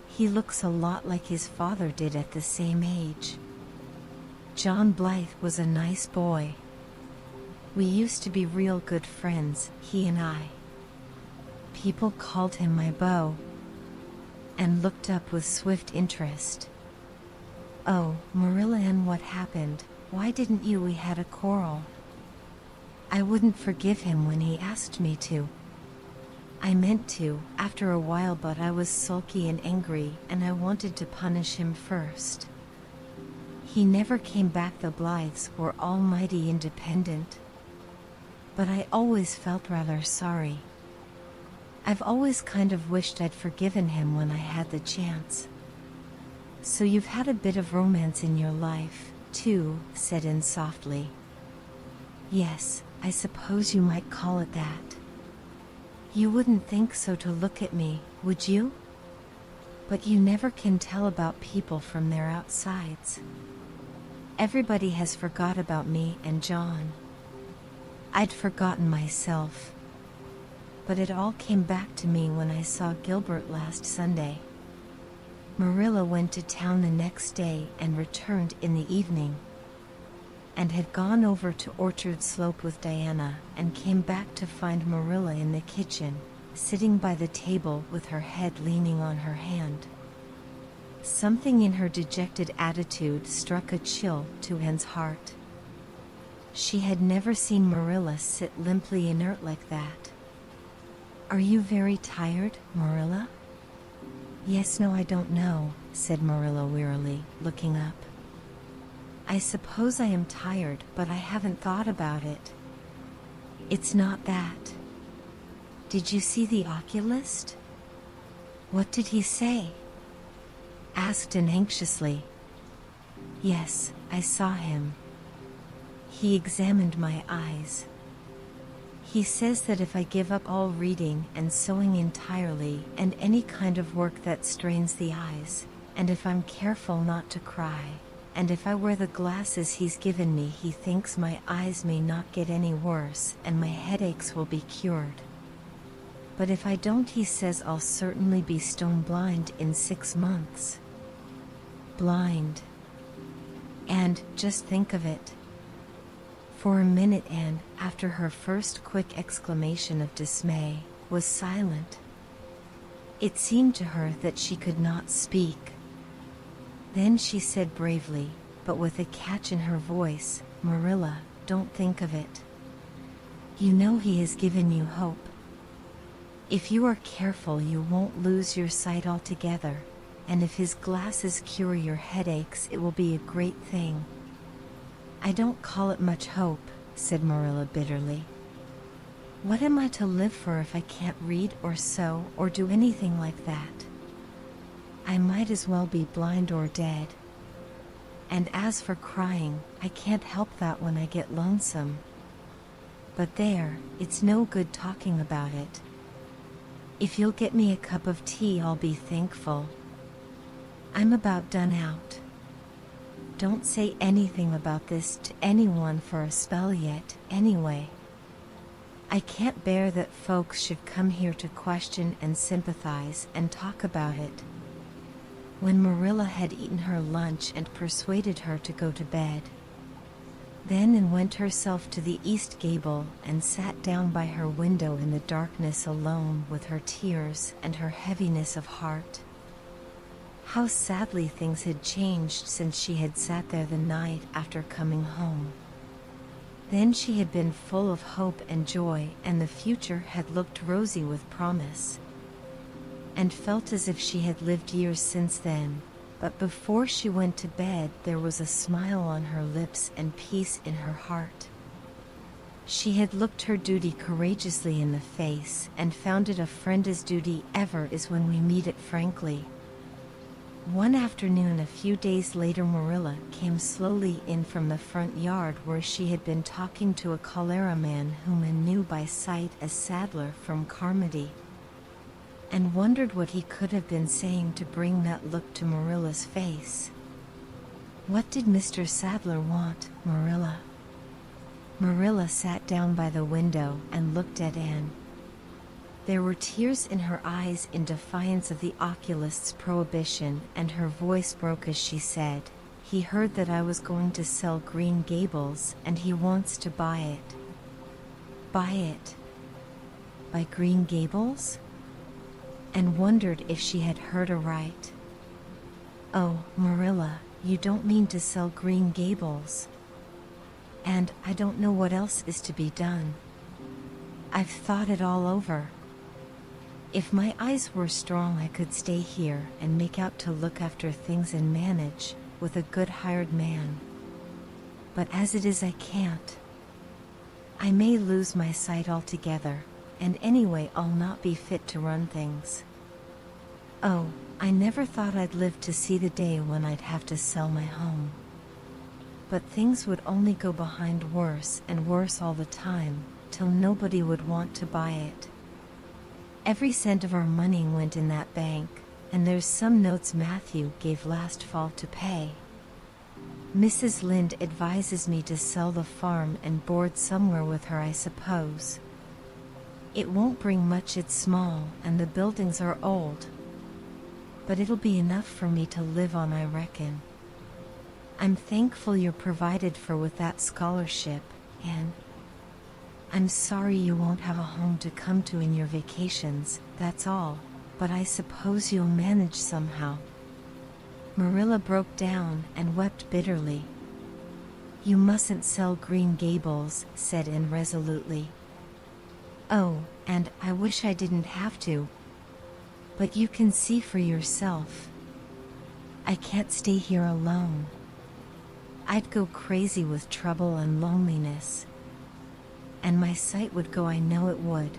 He looks a lot like his father did at the same age. John Blythe was a nice boy. We used to be real good friends, he and I. People called him my beau." And looked up with swift interest. "Oh, Marilla Ann, what happened? Why didn't you? We had a quarrel. I wouldn't forgive him when he asked me to. I meant to, after a while, but I was sulky and angry, and I wanted to punish him first. He never came back. The Blythes were almighty independent. But I always felt rather sorry. I've always kind of wished I'd forgiven him when I had the chance." "So you've had a bit of romance in your life, too," said Anne softly. "Yes, I suppose you might call it that. You wouldn't think so to look at me, would you? But you never can tell about people from their outsides. Everybody has forgot about me and John. I'd forgotten myself. But it all came back to me when I saw Gilbert last Sunday. Marilla went to town the next day and returned in the evening, and had gone over to Orchard Slope with Diana, and came back to find Marilla in the kitchen, sitting by the table with her head leaning on her hand. Something in her dejected attitude struck a chill to Anne's heart. She had never seen Marilla sit limply inert like that. "Are you very tired, Marilla?" Yes, no, I don't know, said Marilla wearily, looking up. I suppose I am tired, but I haven't thought about it. It's not that. Did you see the oculist? What did he say? Asked Anne anxiously. Yes, I saw him. He examined my eyes. He says that if I give up all reading and sewing entirely and any kind of work that strains the eyes, and if I'm careful not to cry, and if I wear the glasses he's given me, he thinks my eyes may not get any worse and my headaches will be cured. But if I don't, he says I'll certainly be stone blind in 6 months. Blind. And just think of it. For a minute Anne, after her first quick exclamation of dismay, was silent. It seemed to her that she could not speak. Then she said bravely, but with a catch in her voice, Marilla, don't think of it. You know he has given you hope. If you are careful, you won't lose your sight altogether, and if his glasses cure your headaches, it will be a great thing. I don't call it much hope, said Marilla bitterly. What am I to live for if I can't read or sew or do anything like that? I might as well be blind or dead. And as for crying, I can't help that when I get lonesome. But there, it's no good talking about it. If you'll get me a cup of tea, I'll be thankful. I'm about done out. Don't say anything about this to anyone for a spell yet, anyway. I can't bear that folks should come here to question and sympathize and talk about it. When Marilla had eaten her lunch and persuaded her to go to bed, then Anne went herself to the east gable and sat down by her window in the darkness alone with her tears and her heaviness of heart. How sadly things had changed since she had sat there the night after coming home. Then she had been full of hope and joy, and the future had looked rosy with promise, and felt as if she had lived years since then. But before she went to bed, there was a smile on her lips and peace in her heart. She had looked her duty courageously in the face and found it a friend as duty ever is when we meet it frankly. One afternoon a few days later, Marilla came slowly in from the front yard where she had been talking to a cholera man whom Anne knew by sight as Sadler from Carmody, and wondered what he could have been saying to bring that look to Marilla's face. What did Mr. Sadler want, Marilla? Marilla sat down by the window and looked at Anne. There were tears in her eyes in defiance of the oculist's prohibition, and her voice broke as she said, "He heard that I was going to sell Green Gables, and he wants to buy it." Buy it? By Green Gables? And wondered if she had heard aright. Oh, Marilla, you don't mean to sell Green Gables. And I don't know what else is to be done. I've thought it all over. If my eyes were strong, I could stay here and make out to look after things and manage with a good hired man. But as it is, I can't. I may lose my sight altogether, and anyway I'll not be fit to run things. Oh, I never thought I'd live to see the day when I'd have to sell my home. But things would only go behind worse and worse all the time, till nobody would want to buy it. Every cent of our money went in that bank, and there's some notes Matthew gave last fall to pay. Mrs. Lynde advises me to sell the farm and board somewhere with her, I suppose. It won't bring much, it's small, and the buildings are old. But it'll be enough for me to live on, I reckon. I'm thankful you're provided for with that scholarship, Anne. I'm sorry you won't have a home to come to in your vacations, that's all, but I suppose you'll manage somehow. Marilla broke down and wept bitterly. You mustn't sell Green Gables, said Anne resolutely. Oh, and I wish I didn't have to. But you can see for yourself. I can't stay here alone. I'd go crazy with trouble and loneliness. And my sight would go, I know it would.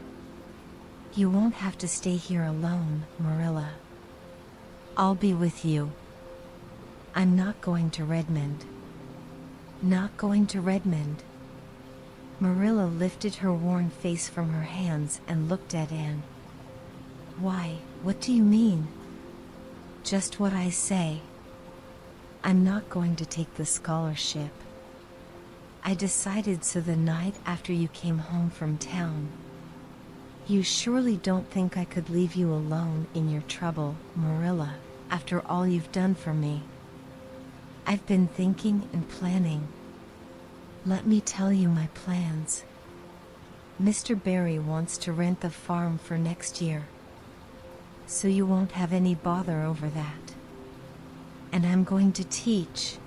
You won't have to stay here alone, Marilla. I'll be with you. I'm not going to Redmond. Not going to Redmond. Marilla lifted her worn face from her hands and looked at Anne. Why, what do you mean? Just what I say. I'm not going to take the scholarship. I decided so the night after you came home from town. You surely don't think I could leave you alone in your trouble, Marilla, after all you've done for me. I've been thinking and planning. Let me tell you my plans. Mr. Barry wants to rent the farm for next year. So you won't have any bother over that. And I'm going to teach.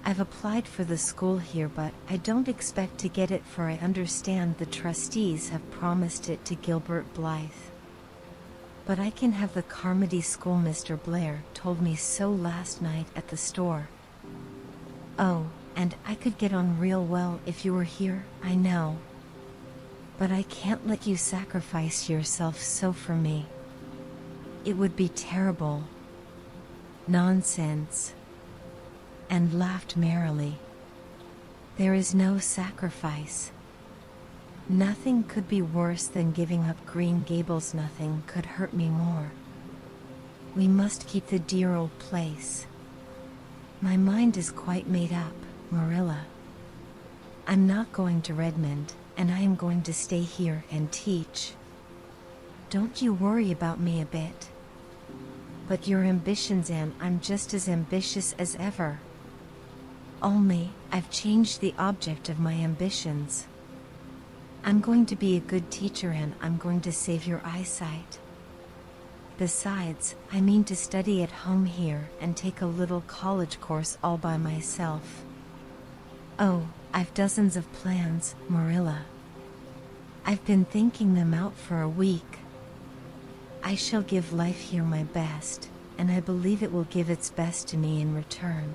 I've applied for the school here, but I don't expect to get it, for I understand the trustees have promised it to Gilbert Blythe. But I can have the Carmody School. Mr. Blair told me so last night at the store. Oh, and I could get on real well if you were here, I know. But I can't let you sacrifice yourself so for me. It would be terrible. Nonsense. And laughed merrily. There is no sacrifice. Nothing could be worse than giving up Green Gables. Nothing could hurt me more. We must keep the dear old place. My mind is quite made up, Marilla. I'm not going to Redmond, and I am going to stay here and teach. Don't you worry about me a bit. But your ambitions, Anne, I'm just as ambitious as ever. Only, I've changed the object of my ambitions. I'm going to be a good teacher, and I'm going to save your eyesight. Besides, I mean to study at home here and take a little college course all by myself. Oh, I've dozens of plans, Marilla. I've been thinking them out for a week. I shall give life here my best, and I believe it will give its best to me in return.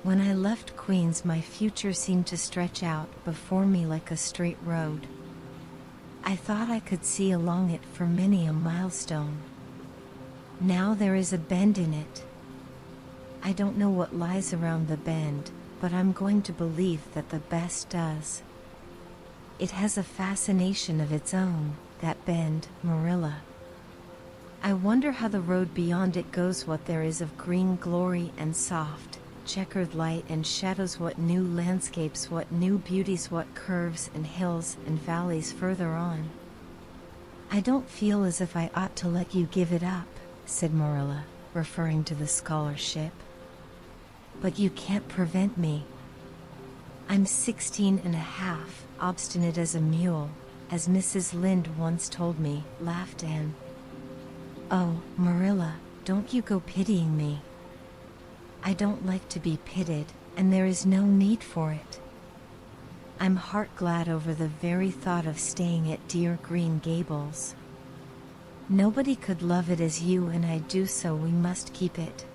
When I left Queens, my future seemed to stretch out before me like a straight road. I thought I could see along it for many a milestone. Now there is a bend in it. I don't know what lies around the bend, but I'm going to believe that the best does. It has a fascination of its own, that bend, Marilla. I wonder how the road beyond it goes, what there is of green glory and soft, checkered light and shadows, what new landscapes, what new beauties, what curves and hills and valleys further on. I don't feel as if I ought to let you give it up, said Marilla, referring to the scholarship. But you can't prevent me. I'm 16 and a half, obstinate as a mule, as Mrs. Lynde once told me, laughed Anne. Oh, Marilla, don't you go pitying me. I don't like to be pitied, and there is no need for it. I'm heart glad over the very thought of staying at dear Green Gables. Nobody could love it as you and I do, so we must keep it.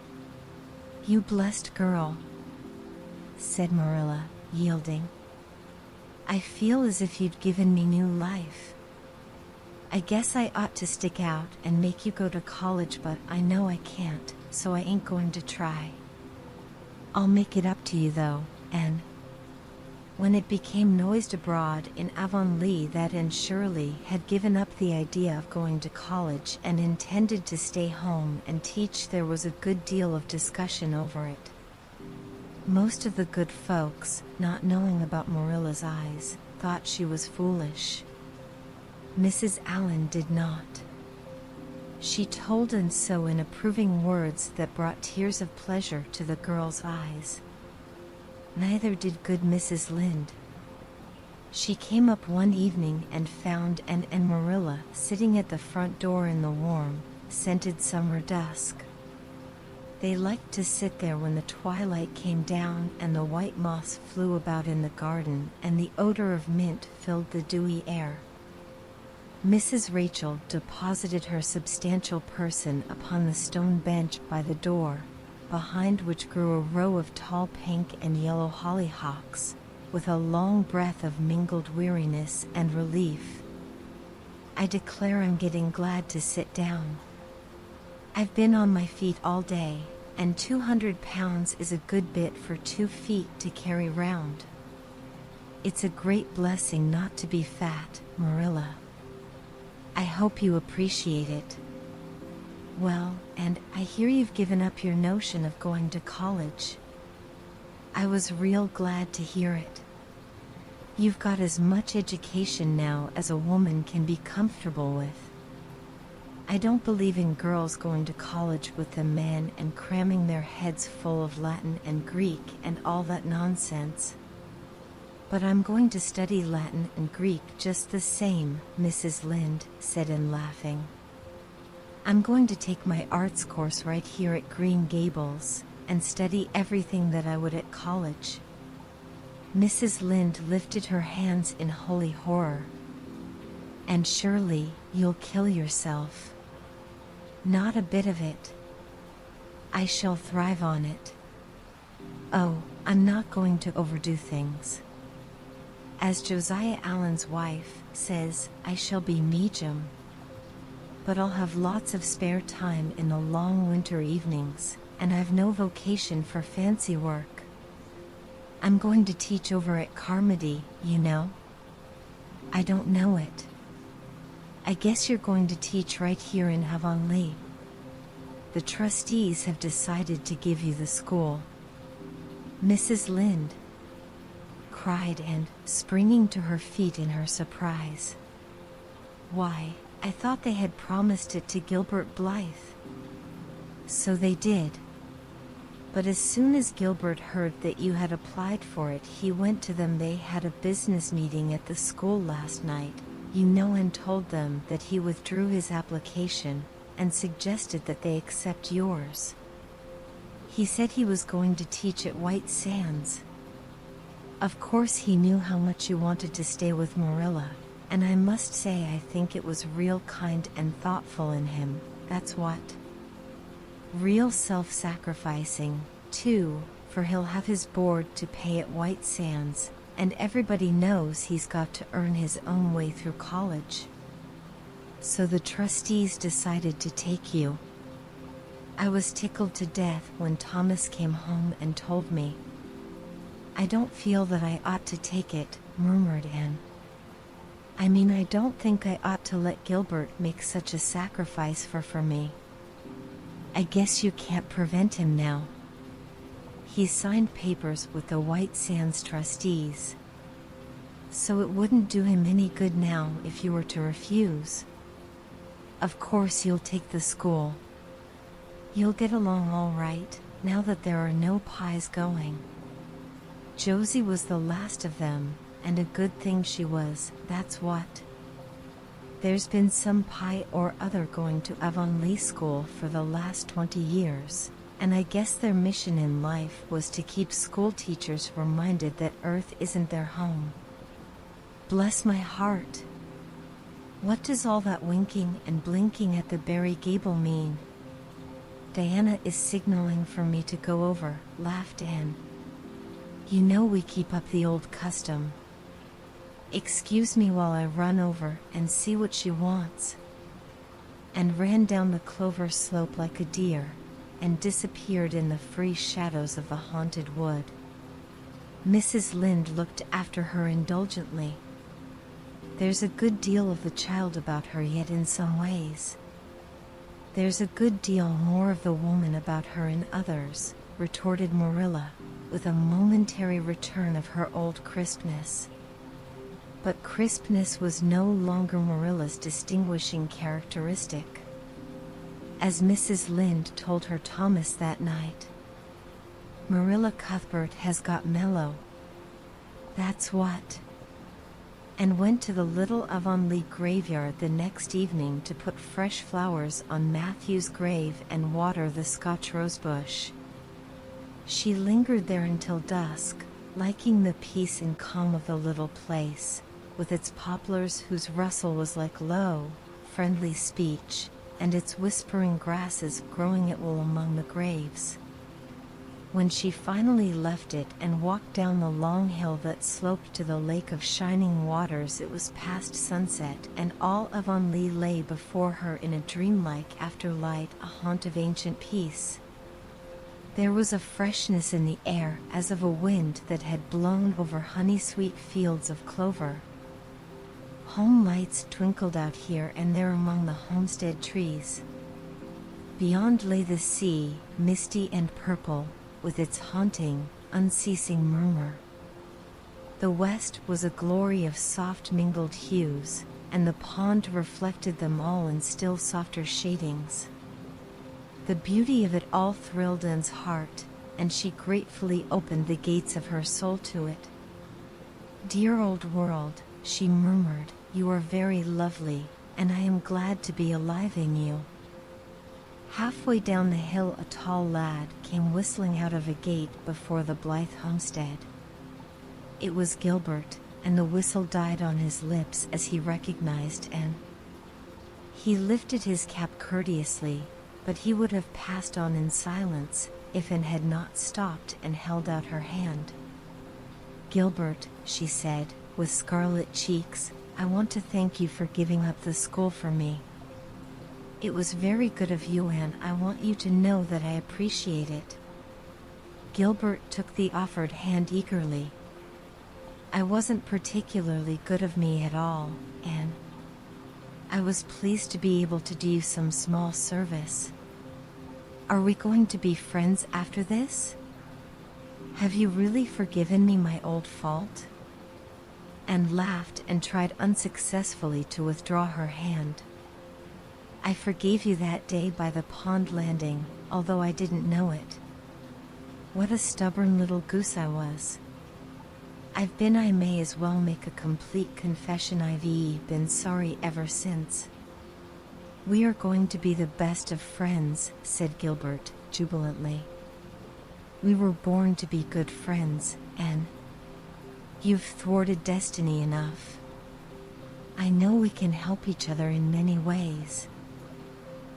You blessed girl, said Marilla, yielding. I feel as if you'd given me new life. I guess I ought to stick out and make you go to college, but I know I can't, so I ain't going to try. I'll make it up to you though, Anne. When it became noised abroad in Avonlea that Anne Shirley had given up the idea of going to college and intended to stay home and teach, there was a good deal of discussion over it. Most of the good folks, not knowing about Marilla's eyes, thought she was foolish. Mrs. Allen did not. She told Anne so in approving words that brought tears of pleasure to the girl's eyes. Neither did good Mrs. Lynde. She came up one evening and found Anne and Marilla sitting at the front door in the warm, scented summer dusk. They liked to sit there when the twilight came down and the white moths flew about in the garden and the odor of mint filled the dewy air. Mrs. Rachel deposited her substantial person upon the stone bench by the door, behind which grew a row of tall pink and yellow hollyhocks, with a long breath of mingled weariness and relief. I declare I'm getting glad to sit down. I've been on my feet all day, and 200 pounds is a good bit for 2 feet to carry round. It's a great blessing not to be fat, Marilla. I hope you appreciate it. Well, and I hear you've given up your notion of going to college. I was real glad to hear it. You've got as much education now as a woman can be comfortable with. I don't believe in girls going to college with the men and cramming their heads full of Latin and Greek and all that nonsense. But I'm going to study Latin and Greek just the same, Mrs. Lynde said in laughing. I'm going to take my arts course right here at Green Gables and study everything that I would at college. Mrs. Lynde lifted her hands in holy horror. And Shirley, you'll kill yourself. Not a bit of it. I shall thrive on it. Oh, I'm not going to overdo things. As Josiah Allen's wife says, I shall be medium. But I'll have lots of spare time in the long winter evenings, and I've no vocation for fancy work. I'm going to teach over at Carmody, you know. I don't know it. I guess you're going to teach right here in Avonlea. The trustees have decided to give you the school. Mrs. Lynde cried Anne, springing to her feet in her surprise. Why, I thought they had promised it to Gilbert Blythe. So they did. But as soon as Gilbert heard that you had applied for it, he went to them. They had a business meeting at the school last night, you know, and told them that he withdrew his application and suggested that they accept yours. He said he was going to teach at White Sands. Of course he knew how much you wanted to stay with Marilla, and I must say I think it was real kind and thoughtful in him, that's what. Real self-sacrificing, too, for he'll have his board to pay at White Sands, and everybody knows he's got to earn his own way through college. So the trustees decided to take you. I was tickled to death when Thomas came home and told me. I don't feel that I ought to take it, murmured Anne. I mean, I don't think I ought to let Gilbert make such a sacrifice for me. I guess you can't prevent him now. He signed papers with the White Sands trustees. So it wouldn't do him any good now if you were to refuse. Of course you'll take the school. You'll get along all right, now that there are no pies going. Josie was the last of them, and a good thing she was, that's what. There's been some pie or other going to Avonlea School for the last 20 years, and I guess their mission in life was to keep school teachers reminded that Earth isn't their home. Bless my heart. What does all that winking and blinking at the Barry Gable mean? Diana is signaling for me to go over, laughed Anne. You know we keep up the old custom. Excuse me while I run over and see what she wants. And ran down the clover slope like a deer, and disappeared in the free shadows of the haunted wood. Mrs. Lynde looked after her indulgently. There's a good deal of the child about her yet in some ways. There's a good deal more of the woman about her in others, retorted Marilla, with a momentary return of her old crispness. But crispness was no longer Marilla's distinguishing characteristic. As Mrs. Lynde told her Thomas that night, Marilla Cuthbert has got mellow. That's what. And went to the little Avonlea graveyard the next evening to put fresh flowers on Matthew's grave and water the Scotch rosebush. She lingered there until dusk, liking the peace and calm of the little place, with its poplars whose rustle was like low, friendly speech, and its whispering grasses growing at will among the graves. When she finally left it and walked down the long hill that sloped to the lake of shining waters, it was past sunset, and all Avonlea lay before her in a dreamlike afterlight, a haunt of ancient peace. There was a freshness in the air, as of a wind that had blown over honey-sweet fields of clover. Home lights twinkled out here and there among the homestead trees. Beyond lay the sea, misty and purple, with its haunting, unceasing murmur. The west was a glory of soft mingled hues, and the pond reflected them all in still softer shadings. The beauty of it all thrilled Anne's heart, and she gratefully opened the gates of her soul to it. "Dear old world," she murmured, "you are very lovely, and I am glad to be alive in you." Halfway down the hill a tall lad came whistling out of a gate before the Blythe homestead. It was Gilbert, and the whistle died on his lips as he recognized Anne. He lifted his cap courteously, but he would have passed on in silence if Anne had not stopped and held out her hand. "Gilbert," she said, with scarlet cheeks, "I want to thank you for giving up the school for me. It was very good of you, and I want you to know that I appreciate it." Gilbert took the offered hand eagerly. "I wasn't particularly good of me at all, Anne. I was pleased to be able to do you some small service. Are we going to be friends after this? Have you really forgiven me my old fault?" Anne laughed and tried unsuccessfully to withdraw her hand. "I forgave you that day by the pond landing, although I didn't know it. What a stubborn little goose I was. I may as well make a complete confession. I've been sorry ever since." "We are going to be the best of friends," said Gilbert, jubilantly. "We were born to be good friends, Anne. You've thwarted destiny enough. I know we can help each other in many ways.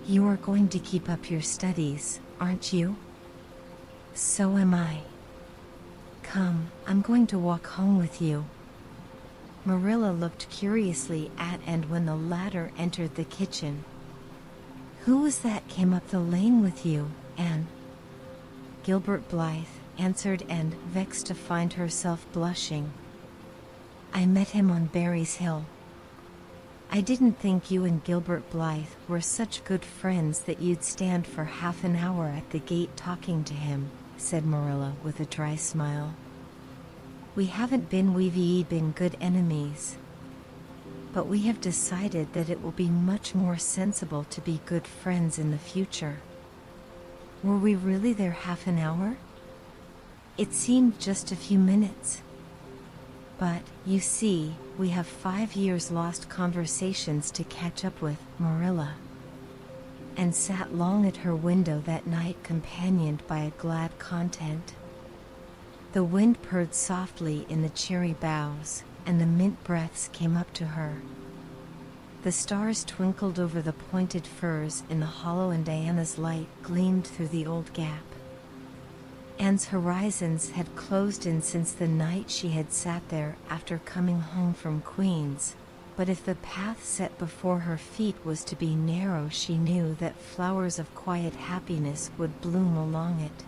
You are going to keep up your studies, aren't you? So am I. Come, I'm going to walk home with you." Marilla looked curiously at Anne when the latter entered the kitchen. "Who was that came up the lane with you, Anne?" "Gilbert Blythe," answered Anne, vexed to find herself blushing. "I met him on Barry's Hill." "I didn't think you and Gilbert Blythe were such good friends that you'd stand for half an hour at the gate talking to him," said Marilla with a dry smile. We've been good enemies. But we have decided that it will be much more sensible to be good friends in the future." "Were we really there half an hour?" "It seemed just a few minutes. But, you see, we have 5 years lost conversations to catch up with, Marilla." And sat long at her window that night, companioned by a glad content. The wind purred softly in the cherry boughs, and the mint breaths came up to her. The stars twinkled over the pointed firs in the hollow, and Diana's light gleamed through the old gap. Anne's horizons had closed in since the night she had sat there after coming home from Queen's, but if the path set before her feet was to be narrow, she knew that flowers of quiet happiness would bloom along it.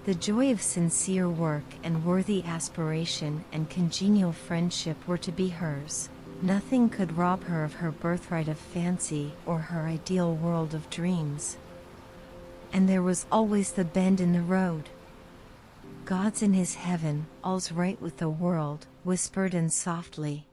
The joy of sincere work and worthy aspiration and congenial friendship were to be hers. Nothing could rob her of her birthright of fancy or her ideal world of dreams. And there was always the bend in the road. "God's in his heaven, all's right with the world," whispered Anne softly,